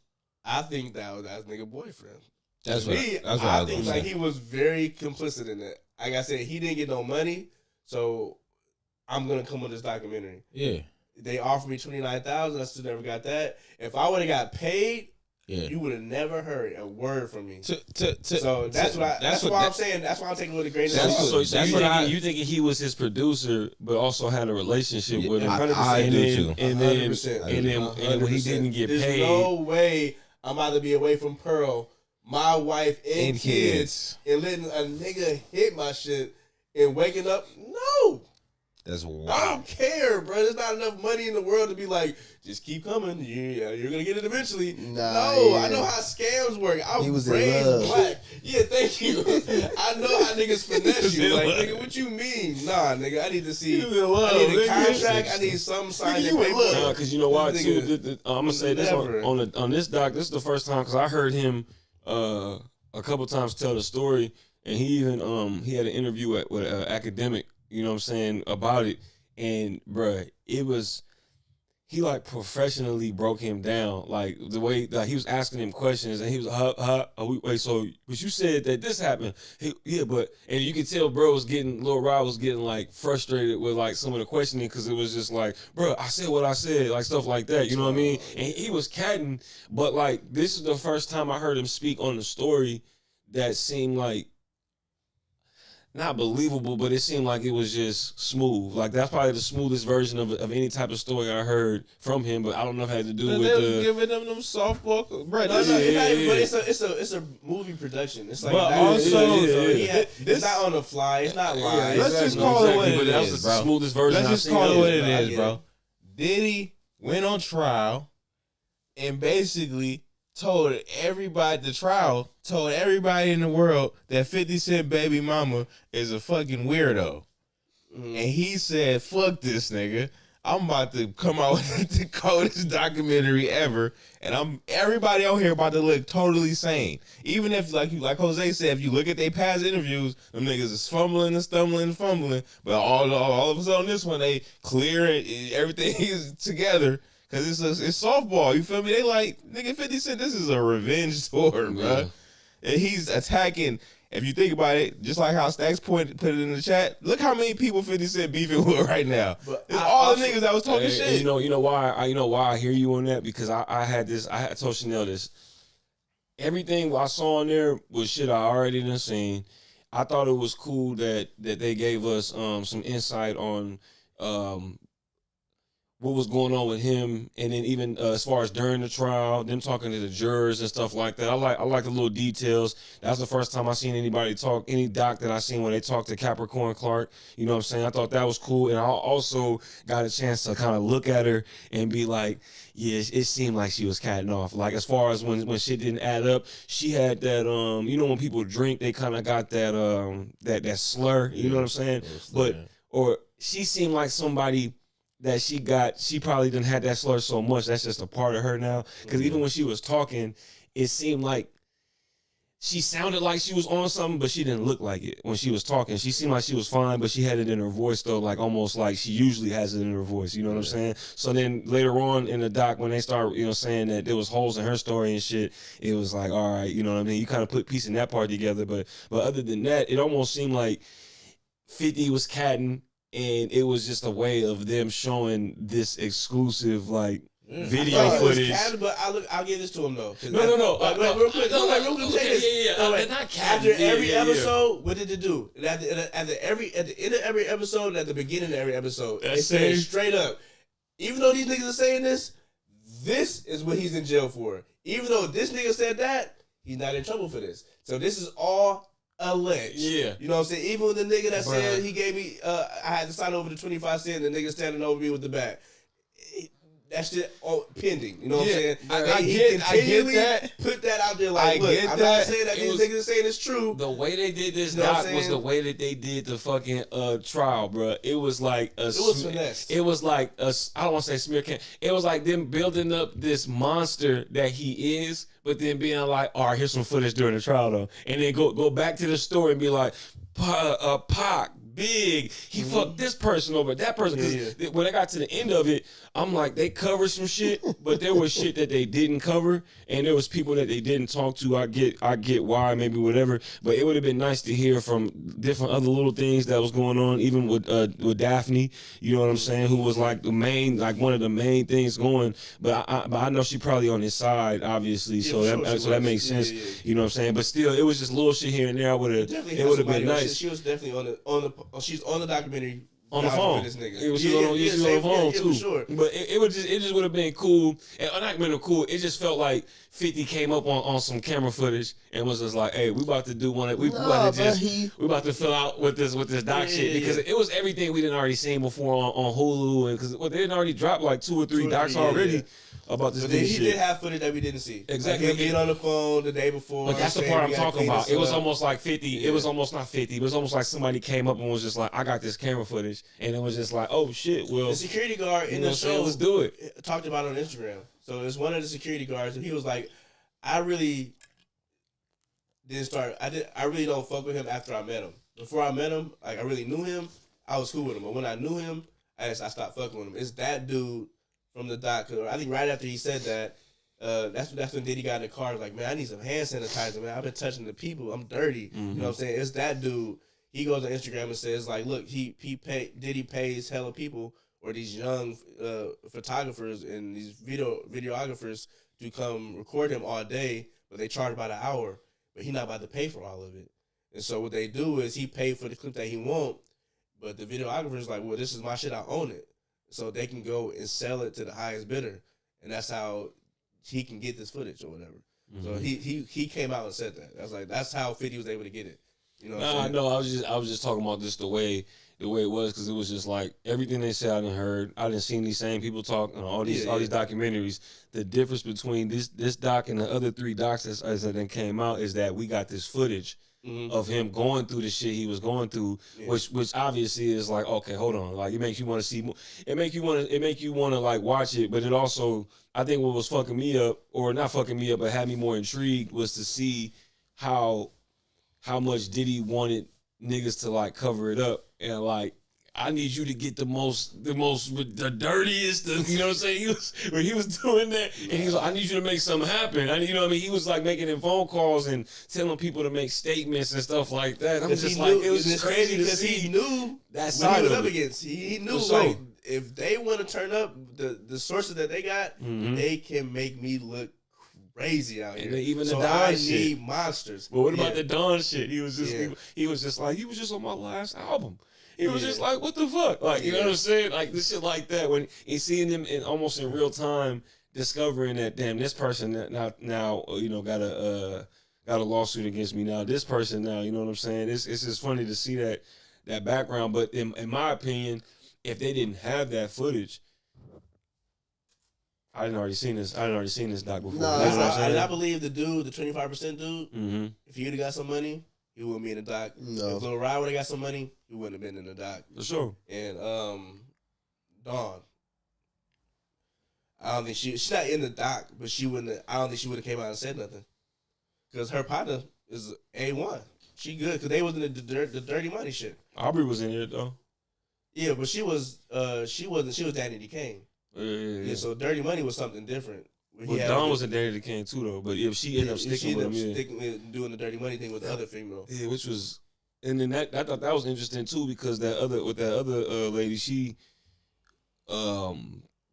I think that was that nigga boyfriend. That's what I think like he was very complicit in it. Like I said, he didn't get no money, so I'm gonna come with this documentary. Yeah. They offered me $29,000. I still never got that. If I would have got paid, you would have never heard a word from me. So that's why I'm saying. That's why I'm taking with a grain of salt. So you thinking he was his producer, but also had a relationship with him. I do too. And then when he didn't get There's paid, no way I'm about to be away from Pearl, my wife, and kids, and letting a nigga hit my shit and waking up. No. That's wild. I don't care, bro. There's not enough money in the world to be like, just keep coming. You're gonna get it eventually. I know how scams work. I was raised black. Yeah, thank you. I know how niggas finesse you. Like, nigga, what you mean? Nah, nigga, I need to see. I need a contract. I need some sign and paper. Because you know why too. I'm gonna say this on this doc. This is the first time because I heard him a couple times tell the story, and he even he had an interview with an academic. You know what I'm saying, about it. And, bruh, it was, he, like, professionally broke him down. Like, the way, like, he was asking him questions, and he was, wait, so, but you said that this happened. Yeah, but, and you could tell, bro, Lil Rob was getting, like, frustrated with, like, some of the questioning, because it was just like, bro, I said what I said, like, stuff like that, you know what I mean? And he was catting, but, like, this is the first time I heard him speak on the story that seemed like, not believable, but it seemed like it was just smooth. Like, that's probably the smoothest version of any type of story I heard from him, but I don't know if it had to do with they giving them softball. Bro, but it's a movie production. It's like, but also, it's not on the fly. It's not live. Let's just call it what it is, that was the smoothest version. Let's just call it what it is, bro. Diddy went on trial and basically told everybody in the world that 50 Cent baby mama is a fucking weirdo. And he said, fuck this nigga. I'm about to come out with the coldest documentary ever. And everybody out here about to look totally sane. Even if, like Jose said, if you look at their past interviews, them niggas is fumbling and stumbling and fumbling. But all of a sudden this one, they clear it, everything is together. Cause it's softball, you feel me? They like, nigga, 50 Cent, this is a revenge tour, bro. And he's attacking. If you think about it, just like how Stacks put it in the chat, look how many people 50 Cent beefing with right now. But it's all the niggas that was talking shit. You know why I hear you on that? Because I had told Chanel this. Everything I saw on there was shit I already done seen. I thought it was cool that they gave us some insight on what was going on with him, and then even as far as during the trial, them talking to the jurors and stuff like that. I like the little details. That's the first time I seen anybody talk, any doc that I seen when they talked to Capricorn Clark. You know what I'm saying? I thought that was cool, and I also got a chance to kind of look at her and be like, yeah, it seemed like she was catting off. Like, as far as when shit didn't add up, she had that, you know, when people drink, they kind of got that, that slur, you know what I'm saying? Or she seemed like somebody that she probably didn't have that slur so much. That's just a part of her now. Because even when she was talking, it seemed like she sounded like she was on something, but she didn't look like it when she was talking. She seemed like she was fine, but she had it in her voice, though, like almost like she usually has it in her voice. You know what I'm saying? So then later on in the doc, when they start, you know, saying that there was holes in her story and shit, it was like, all right, you know what I mean? You kind of put piecing that part together. But other than that, it almost seemed like 50 was catting. And it was just a way of them showing this exclusive, like, video footage. But I'll give this to him though. No. Real quick, real quick. Yeah. Not After every episode, what did it do? At the end of every episode, and at the beginning of every episode, it said straight up. Even though these niggas are saying this is what he's in jail for. Even though this nigga said that, he's not in trouble for this. So this is all alleged. Yeah. You know what I'm saying? Even with the nigga that said he gave me, I had to sign over the 25 cents, the nigga standing over me with the bat. That shit pending. You know what I'm saying? I get that. Put that out there like, look, I'm not saying that these niggas are saying it's true. The way they did this You know doc was the way that they did the fucking trial, bro. It was like It was finessed. It was like I don't want to say smear campaign. It was like them building up this monster that he is, but then being like, all right, here's some footage during the trial though, and then go back to the story and be like, Pac, big, he fucked this person over, that person. Because when I got to the end of it, I'm like, they covered some shit, but there was shit that they didn't cover, and there was people that they didn't talk to. I get why, maybe whatever, but it would have been nice to hear from different other little things that was going on, even with Daphne. You know what I'm saying? Who was like one of the main things going. But I know she probably on his side, obviously. So that makes sense. You know what I'm saying? But still, it was just little shit here and there. It would have been nice. She was definitely she's on the documentary. On the phone. This nigga. It was on the phone too. Sure. But it just would have been cool. And not been cool. It just felt like 50 came up on some camera footage and was just like, "Hey, we about to do one. We about to fill out with this doc shit because it was everything we didn't already seen before on Hulu, and because they didn't already drop like 2 or 3 docs already." Yeah. About this but shit. He did have footage that we didn't see. Exactly. Like him being on the phone the day before. But that's the part I'm talking about. It was almost like 50. Yeah. It was almost not 50. It was almost like somebody came up and was just like, I got this camera footage. And it was just like, oh shit, well. The security guard in the show let's do it. Talked about it on Instagram. So it's one of the security guards and he was like, I really don't fuck with him after I met him. Before I met him, like I really knew him, I was cool with him. But when I knew him, I stopped fucking with him. It's that dude from the doc. I think right after he said that, that's when Diddy got in the car. Like, man, I need some hand sanitizer, man. I've been touching the people. I'm dirty. Mm-hmm. You know what I'm saying? It's that dude. He goes on Instagram and says, like, look, Diddy pays hella people or these young photographers and these videographers to come record him all day, but they charge by the hour. But he not about to pay for all of it. And so what they do is he paid for the clip that he want, but the videographer's like, well, this is my shit. I own it. So they can go and sell it to the highest bidder, and that's how he can get this footage or whatever. Mm-hmm. So he came out and said that. That's how 50 was able to get it. You know? I was just talking about this the way it was because it was just like everything they said I done heard. I done seen these same people talk on all these documentaries. The difference between this doc and the other 3 docs as it then came out is that we got this footage. Mm-hmm. Of him going through the shit he was going through, which obviously is like, okay, hold on, like it makes you want to see more. It make you want to like watch it, but it also, I think what was fucking me up, or not fucking me up, but had me more intrigued was to see how much Diddy wanted niggas to like cover it up and like. I need you to get the dirtiest, you know what I'm saying? He was doing that, and he was like, I need you to make something happen. You know what I mean? He was like making them phone calls and telling people to make statements and stuff like that. I'm just like, it was just crazy to see. He knew that side he was up against. He knew like if they want to turn up the sources that they got, they can make me look crazy out here. Even the so Don I shit. Need monsters. But what about the Don shit? He was just he was just like, he was just on my last album. It was just like, what the fuck? Like, you know what I'm saying? Like, this shit like that, when he's seeing them almost in real time, discovering that, damn, this person now you know, got a lawsuit against me now. This person now, you know what I'm saying? It's just funny to see that background. But in my opinion, if they didn't have that footage, I didn't already seen this doc before. No, I believe the dude, the 25% dude, mm-hmm. if he would have got some money, he wouldn't be in the doc. No. If Lil Rod would have got some money, he wouldn't have been in the doc. For sure. And Dawn, I don't think she's not in the doc, but I don't think she would have came out and said nothing. Because her partner is A1. She good, because they was in the dirty money shit. Aubrey was in it though. Yeah, but she wasn't, she was Danny DeCane. Yeah. So dirty money was something different. Well, Dawn was in Danny DeCane too, though. But if she ended up sticking with him, with doing the dirty money thing with the other female, which was, and then I thought that was interesting too because that other lady, she,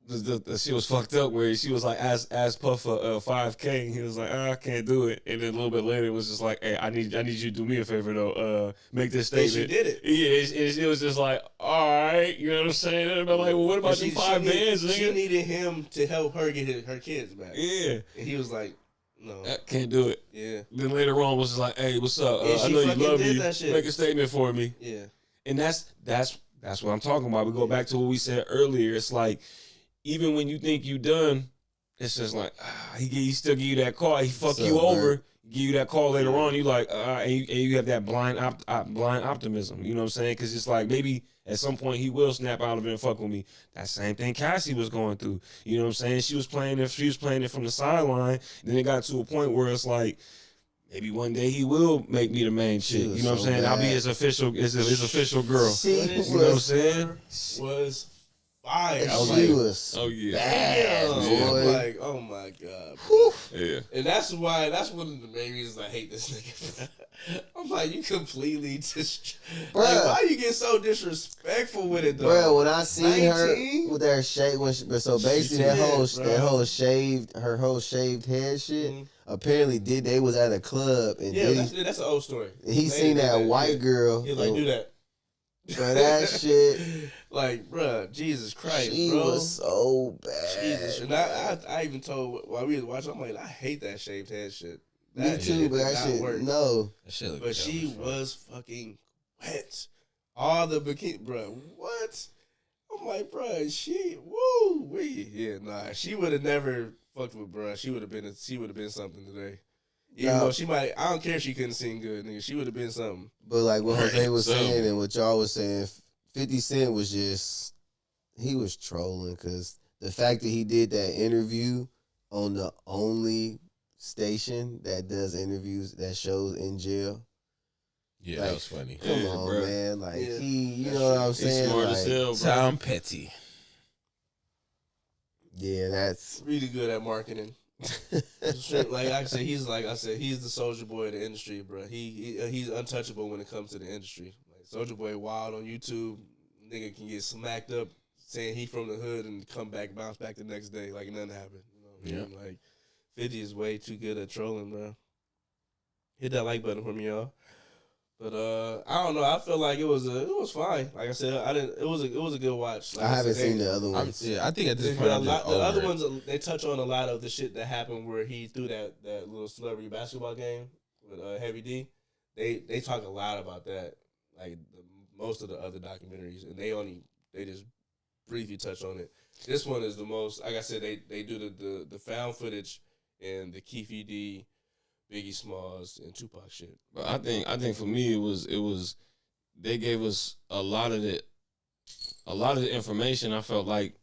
the shit was fucked up where she was like, ask Puff for 5K. He was like, I can't do it. And then a little bit later, it was just like, hey, I need you to do me a favor though. Make this statement. And she did it. Yeah, it was just like, all right, you know what I'm saying? And I'm like, well, what about them 5 bands, nigga? She needed him to help her get her kids back. Yeah. And he was like, no. I can't do it. Yeah. Then later on was just like, hey, what's up? I know you love me. Make a statement for me. Yeah. And that's what I'm talking about. We go back to what we said earlier. It's like, even when you think you done, it's just like, he still give you that call. He fuck you over, give you that call later on. You like, and you have that blind optimism. You know what I'm saying? Because it's like, maybe at some point he will snap out of it and fuck with me. That same thing Cassie was going through. You know what I'm saying? She was playing it from the sideline. Then it got to a point where it's like, maybe one day he will make me the main chick. You know what I'm saying? I'll be his official girl. You know what I'm saying? Was fire. She was. Oh yeah. Bad, Yeah. boy. Like, oh my god. Yeah. And that's one of the main reasons I hate this nigga. I'm like, you completely just like, why you get so disrespectful with it though? Bro, when I seen 19? her with her shade, so basically her whole shaved head shit. Mm-hmm. Apparently, they was at a club and that's an old story. He seen that white girl. He like, do that. Bro, that shit. Like, bro, Jesus Christ, She bro. was so bad. Jesus. And I even told while we was watching, I'm like, I hate that shaved head shit. Me too, but that shit, no. That shit but she was fucking wet. All the bikini, bro. What? I'm like, bro, she would have never fucked with bro. She would have been something today. Even though she might, I don't care if she couldn't sing good, nigga. She would have been something. But like what Jose was saying and what y'all was saying, 50 Cent was he was trolling because the fact that he did that interview on the only station that does interviews that shows in jail. Yeah, like, that was funny. Come on, bro. man. Like you know what I'm saying? He's smart like, as hell, bro. Tom Petty. Yeah, that's really good at marketing. Like I said, he's the soldier boy of the industry, bro. He's untouchable when it comes to the industry. Like Soldier Boy wild on YouTube, nigga can get smacked up saying he from the hood and bounce back the next day like nothing happened. You know what I mean? Like 50 is way too good at trolling, bro. Hit that like button for me, y'all. But I don't know. I feel like it was fine. Like I said, it was a good watch. Like I haven't seen the other ones. I think at this point the other ones they touch on a lot of the shit that happened where he threw that little celebrity basketball game with Heavy D. They talk a lot about that. Like most of the other documentaries, and they just briefly touch on it. This one is the most. Like I said, they do the found footage and the Keefe D, Biggie Smalls, and Tupac shit. But I think for me it was they gave us a lot of the information. I felt like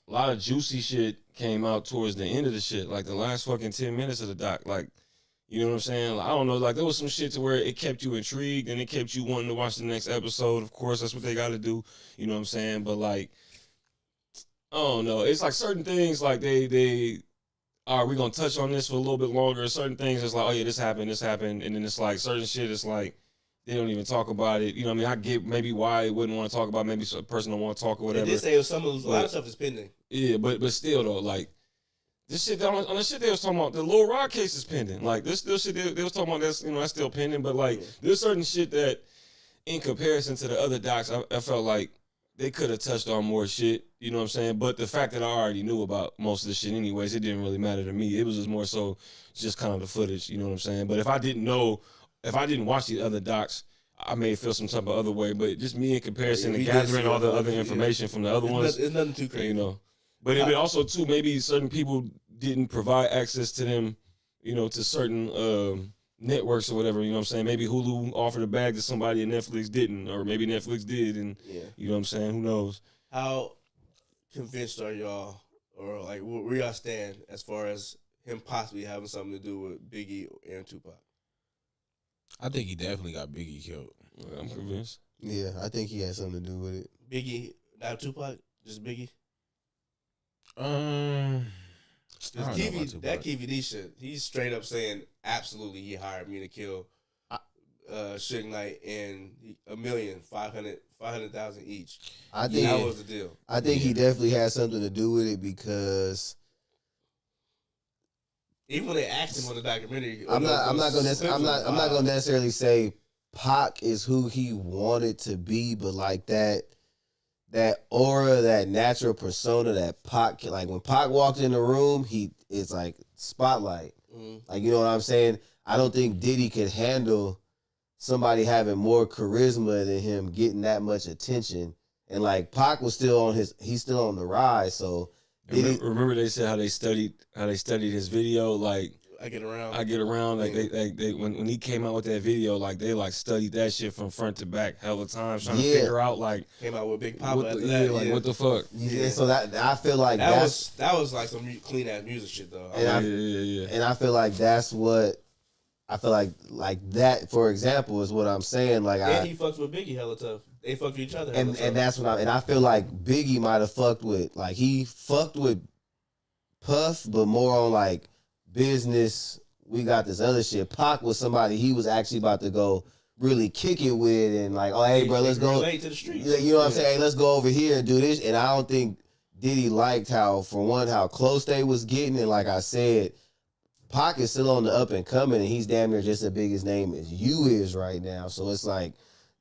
a lot of juicy shit came out towards the end of the shit, like the last fucking 10 minutes of the doc. Like, you know what I'm saying? Like, I don't know, like there was some shit to where it kept you intrigued and it kept you wanting to watch the next episode. Of course, that's what they got to do. You know what I'm saying? But like, I don't know. It's like certain things like they all right, we're going to touch on this for a little bit longer. Certain things, it's like, oh, yeah, this happened. And then it's like certain shit, it's like they don't even talk about it. You know what I mean? I get maybe why they wouldn't want to talk about it. Maybe a person don't want to talk or whatever. They did say a lot of stuff is pending. Yeah, but still, though, like, this shit, on the shit they was talking about, the Lil Rod case is pending. Like, this still shit they was talking about, that's still pending. But, like, there's certain shit that, in comparison to the other docs, I felt like they could have touched on more shit, you know what I'm saying? But the fact that I already knew about most of the shit anyways, it didn't really matter to me. It was just more so just kind of the footage, you know what I'm saying? But if I didn't watch the other docs, I may feel some type of other way. But just me in comparison to gathering all the other information from the other ones. It's nothing too crazy. You know. But it also, too, maybe certain people didn't provide access to them, you know, to certain networks or whatever, you know what I'm saying? Maybe Hulu offered a bag to somebody and Netflix didn't, or maybe Netflix did, and you know what I'm saying? Who knows? How convinced are y'all, or like where y'all stand as far as him possibly having something to do with Biggie and Tupac? I think he definitely got Biggie killed. I'm convinced. Yeah, I think he had something to do with it. Biggie, not Tupac, just Biggie? That KVD shit, he's straight up saying, absolutely, he hired me to kill Suge Knight and $1,500,000 each. I think that was the deal. I think he definitely had something to do with it because even when they asked him on the documentary, I'm not gonna necessarily say Pac is who he wanted to be, but like that aura, that natural persona that Pac, like when Pac walked in the room, it's like spotlight. Like, you know what I'm saying? I don't think Diddy could handle somebody having more charisma than him getting that much attention. And like Pac was he's still on the rise. So remember they said how they studied his video, like I get around. Like they when he came out with that video, like they like studied that shit from front to back hella times trying to figure out like came out with Big Papa what the fuck. Yeah, so that I feel like that was like some clean ass music shit though. And I feel like that's what I feel like that, for example, is what I'm saying. Like, he fucks with Biggie hella tough. They fucked with each other. And that's what I feel like Biggie might have fucked with. Like, he fucked with Puff, but more on like business. We got this other shit. Pac was somebody he was actually about to go really kick it with, and like, oh hey bro, let's go. Relate to the streets. You know what I'm saying? Hey, let's go over here and do this. And I don't think Diddy liked how close they was getting. And like I said, Pac is still on the up and coming, and he's damn near just as big his name as you is right now. So it's like,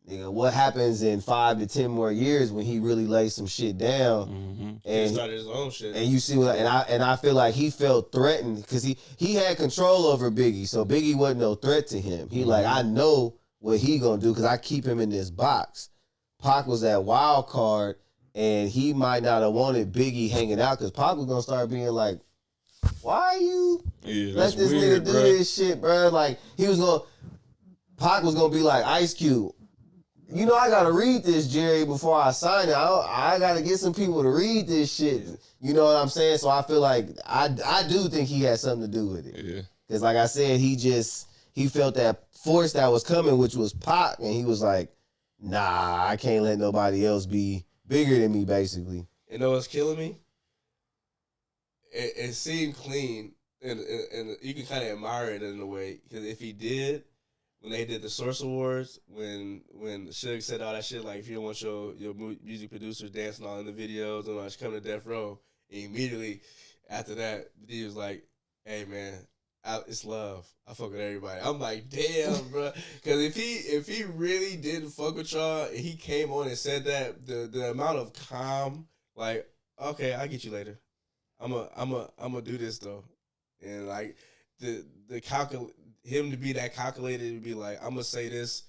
nigga, what happens in 5 to 10 more years when he really lays some shit down and he started his own shit? And you see what I feel like he felt threatened because he had control over Biggie, so Biggie wasn't no threat to him. He like, I know what he gonna do because I keep him in this box. Pac was that wild card, and he might not have wanted Biggie hanging out because Pac was gonna start being like, why you let this nigga do this shit, bro? Like, Pac was gonna be like, Ice Cube, you know I gotta read this, Jerry, before I sign it. I gotta get some people to read this shit. You know what I'm saying? So I feel like I do think he had something to do with it. Yeah. Because like I said, he felt that force that was coming, which was Pac, and he was like, nah, I can't let nobody else be bigger than me, basically. You know what's killing me? It seemed clean, and you can kind of admire it in a way, because if he did, when they did the Source Awards, when Suge said all that shit, like, if you don't want your music producers dancing all in the videos and all that, come to Death Row, and immediately after that, he was like, hey, man, it's love. I fuck with everybody. I'm like, damn, bro. Because if he really didn't fuck with y'all, and he came on and said that, the amount of calm, like, okay, I'll get you later. I'm a do this though, and like him to be that calculated, to be like, I'm gonna say this,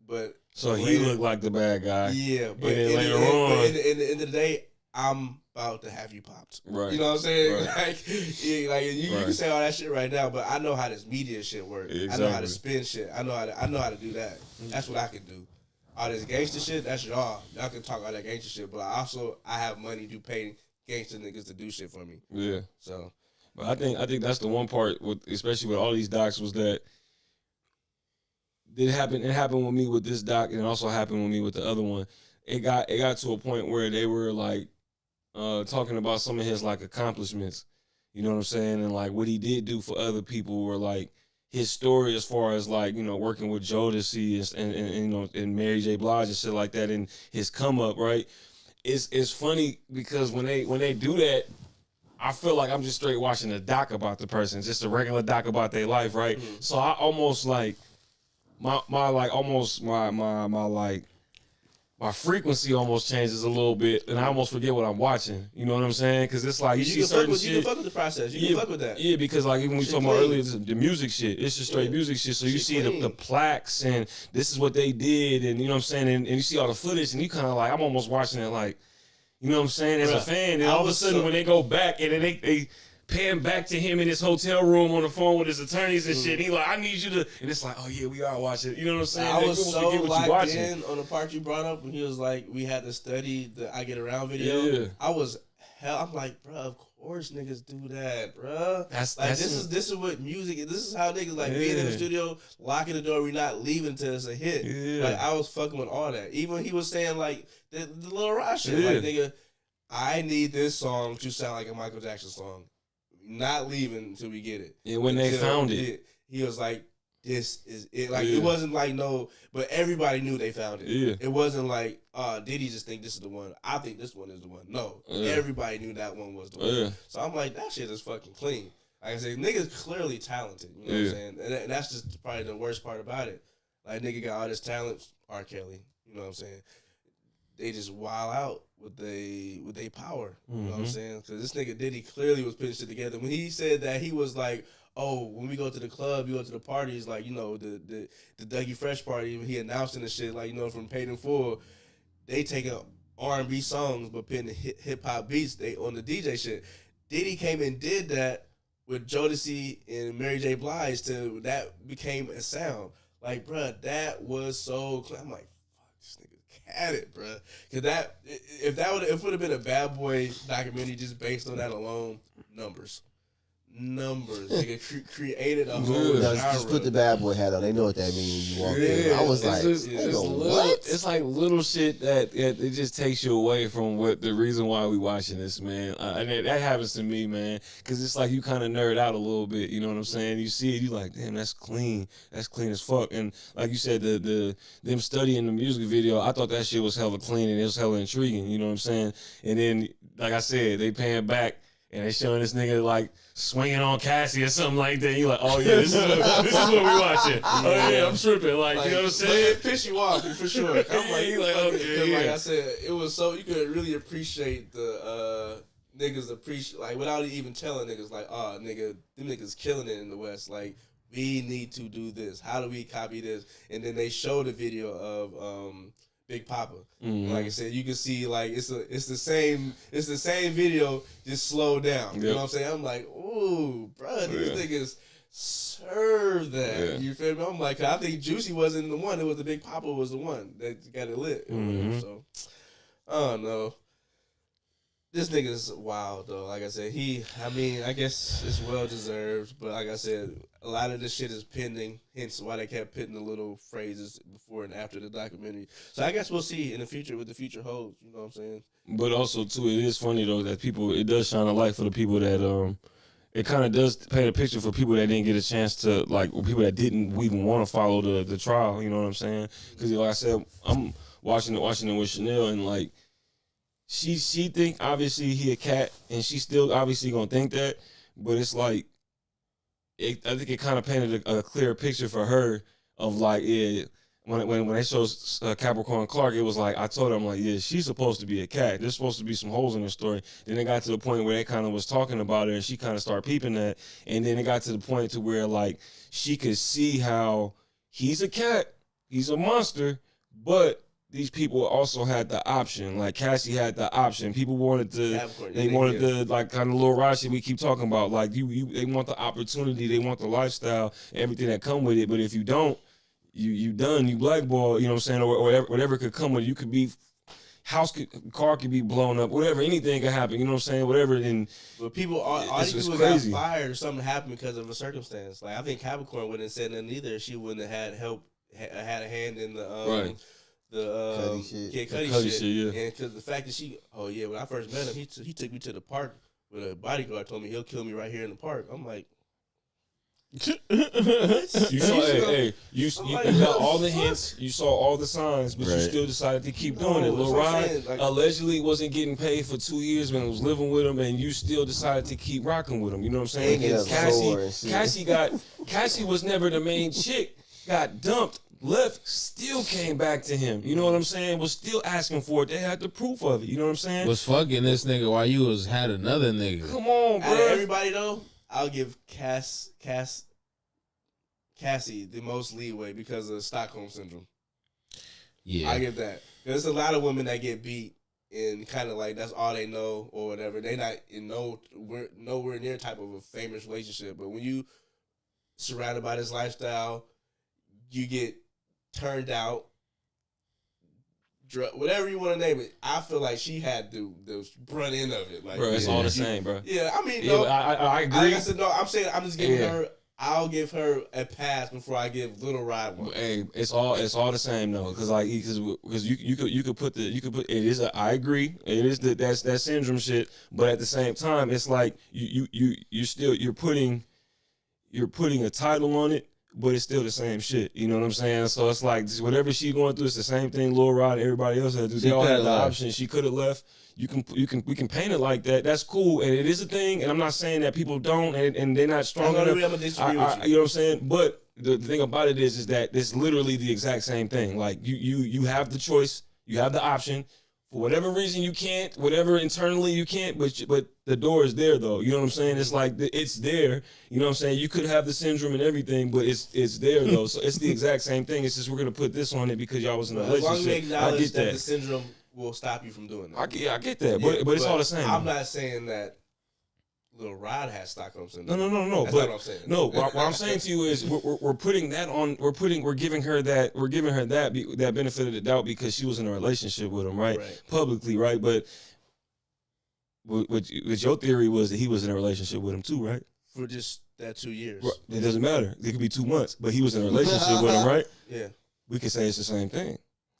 but so he looked like the bad guy. Yeah, but later on, at the end of the day, I'm about to have you popped. Right. You know what I'm saying? Right. Like you can say all that shit right now, but I know how this media shit works. Exactly. I know how to spin shit. I know how to do that. That's what I can do. All this gangster shit, that's y'all. Y'all can talk all that gangster shit, but I have money to pay gangster niggas to do shit for me. Yeah. So, but I think that's the one part with, especially with all these docs, was that it happened with me with this doc, and it also happened with me with the other one. It got to a point where they were like talking about some of his like accomplishments, you know what I'm saying, and like what he did do for other people, or like his story as far as like, you know, working with Jodeci and you know, and Mary J. Blige and shit like that, and his come up, right? It's funny because when they do that, I feel like I'm just straight watching a doc about the person, just a regular doc about their life, right? Mm-hmm. So I almost like my frequency almost changes a little bit, and I almost forget what I'm watching. You know what I'm saying? Because it's like you see certain shit. You can fuck with the process. You can fuck with that. Yeah, because like even we talking about earlier, the music shit. It's just straight music shit. So you see the plaques, and this is what they did, and you know what I'm saying, and you see all the footage, and you kind of like, I'm almost watching it like, you know what I'm saying, as a fan. And all of a sudden when they go back, and then they pan back to him in his hotel room on the phone with his attorneys and shit. He like, I need you to, and it's like, oh yeah, we are watching. You know what I'm saying? I was so locked in on the part you brought up when he was like, we had to study the I Get Around video. Yeah. I'm like, bro, of course niggas do that, bro. This is what music is. This is how niggas like being in the studio, locking the door, we not leaving till it's a hit. Yeah. Like, I was fucking with all that. Even when he was saying like the Lil Rock shit, like, nigga, I need this song to sound like a Michael Jackson song. Not leaving until we get it. Yeah, when they found it. He was like, this is it. Like it wasn't like no, but everybody knew they found it. Yeah. It wasn't like Diddy just think this is the one. I think this one is the one. No, everybody knew that one was the one. So I'm like, that shit is fucking clean. Like I said, niggas clearly talented. You know what I'm saying? And that's just probably the worst part about it. Like nigga got all this talent, R. Kelly. You know what I'm saying? They just wild out with they power. You know what I'm saying? Because this nigga Diddy clearly was putting shit together. When he said that, he was like, oh, when we go to the club, you go to the parties, like, you know, the Dougie Fresh party, when he announcing the shit, like, you know, from Paid in Full, they taking R&B songs but putting hip-hop beats they on the DJ shit. Diddy came and did that with Jodeci and Mary J. Blige till that became a sound. Like, bruh, that was so clean. I'm like, fuck, this nigga had it, bruh. Because that, if it would have been a Bad Boy documentary just based on that alone, numbers, nigga created a whole genre. Just put the Bad Boy hat on. They know what that means when you walk in. I was like, what? It's like little shit that it just takes you away from what the reason why we watching this, man. And that happens to me, man, because it's like you kind of nerd out a little bit. You know what I'm saying? You see it, you like, damn, that's clean as fuck. And like you said, them studying the music video, I thought that shit was hella clean and it was hella intriguing. You know what I'm saying? And then, like I said, they paying back. And they showing this nigga like swinging on Cassie or something like that. You like, oh yeah, this is what we watching. Oh yeah, I'm tripping. Like you know what I'm saying? It piss you off for sure. I'm like okay, like I said, it was so you could really appreciate the niggas appreciate like without even telling niggas like, oh nigga, them niggas killing it in the West. Like we need to do this. How do we copy this? And then they show the video of Big Papa. Like I said, you can see like it's the same video, just slowed down. You know what I'm saying? I'm like, ooh, bro, these niggas serve that. Yeah. You feel me? I'm like, I think Juicy wasn't the one. It was the Big Papa was the one that got it lit. So I don't know. This nigga's wild though. Like I said, I guess it's well deserved. But like I said, a lot of this shit is pending. Hence why they kept putting the little phrases before and after the documentary. So I guess we'll see in the future what the future holds. You know what I'm saying? But also too, it is funny though that it does shine a light for the people that it kind of does paint a picture for people that didn't get a chance to like, or people that didn't even want to follow the trial. You know what I'm saying? Because like I said, I'm watching it with Chanel and like. She think obviously he a cat, and she still obviously gonna think that, but it's like, I think it kind of painted a clear picture for her of like, yeah, when they showed Capricorn Clark, it was like I told her, I'm like, yeah, she's supposed to be a cat. There's supposed to be some holes in her story. Then it got to the point where they kind of was talking about her, and she kind of started peeping that, and then it got to the point to where like she could see how he's a cat, he's a monster, but these people also had the option. Like Cassie had the option. People wanted to, like kind of little Rashi we keep talking about. Like they want the opportunity, they want the lifestyle, everything that come with it. But if you don't, you done, you blackball. You know what I'm saying, or whatever could come with it. You could be car could be blown up, whatever, anything could happen. You know what I'm saying, whatever. And but people, all these people got fired or something happened because of a circumstance. Like I think Capricorn wouldn't have said nothing either. She wouldn't have had a hand in the right. The Cuddy shit, yeah. And because the fact that when I first met him, he took me to the park with a bodyguard. Told me he'll kill me right here in the park. I'm like, you saw, you got all the hints, you saw all the signs, but you still decided to keep doing it. Lil Rod allegedly wasn't getting paid for 2 years when I was living with him, and you still decided to keep rocking with him. You know what I'm saying? And Cassie was never the main chick. Got dumped. Left, still came back to him. You know what I'm saying? Was still asking for it. They had the proof of it. You know what I'm saying? Was fucking this nigga while you had another nigga. Come on, bro. Out of everybody though, I'll give Cassie the most leeway because of Stockholm syndrome. Yeah, I give that. There's a lot of women that get beat and kind of like that's all they know or whatever. They not in nowhere near type of a famous relationship. But when you surrounded by this lifestyle, you get turned out, whatever you want to name it. I feel like she had the brunt end of it. Like, bro, it's all the same, bro. Yeah, I mean, no, I agree. Like I said, no, I'm saying I'm just giving her. I'll give her a pass before I give Little Rod one. Hey, it's all the same though, because you could put it is I agree, it is that syndrome shit, but at the same time, it's like you're putting a title on it. but it's still the same shit. You know what I'm saying? So it's like whatever she going through, it's the same thing Lil Rod and everybody else had to do. They all had the option. She could have left. We can paint it like that. That's cool, and it is a thing. And I'm not saying that people don't, and they're not strong enough. I'm gonna disagree with you. You know what I'm saying? But the thing about it is that it's literally the exact same thing. Like you have the choice, you have the option. For whatever reason you can't, whatever internally you can't, but the door is there though. You know what I'm saying? It's like it's there. You know what I'm saying? You could have the syndrome and everything, but it's there though. So it's the exact same thing. It's just we're gonna put this on it because y'all was in a relationship. As long as we acknowledge I get that the syndrome will stop you from doing that. I get that, but it's all the same. I'm not saying that Lil Rod has Stockholm syndrome. No. That's not what I'm saying. No, what I'm saying to you is we're putting that on. We're giving her that benefit of the doubt because she was in a relationship with him, right? Publicly, right? But what your theory was that he was in a relationship with him too, right? For just that 2 years. Right. It doesn't matter. It could be 2 months, but he was in a relationship with him, right? Yeah. We could say it's the same thing.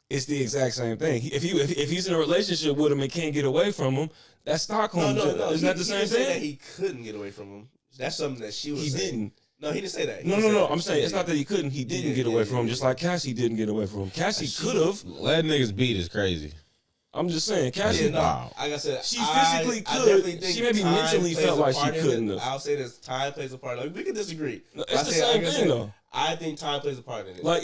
It's the exact same thing. If he's in a relationship with him and can't get away from him, that's Stockholm. No. Isn't that the same thing? That he couldn't get away from him. That's something that she was He saying. didn't. No, he didn't say that. No. I'm saying it's not that he couldn't. He didn't get away from him, just like Cassie didn't get away from him. Cassie could have. Letting niggas beat is crazy. I'm just saying, Cassie. Wow. Like I said, She physically could. She maybe mentally felt like she couldn't have. I'll say this: time plays a part. Like, we can disagree. No, it's the same thing, though. I think time plays a part in it. Like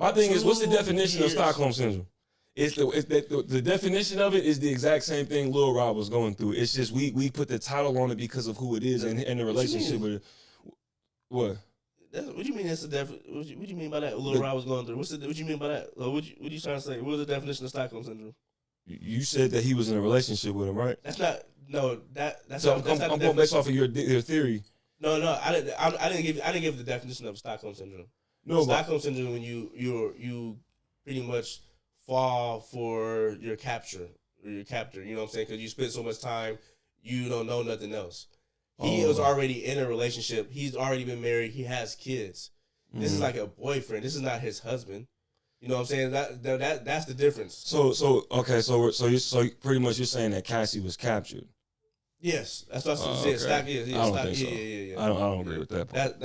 my thing is, what's the definition of Stockholm syndrome? It's the definition of it is the exact same thing Lil Rod was going through. It's just we put the title on it because of who it is and the relationship with it. What? What do you mean? That's the what do you mean by that? Lil Rod was going through. What do you mean by that? What you trying to say? What was the definition of Stockholm syndrome? You said that he was in a relationship with him, right? That's not. No, that's so not. That's I'm going based off of your theory. No, I didn't give the definition of Stockholm syndrome. No, Stockholm syndrome when you pretty much fall for your capture or your captor. You know what I'm saying? Because you spend so much time, you don't know nothing else. He was already in a relationship. He's already been married. He has kids. This is like a boyfriend. This is not his husband. You know what I'm saying? That's the difference. So pretty much you're saying that Cassie was captured. Yes, that's what I said. Okay. I don't think so. Yeah. I don't agree with that part.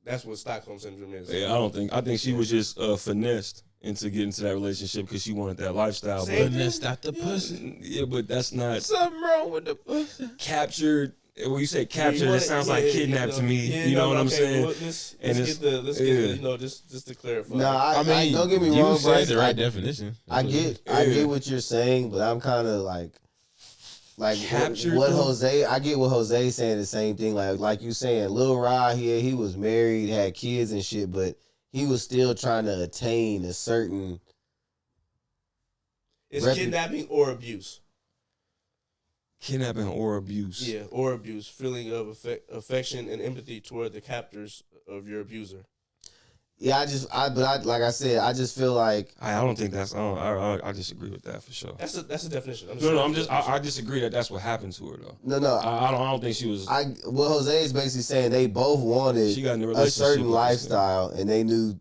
That's what Stockholm syndrome is. Yeah, I think she was just finessed into getting to that relationship because she wanted that lifestyle. Finessed out the pussy. Yeah, but that's not something wrong with the pussy. Captured. When you say captured, it sounds like kidnapped to me. You know what I'm saying? Well, let's get the just to clarify. No, I mean, don't get me you wrong, said Bryce. the right definition. I get what you're saying, but I'm kind of like captured. What Jose, I get what Jose's saying. The same thing, like you saying, Lil Rod here, he was married, had kids and shit, but he was still trying to attain a certain. It's kidnapping or abuse. Kidnapping or abuse. Yeah, or abuse. Feeling of affection and empathy toward the captors of your abuser. Yeah, like I said, I just feel like I don't think that's. I disagree with that for sure. That's the definition. I disagree that that's what happened to her though. No. I don't think she was. What Jose is basically saying, they both wanted she got in a a certain lifestyle, and they knew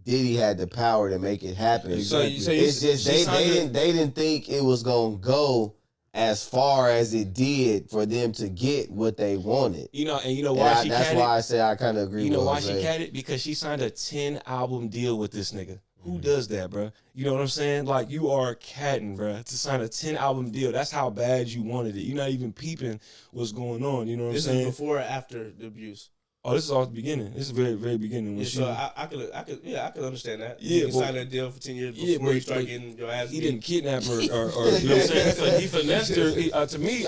Diddy had the power to make it happen. Exactly. So it's just they didn't think it was gonna go as far as it did for them to get what they wanted. You know why that's why I say I kind of agree. You know with why Jose. she catted? Because she signed a 10-album deal with this nigga. Who does that, bro? You know what I'm saying? Like, you are catting, bro, to sign a 10-album deal. That's how bad you wanted it. You're not even peeping what's going on. You know what I'm saying? This is before or after the abuse? Oh, this is all at the beginning. This is the very, very beginning. When so I could understand that. Yeah, you can sign a deal for 10 years before you start getting your ass beat. He didn't kidnap her, or you know what I'm saying? He finessed her. To me,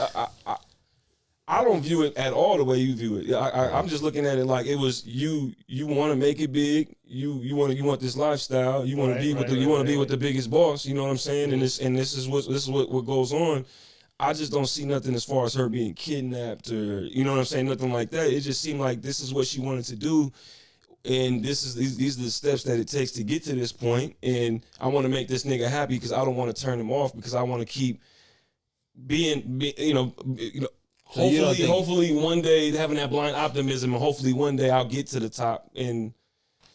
I don't view it at all the way you view it. I'm just looking at it like it was you. You want to make it big. You want this lifestyle. You want to be with the biggest boss. You know what I'm saying? Mm-hmm. And this is what goes on. I just don't see nothing as far as her being kidnapped or, you know what I'm saying, nothing like that. It just seemed like this is what she wanted to do, and these are the steps that it takes to get to this point, and I want to make this nigga happy because I don't want to turn him off because I want to keep being hopefully one day having that blind optimism, and hopefully one day I'll get to the top. And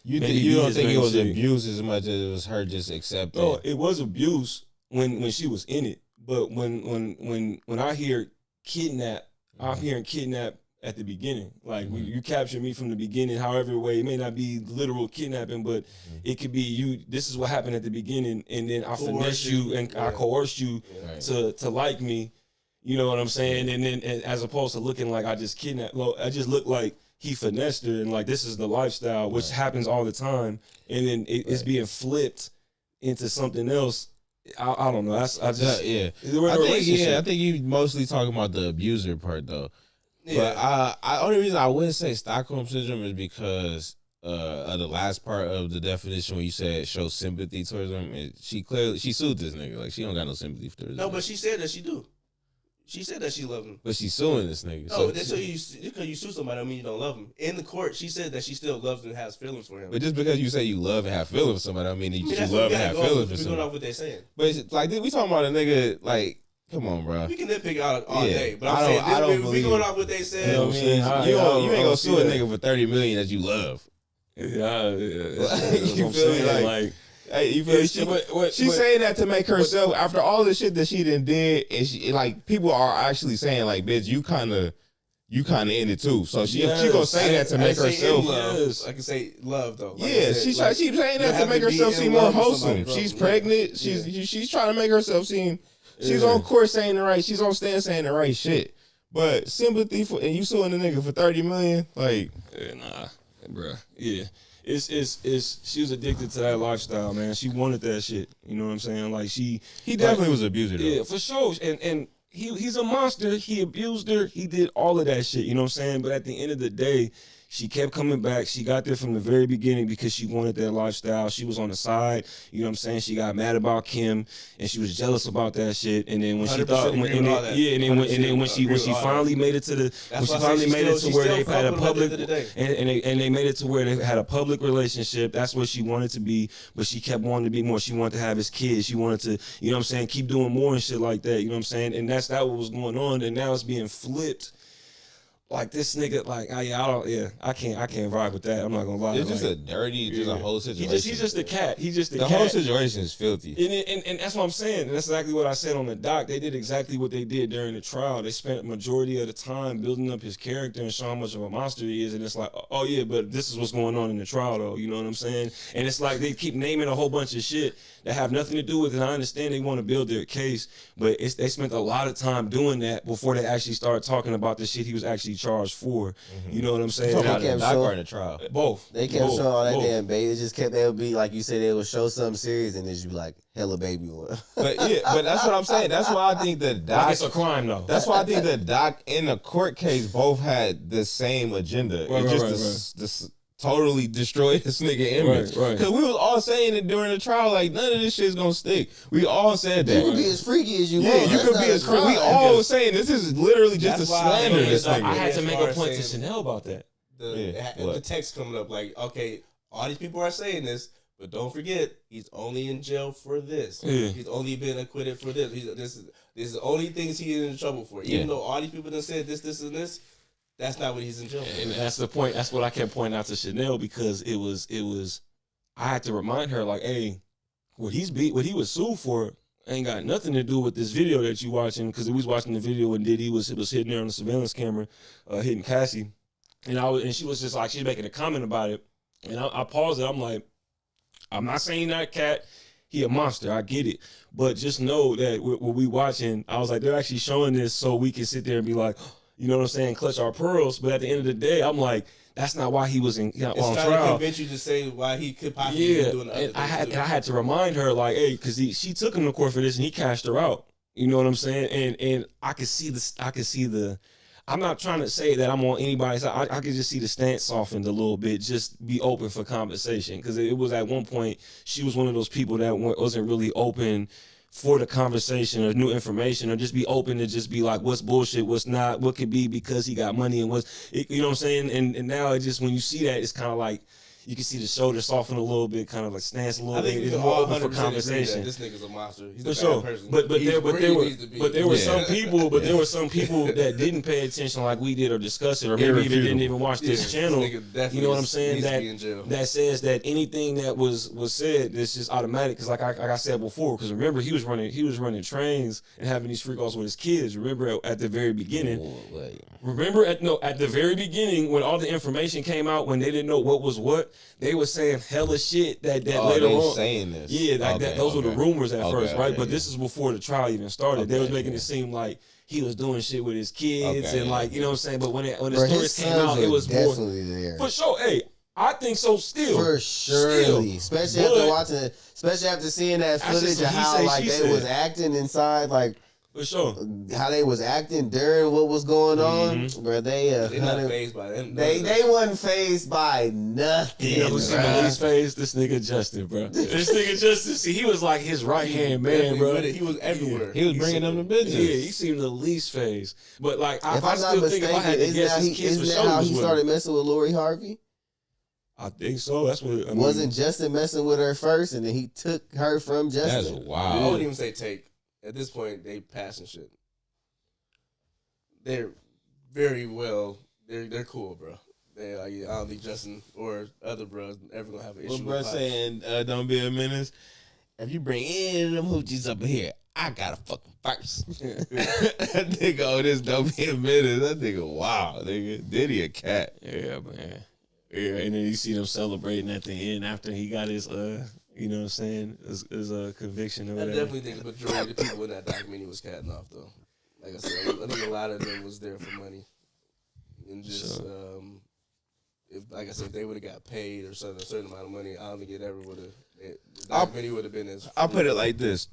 you don't think it was abuse as much as it was her just accepting? Oh, it was abuse when she was in it. But when I hear kidnap, I'm hearing kidnap at the beginning. Like you captured me from the beginning, however way. It may not be literal kidnapping, but it could be you. This is what happened at the beginning, and then I finesse you and I coerced you to like me. You know what I'm saying? And then as opposed to looking like I just kidnapped, well, I just look like he finessed her, and like this is the lifestyle, which happens all the time, and then it's being flipped into something else. I don't know. I think you mostly talking about the abuser part though. Yeah. But only reason I wouldn't say Stockholm syndrome is because of the last part of the definition when you said show sympathy towards him. She sued this nigga. Like she don't got no sympathy for this. No, nigga. But she said that she do. She said that she loved him. But she's suing this nigga. No, because you sue somebody don't mean you don't love him. In the court, she said that she still loves and has feelings for him. But just because you say you love and have feelings for somebody, I mean that you love and have feelings for somebody. We're going off what they're saying. But it's, like we talking about a nigga like. Come on, bro. We can nitpick out all day, but I'm saying we going off what they said. You know what I mean? You ain't gonna sue a nigga for $30 million that you love. Yeah. You feel me? Like, hey, you feel me? She's saying that to make herself after all the shit that she done did, and she like people are actually saying like, bitch, you kind of in it too. So she gonna say that to make herself. I can say love though. Like she's saying that to make herself seem more wholesome. She's pregnant. She's trying to make herself seem. She's on course saying the right. She's on stand saying the right shit. But sympathy for and you suing the nigga for $30 million, like nah, bro. Yeah, it's she was addicted to that lifestyle, man. She wanted that shit. You know what I'm saying? Like he definitely was an abuser though. Yeah, for sure. And he's a monster. He abused her. He did all of that shit. You know what I'm saying? But at the end of the day, she kept coming back. She got there from the very beginning because she wanted that lifestyle. She was on the side. You know what I'm saying? She got mad about Kim and she was jealous about that shit. And then when she thought, when she finally made it to the, when she finally made it to where they had a public, and they made it to where they had a public relationship. That's what she wanted to be. But she kept wanting to be more. She wanted to have his kids. She wanted to, you know what I'm saying, keep doing more and shit like that. You know what I'm saying? And that's what was going on. And now it's being flipped. Like this nigga, like I can't vibe with that. I'm not gonna lie. It's just a whole situation. He's just a cat. The whole situation is filthy. And that's what I'm saying. And that's exactly what I said on the doc. They did exactly what they did during the trial. They spent a majority of the time building up his character and showing how much of a monster he is. And it's like, oh yeah, but this is what's going on in the trial though. You know what I'm saying? And it's like they keep naming a whole bunch of shit that have nothing to do with it. I understand they want to build their case, but they spent a lot of time doing that before they actually started talking about the shit he was actually charged for. You know what I'm saying? So they kept showing the trial. Both. They kept showing all that damn baby. It just kept. They would be like you said. They would show something serious and then just be like hella baby oil. But that's what I'm saying. That's why I think the doc. Like it's a crime though. That's why I think the doc and the court case both had the same agenda. Just totally destroyed this nigga image. Right. Cause we was all saying it during the trial, like none of this shit's gonna stick. We all said that. You can be as freaky as you want. Yeah, you can be as freaky. We all was saying this is literally just a slander. This nigga. I had to make a point to Chanel about that. The text coming up like, okay, all these people are saying this, but don't forget, he's only in jail for this. Yeah. He's only been acquitted for this. This is the only things he's in trouble for. Even though all these people that said this, and this, that's not what he's in jail for. And that's the point. That's what I kept pointing out to Chanel because it was. I had to remind her like, hey, what he was sued for ain't got nothing to do with this video that you watching because we was watching the video when Diddy was hitting there on the surveillance camera, hitting Cassie, and she was just like she's making a comment about it, and I paused it. I'm like, I'm not saying that cat. He a monster. I get it. But just know that what we watching, I was like, they're actually showing this so we can sit there and be like, you know what I'm saying, clutch our pearls. But at the end of the day, I'm like, that's not why he was on trial. It's trying to convince you to say why he could possibly be doing other things. I had to remind her, like, hey, because she took him to court for this and he cashed her out. You know what I'm saying? And I could see the. I'm not trying to say that I'm on anybody's side. I could just see the stance softened a little bit. Just be open for conversation because it was at one point she was one of those people that wasn't really open for the conversation or new information, or just be open to just be like, what's bullshit, what's not, what could be because he got money and you know what I'm saying? And now it just, when you see that, it's kind of like, You can see the shoulder soften a little bit, kind of like stance a little I bit. think It's we more all open for 100% conversation. agree that this nigga's a monster. He's For a sure, bad person. but there were Yeah. some people, that didn't pay attention like we did or discuss it, or maybe even Irrefutable. didn't even watch this channel. You know what I'm saying? That says that anything that was said, it's just automatic. Because like I said before, because remember he was running trains and having these freak offs with his kids. Remember at the very beginning. Remember at the very beginning when all the information came out, when they didn't know what was what, they were saying hella shit that later on. Saying this. Yeah, like Okay, those were the rumors at first, right? okay, But yeah. this is before the trial even started. They was Okay, making yeah. it seem like he was doing shit with his kids Okay, and yeah. like, you know what I'm saying? But when the Bro, stories his came sons out, it are was more definitely there. for sure. Hey, I think so still. For surely, especially after But- watching, especially after seeing that That's footage just of what he how say, like she they said. was acting inside, like For sure. how they was acting during what was going on. Mm-hmm. Bro, They're not phased by that. they wasn't phased by nothing. You know who's seen bruh. the least face? This nigga Justin, bro. This nigga Justin, see, he was like his right hand man, bro. He was everywhere. He was bringing them to business. Yeah, he seemed the least phase. But like, If I I'm not still think if I had to mistaken, guess, his kids for isn't sure that how was he with started him. messing with Lori Harvey? I think so. That's what. I mean, Wasn't Justin messing with her first, and then he took her from That's Justin? I wouldn't wild. even say take. At this point, they passing shit. They're very well. They're cool, bro. They like, I don't think Justin or other bros ever gonna have an issue. What bro with Pops. saying? Don't be a menace. If you bring any of them hoochies up in here, I gotta fuck them first. That nigga, oh, this don't be a menace. That nigga, wow, nigga. Diddy a cat. Yeah, man. Yeah, and then you see them celebrating at the end after he got his, you know what I'm saying, his conviction or I whatever. definitely think the majority of the people in that documentary was catting off, though. Like I said, I think a lot of them was there for money, and just if, like I said, if they would have got paid or a certain amount of money, I don't think it ever would have. The documentary would have been as. I'll put it like this.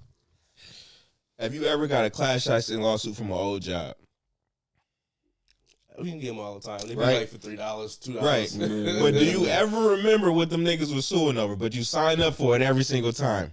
Have you ever got a class action lawsuit from an old job? We can get them all the time. They be Right. like for $3, $2. Right. But do you ever remember what them niggas was suing over? But you sign up for it every single time.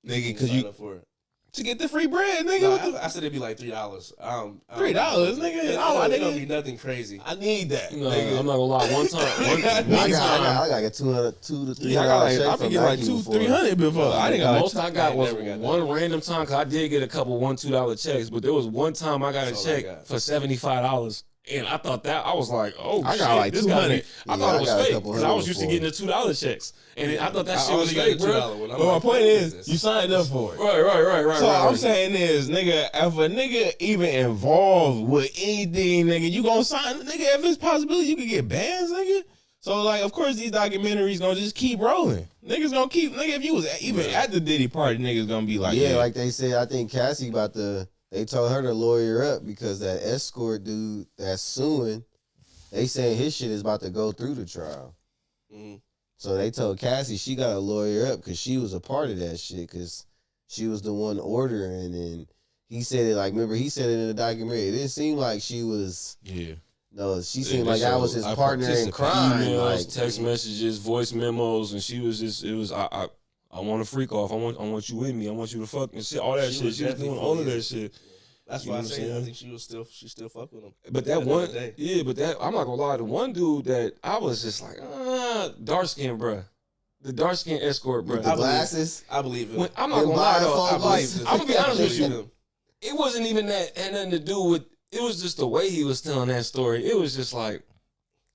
Nigga, because sign you up for it. to get the free bread, nigga. No, what the- I said it'd be like $3. $3, nigga? It Oh, don't nigga. be nothing crazy. I need that. No, nigga. I'm not gonna lie. One time, I got like a 200 to 300 Yeah, I got like, check I from been getting like Nike before. 200-300 before. I didn't the got most I got I was never got one random time, cause I did get a couple $1-2 checks, but there was one time I got a That's all I check got. for $75. And I thought that I was like, oh, I got shit, like this gotta 200. be- I Yeah, thought I it was got a fake couple because I hundred was used to before. getting the $2 checks, and I thought that I shit was only got the fake, bro. $2 one. I'm But my like, point fuck is, this. you signed up for it. Right. So right. I'm saying is, nigga, if a nigga even involved with anything, nigga, you gonna sign, nigga, if it's possibility you could get bans, nigga. So like, of course these documentaries gonna just keep rolling. Niggas gonna keep, nigga, if you was even at the Diddy party, niggas gonna be like, Yeah, like they said, I think Cassie they told her to lawyer up because that escort dude that's suing, they saying his shit is about to go through the trial. Mhm. So they told Cassie she got to lawyer up because she was a part of that shit because she was the one ordering. And he said it like, remember he said it in the documentary. It didn't seem like she was, yeah. no, she Yeah, seemed like they that was showed his I partner in participate. crime. Emails, Like, text messages, voice memos, and she was just, it was, I want to freak off. I want you with me. I want you to fuck and shit. All that She shit. was She was definitely doing all of fully- that shit. That's You why I know what I'm say I saying? think she still fuck with him. But At that the one, end of the day. yeah, but that, I'm not gonna lie, the one dude that I was just like, dark skin, bruh. The dark skin escort, bruh. with the glasses. I believe him. I'm not Them gonna lie though. bifocals. I'm like, I'm gonna be honest with believe you. him. It wasn't even that had nothing to do with. It was just the way he was telling that story. It was just like,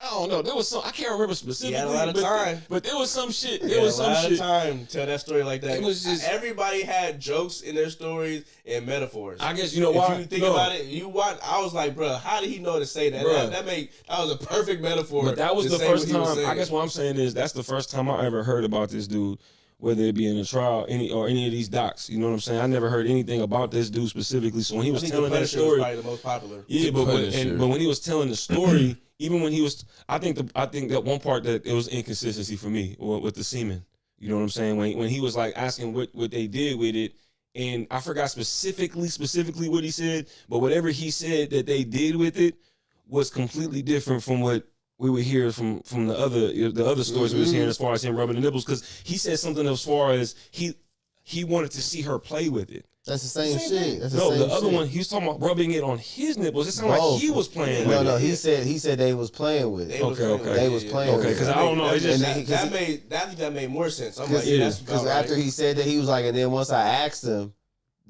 I don't know. There was some. I can't remember specifically. He had a lot of but, time. but there was some shit. He There had was a some lot shit. of time to tell that story like that. It was just- everybody had jokes in their stories and metaphors. I guess you know why. If you think No. about it, you watch. I was like, bro, how did he know to say that? Bruh. That was a perfect metaphor. But that was to the say first what he was time. I saying. guess what I'm saying is that's the first time I ever heard about this dude, whether it be in a trial, any of these docs. You know what I'm saying? I never heard anything about this dude specifically. So when he I was think telling the that Punisher was story, probably the most popular. yeah, but Punisher. but when he was telling the story, even when he was, I think that one part that it was inconsistency for me with the semen. You know what I'm saying? When he was like asking what they did with it, and I forgot specifically what he said, but whatever he said that they did with it was completely different from what we would hear from the other stories we was hearing as far as him rubbing the nipples, because he said something as far as he he wanted to see her play with it. That's the same shit. That's the No, same the other shit. one, he was talking about rubbing it on his nipples. It sounded like he was playing with it. No, he said they was playing with it. They was playing with it. Because I don't know. It just that made more sense. I'm like, because after he said that, he was like, and then once I asked him,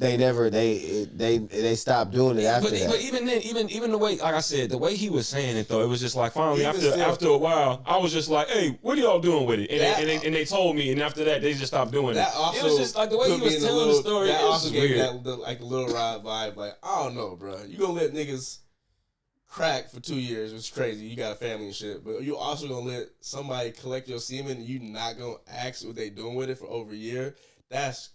they stopped doing it after that. But even then, even the way, like I said, the way he was saying it though, it was just like finally after a while, I was just like, hey, what are y'all doing with it? And they told me, and after that, they just stopped doing it. It was just like the way he was telling the story. That also gave weird. that like a little ride vibe. Like I don't know, bro. You gonna let niggas crack for 2 years? It's crazy. You got a family and shit, but you also gonna let somebody collect your semen and you not gonna ask what they doing with it for over a year? That's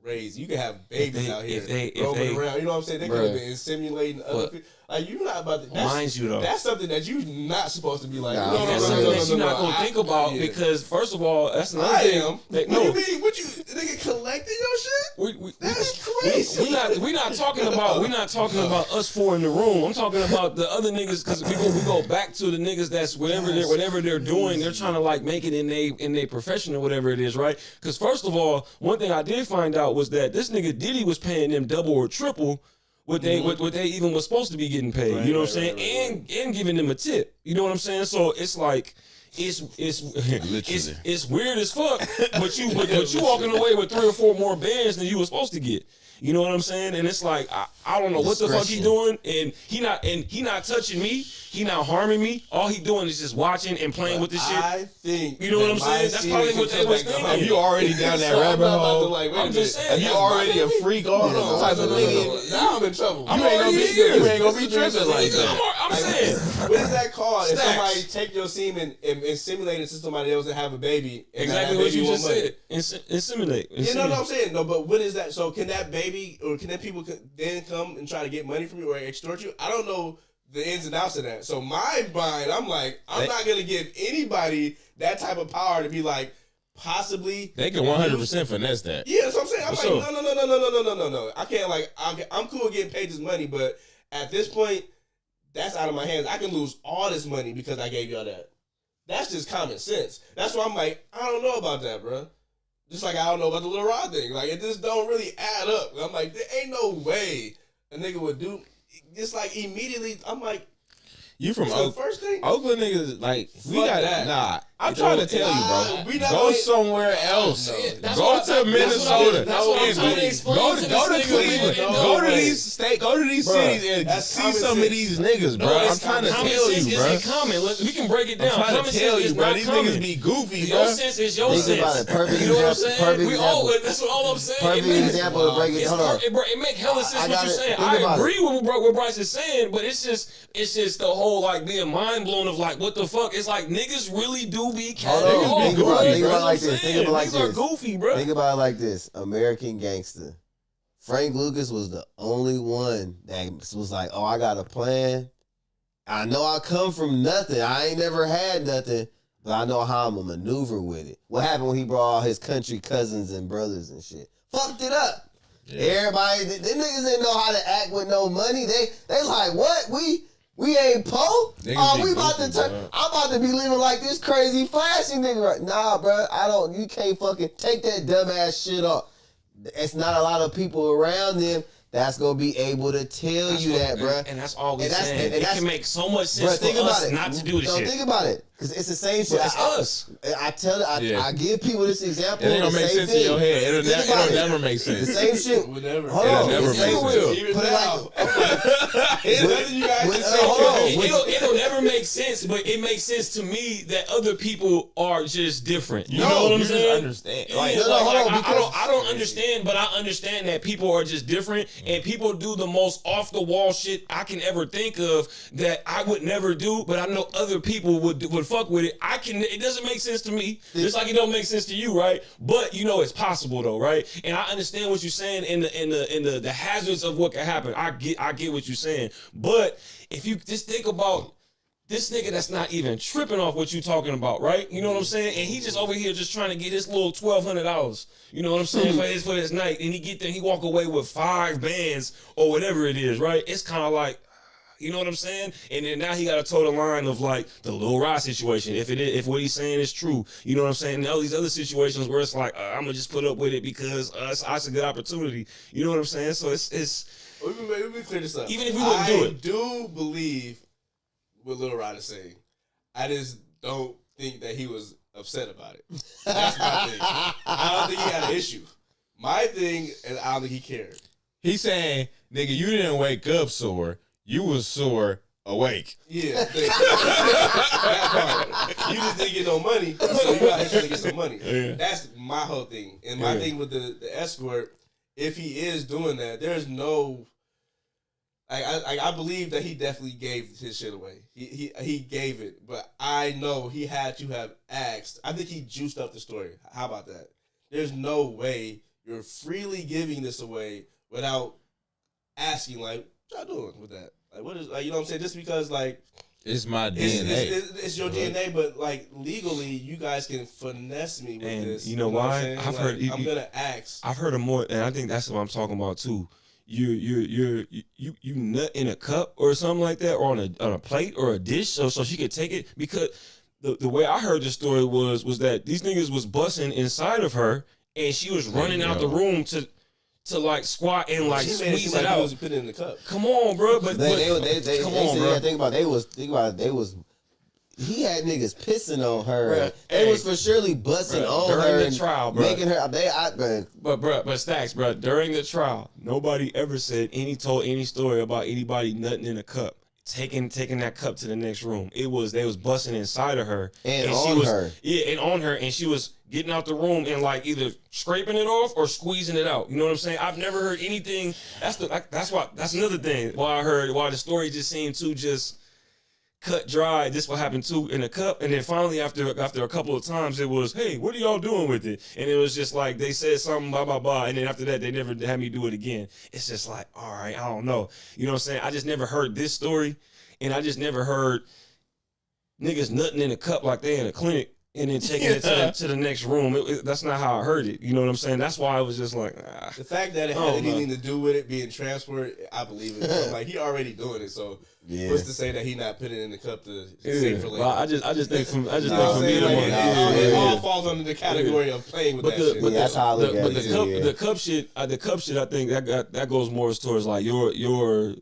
crazy. You can have babies out here roaming around. You know what I'm saying? They could have been simulating other people. Like you're not about to. Mind you though, that's something that you're not supposed to be like. That's something that you're not gonna think about because first of all, that's another thing. What do you mean? What you nigga collecting your shit? That's crazy. We're not talking about us four in the room. I'm talking about the other niggas because we go back to the niggas that's whatever they're doing. They're trying to like make it in their profession or whatever it is, right? Because first of all, one thing I did find out was that this nigga Diddy was paying them double or triple what they even was supposed to be getting paid. Right, you know what I'm saying? And giving them a tip. You know what I'm saying? So it's like it's weird as fuck. But you walking away with 3 or 4 more bands than you were supposed to get. You know what I'm saying? And it's like I don't know what the fuck he doing, and he not touching me. He not harming me. All he doing is just watching and playing with this shit. I think you know what I'm saying. That's probably what they was thinking. Have you already down that rabbit hole? I'm just saying. Have you already a freak off type of nigga? Now I'm in trouble. You ain't gonna be tripping like that. I'm saying. What is that called? If somebody take your semen and simulate it to somebody else and have a baby. Exactly what you just said. Inseminate. You know what I'm saying? No, but what is that? So can that baby or can that people then come and try to get money from you or extort you? I don't know the ins and outs of that. So my mind, I'm like, I'm not gonna give anybody that type of power to be like, possibly they can 100% finesse that. Yeah, that's what I'm saying. I'm like, no. I can't like. I'm cool with getting paid this money, but at this point, that's out of my hands. I can lose all this money because I gave y'all that. That's just common sense. That's why I'm like, I don't know about that, bro. Just like I don't know about the Lil Rod thing. Like it just don't really add up. I'm like, there ain't no way a nigga would do. Just like immediately, I'm like, you from Oakland? First thing, Oakland niggas like we got that. Nah, I'm trying to tell you, bro. Go somewhere else. Go to Minnesota. Go to Cleveland. Go to these cities and see some of these niggas, bro. I'm trying to tell you, bro. It's common. We can break it down. I'm trying to tell you, bro. These niggas be goofy, bro. Your sense is your sense. Perfect you know what I'm example, saying? We all. That's all I'm saying. Perfect example to break it. Hold on. It make hella sense what you're saying. I agree with what Bryce is saying, but it's just the whole like being mind blown of like what the fuck. It's like niggas really do be catting. Think about it like this. Niggas are goofy, bro. Think about it like this. American Gangster. Frank Lucas was the only one that was like, oh, I got a plan. I know I come from nothing. I ain't never had nothing, but I know how I'm going to maneuver with it. What happened when he brought all his country cousins and brothers and shit? Fucked it up. Yeah. Everybody, them niggas didn't know how to act with no money. They like, what? We ain't po? Oh, we about to turn. I'm about to be living like this crazy flashy nigga right. Nah, bro. You can't fucking take that dumbass shit off. It's not a lot of people around them that's gonna be able to tell you that, bro. And that's all we saying. It can make so much sense for us not to do this shit. Think about it. Because it's the same shit. It's us. I give people this example. It ain't gonna make sense in your head. It'll never make sense. The same shit. Hold on. It'll never make sense. Even Put it now. It'll never make sense, but it makes sense to me that other people are just different. You know what I'm saying? Understand. I don't understand, but I understand that people are just different, and people do the most off the wall shit I can ever think of that I would never do, but I know other people would fuck with it. It doesn't make sense to me, just like it don't make sense to you, right? But you know it's possible though, right? And I understand what you're saying in the hazards of what can happen. I get what you're saying, but if you just think about this nigga that's not even tripping off what you talking about, right? You know what I'm saying? And he just over here just trying to get his little $1,200. You know what I'm saying for his night, and he get there, he walk away with 5 bands or whatever it is, right? It's kind of like. You know what I'm saying? And then now he got to toe the line of like the Lil Rod situation. If what he's saying is true, you know what I'm saying? And all these other situations where it's like, I'm gonna just put up with it because it's a good opportunity. You know what I'm saying? So it's. Let me clear this up. Even if we wouldn't do it, I do believe what Lil Rod is saying. I just don't think that he was upset about it. That's my thing. I don't think he had an issue. My thing is I don't think he cared. He's saying, nigga, you didn't wake up sore. You was sore awake. Yeah. That part. You just didn't get no money, so you out here trying to get some money. Yeah. That's my whole thing. And my thing with the escort, if he is doing that, there's no... I believe that he definitely gave his shit away. He gave it, but I know he had to have asked. I think he juiced up the story. How about that? There's no way you're freely giving this away without asking, like, what y'all doing with that? Like, what is, like, you know what I'm saying? Just because, like, it's my DNA. It's your DNA, but like legally, you guys can finesse me with and this. you know why? I've heard. I'm gonna ask. I've heard of more, and I think that's what I'm talking about too. You nut in a cup or something like that, or on a plate or a dish, so she could take it. Because the way I heard the story was that these niggas was busting inside of her, and she was running out the room to like squat and like squeeze it out. Was put it in the cup. Come on, bro. But They come on, bro. Think about it, they was. He had niggas pissing on her. Bruh, They hey, was for surely busting on during her the trial, bro. making her. But Stacks, bro. During the trial, nobody ever told any story about anybody nutting in a cup, taking that cup to the next room. They was busting inside of her And she on was, her. Yeah, and on her, and she was getting out the room and like either scraping it off or squeezing it out. You know what I'm saying? I've never heard anything. That's another thing. Why the story just seemed to just cut dry. This what happened too in a cup, and then finally after a couple of times it was, hey, what are y'all doing with it? And it was just like they said something blah blah blah, and then after that they never had me do it again. It's just like, all right, I don't know. You know what I'm saying? I just never heard this story, and I just never heard niggas nutting in a cup like they in a clinic and then taking it to the next room. That's not how I heard it. You know what I'm saying? That's why I was just like, The fact that it had anything to do with it being transport, I believe it. So, like, he already doing it, so what's to say that he not putting it in the cup to save for later? Well, I just think from me, it all falls under the category of playing with that shit. But that's how I look at it. The cup shit, I think that goes more towards like your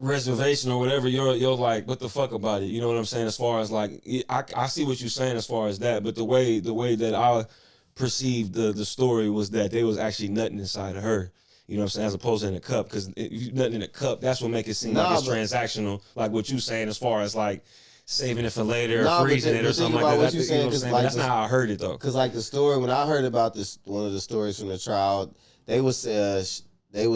reservation or whatever. You're like, what the fuck about it? You know what I'm saying? As far as like, I see what you're saying as far as that, but the way that I perceived the story was that they was actually nutting inside of her. You know what I'm saying? As opposed to in a cup, because if you nutting in a cup, that's what make it seem like it's transactional. Like what you saying as far as like saving it for later or freezing it or something like that. What you saying, but that's not how I heard it though. Because like the story, when I heard about this, one of the stories from the trial, they was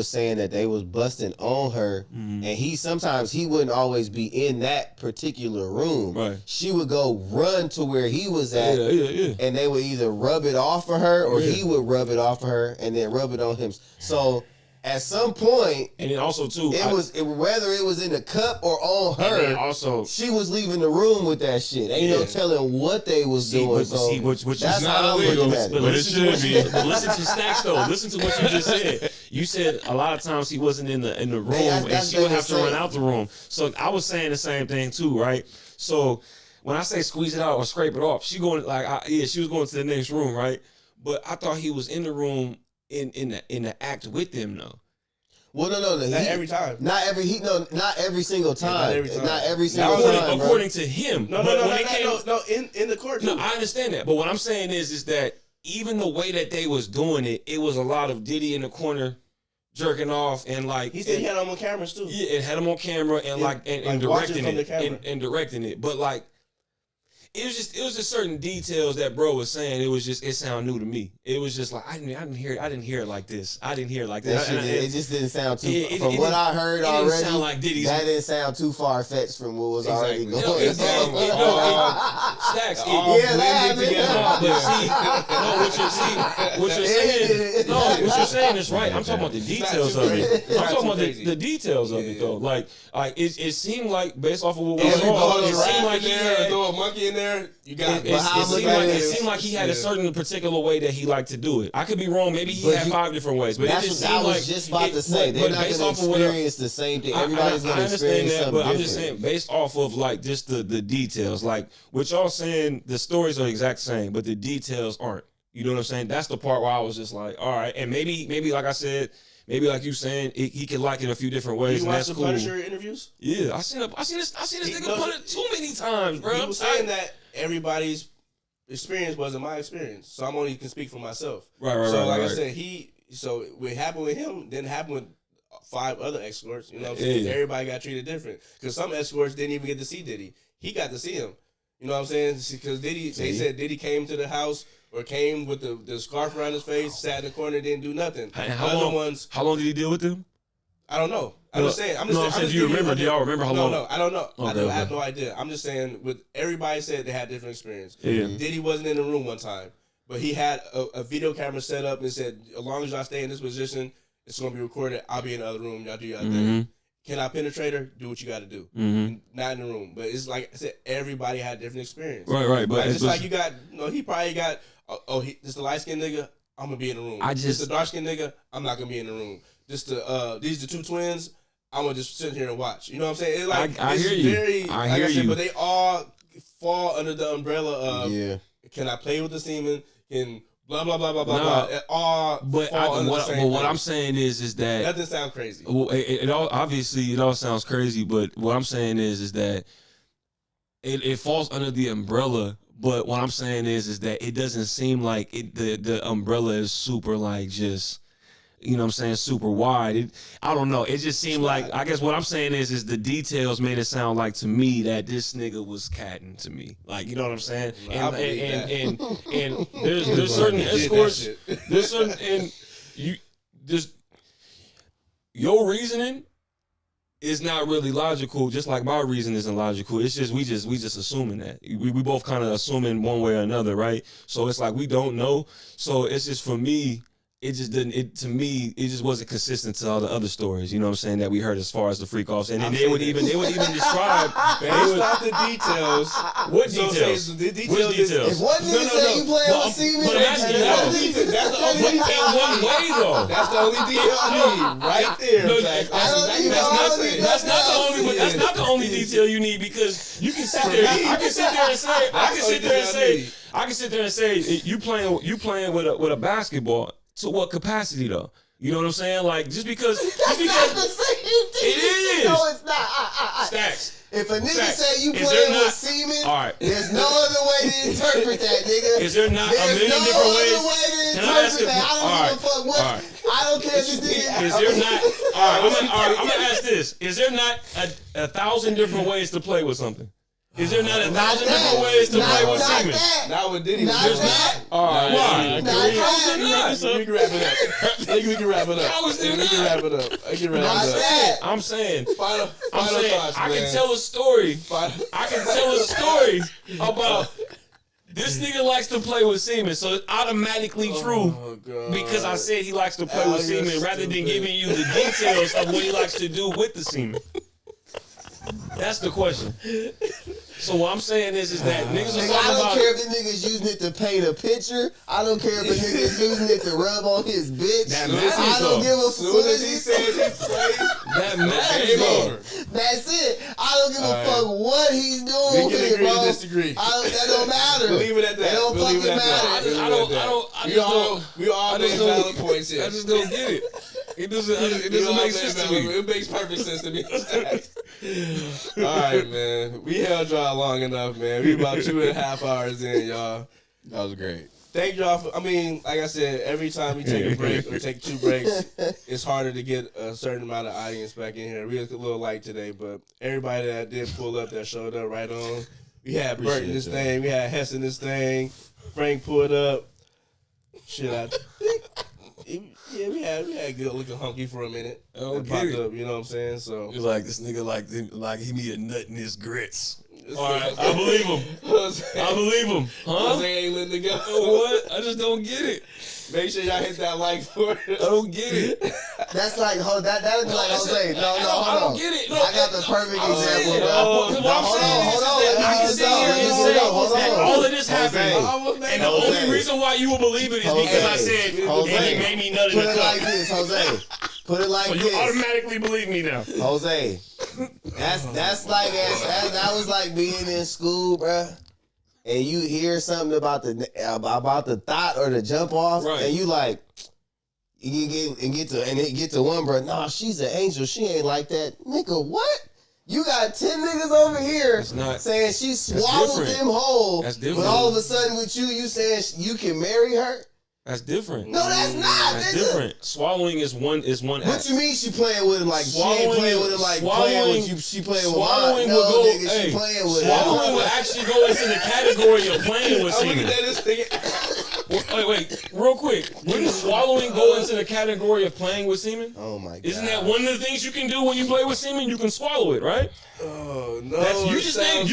saying that they was busting on her, and sometimes he wouldn't always be in that particular room. Right. She would go run to where he was at, and they would either rub it off for her, or he would rub it off for her, and then rub it on him. So at some point, and then also too, whether it was in the cup or on her, also she was leaving the room with that shit. Ain't no telling what they was doing. Which that's is how not I'm illegal. looking at it. But listen to Stacks though. Listen to what you just said. You said a lot of times he wasn't in the room, and she would have to run out the room. So I was saying the same thing too, right? So when I say squeeze it out or scrape it off, she going she was going to the next room, right? But I thought he was in the room in the act with them though. Well, no. Not every time. Not every single time. Not every single time. According to him. No. In the court. No, I understand that. But what I'm saying is that even the way that they was doing it, it was a lot of Diddy in the corner jerking off and like he said he had him on cameras too. Yeah, it had him on camera and and directing it and directing it. But like it was just certain details that bro was saying. It sounded new to me. It was just like I didn't hear it like this. I didn't hear it like this. It just didn't sound too. From what I heard already, didn't sound like Diddy's. That didn't sound too far fetched from what was already going on. Stacks. What you're saying is right. I'm talking about the details of it. I'm talking about the details of it though. Like it seemed like based off of what we saw, it seemed like he had throw a monkey in there. You got it seemed like he had a certain particular way that he liked to do it. I could be wrong. Maybe he had 5 different ways, but it just seemed like. I was just about to say they're not going to experience the same thing. Everybody's going to experience something different. I'm just saying based off of like just the details. Like what y'all saying, the stories are the exact same, but the details aren't. You know what I'm saying? That's the part where I was just like, all right, and maybe like I said. Maybe like you saying, he can like it a few different ways. You watch the cool. Punisher interviews? Yeah, I seen this nigga Punisher too many times, bro. He was saying that everybody's experience wasn't my experience, so I'm only can speak for myself. Right. So like I said, so what happened with him didn't happen with 5 other escorts. You know what I'm saying? Everybody got treated different because some escorts didn't even get to see Diddy. He got to see him. You know what I'm saying? Because Diddy, they said Diddy came to the house. Or came with the scarf around his face, sat in the corner, didn't do nothing. How long did he deal with them? I don't know. I'm just saying. Do you remember? Do y'all remember how long? No, I don't know. Okay, I have no idea. I'm just saying. With everybody said they had different experience. Yeah. Diddy wasn't in the room one time, but he had a video camera set up and said, as long as y'all stay in this position, it's gonna be recorded. I'll be in the other room. Y'all do your thing. Can I penetrate her? Do what you got to do. Not in the room, but it's like I said. Everybody had different experience. Right. But like, it's like you got. He probably got. This the light skinned nigga. I'm gonna be in the room. This the dark skinned nigga. I'm not gonna be in the room. These the 2 twins. I'm gonna just sit here and watch. You know what I'm saying? It's like I hear you. I hear you. But they all fall under the umbrella of can I play with the semen? Can blah blah blah blah blah. It all fall under the same what I'm saying is that that doesn't sound crazy. Well, it all obviously it all sounds crazy, but what I'm saying is that it falls under the umbrella. But what I'm saying is that it doesn't seem like the umbrella is super like just, you know what I'm saying, super wide. I don't know. It just seemed like, I guess what I'm saying is the details made it sound like to me that this nigga was catting to me. Like, you know what I'm saying? And there's certain escorts, your reasoning is not really logical, just like my reason isn't logical. It's just we just assuming that. We both kind of assuming one way or another, right? So it's like we don't know. So it's just for me, it just didn't. To me, it just wasn't consistent to all the other stories. You know what I'm saying, that we heard as far as the freak offs, and then they would even describe based off the details. What details? The details. If one nigga say you playing with semen, that's the only detail. In one way though. That's the only detail I need right there. That's not the only detail you need, because you can sit there. I can sit there and say you playing with a basketball. To what capacity though? You know what I'm saying? Like just because not the same thing. It is. No, it's not. Stacks. If a nigga Stacks. say you playing with semen, there's no other way to interpret that, nigga. Is there not a million different ways? Can I ask that? I don't give a fuck what. I don't care if this nigga. Is there not? I'm gonna ask this. Is there not 1,000 different ways to play with something? Is there not 1,000 different ways to play with semen? Not with Diddy. There's not. Why? We can wrap it up. We can wrap it up. I'm saying. Final thoughts, I man. can tell a story. About this nigga likes to play with semen, so it's automatically true because I said he likes to play with semen rather than giving you the details of what he likes to do with the semen. That's the question. So what I'm saying is that niggas was talking about. I don't care if the nigga's using it to paint a picture. I don't care if the nigga's using it to rub on his bitch. I don't give a fuck. Soon as he says he plays, that matters. That's it. I don't give a fuck what he's doing. We can agree to disagree. That don't matter. We'll leave it at that. That don't fucking matter. We all make valid points here. I just don't get it. It doesn't make sense to me. It makes perfect sense to me. All right, man. We held y'all long enough, man. We about 2.5 hours in, y'all. That was great. Thank y'all for, like I said, every time we take a break or take 2 breaks, it's harder to get a certain amount of audience back in here. We look a little light today, but everybody that did pull up, that showed up right on. We had Bert in this thing. We had Hess in this thing. Frank pulled up. Shit, yeah, we had good looking hunky for a minute. Oh, popped up, you know what I'm saying? So it's like this nigga like he need a nut in his grits. All right, I believe him. I believe him. Huh? Jose ain't letting it go. What? I just don't get it. Make sure y'all hit that like for it. I don't get it. That's like that would be like Jose. No, I hold don't on. get it. No, I got the perfect example, bro. What I'm saying is that I can sit here and say that all of this happened, and the only reason why you will believe it is because I said, and he made me nut in Put the it cup. like this, Jose. Put it like So this. you automatically believe me now. Jose, that's like that was like being in school, bruh, and you hear something about the thought or the jump off, Right. and you like you get to one, bro. Nah, she's an angel. She ain't like that, nigga. What? You got 10 niggas over here saying she swallowed different. them whole, That's different. but all of a sudden with you saying you can marry her? That's different. No, that's not. That's nigga. different. Swallowing is one What act. you mean she playing with him like she ain't Swallowing- playing with him like swallowing- playing with you? She playing with mine. Swallowing No, will go. nigga, Hey, she playing with swallowing him. will actually go into the category of playing with I'm looking semen. at this thing. Wait, real quick. Wouldn't swallowing go into the category of playing with semen? Oh my god! Isn't that one of the things you can do when you play with semen? You can swallow it, right? Oh no! That's, you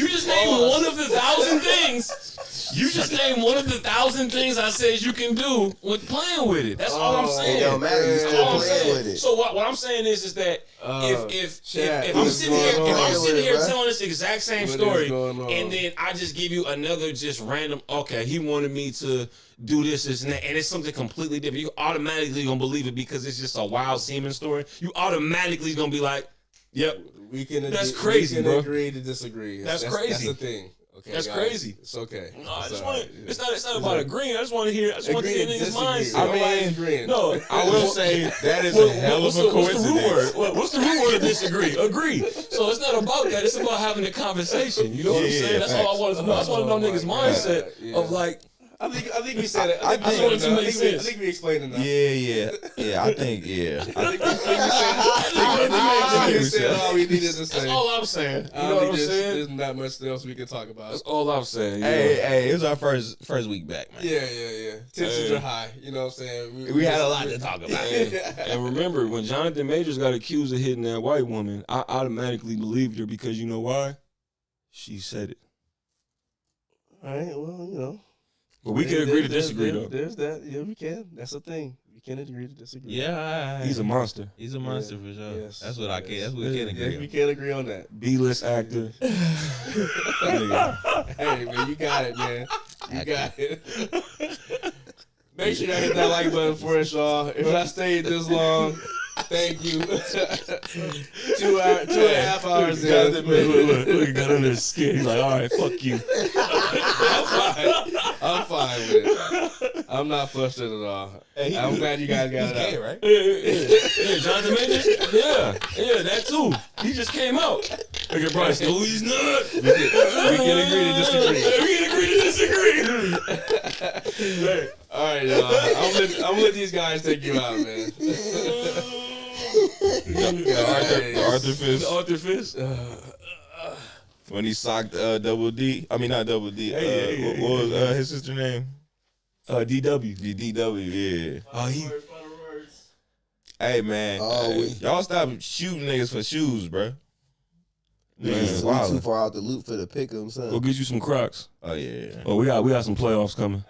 just named one of the 1,000 things. You just named one of the 1,000 things I said you can do with playing with it. That's all I'm saying. It don't matter. You That's still all I'm playing saying. with it. So what I'm saying is that if I'm sitting here bro. telling this exact same What is story, going on? and then I just give you another just random, okay, he wanted me to do this and that, and it's something completely different, you automatically gonna believe it because it's just a wild semen story. You automatically gonna be like, yep, that's crazy, we can bro. agree to disagree. That's crazy. That's the thing. Okay, That's guys, crazy. It's okay. No, I just all want right. it's not about agreeing. I just want to hear. I just want to Agree hear to niggas' disagree. minds. Nobody's agreeing. No, I will say that is a hell of a What's the root coincidence. word? What's the root word of disagree? Agree. So it's not about that. It's about having a conversation. You know what I'm Yeah, saying? That's all I want to know. I just want to know niggas' mindset Yeah. of like. I think we said it. I just wanted to make I sense. think we explained enough. Yeah. I think I think we said all we needed to That's say. all I'm saying. I You don't know what think I'm saying? there's not much else we can talk about. That's all I'm saying. you know? Hey, it was our first week back, man. Yeah. Tensions are high. You know what I'm saying? We had a lot to talk about. And remember, when Jonathan Majors got accused of hitting that white woman, I automatically believed her because you know why? She said it. All right. Well, you know. But we can agree to disagree, though. There's that. Yeah, we can. That's the thing. We can agree to disagree. Yeah, He's a monster. He's a monster for sure. Yes. That's what I can. That's what we can Yeah, agree we on. can agree on that. B-list actor. Hey, man, you got it, man. You got it. Make sure y'all hit that like button for us, y'all. If I stayed this long, thank you. 2.5 hours in. Look, he got under his skin. He's like, all right, fuck you. I'm fine with it. I'm not frustrated at all. I'm glad you guys got it out. right? Yeah, Jonathan Majors? Yeah, that too. He just came out. Look at Bryce. No, he's not. We can agree to disagree. We can agree to disagree. Hey. All right, y'all. I'm gonna let these guys take you out, man. Arthur Fist Arthur Fist. when he socked Double D. I mean not Double D. Hey. What was his sister name? DW. DW. Yeah. Oh, he. Hey man, y'all stop shooting niggas for shoes, bro. Niggas Man, too far out the loop for the pick 'em, son. Go get you some Crocs. Oh yeah. Oh, we got some playoffs coming.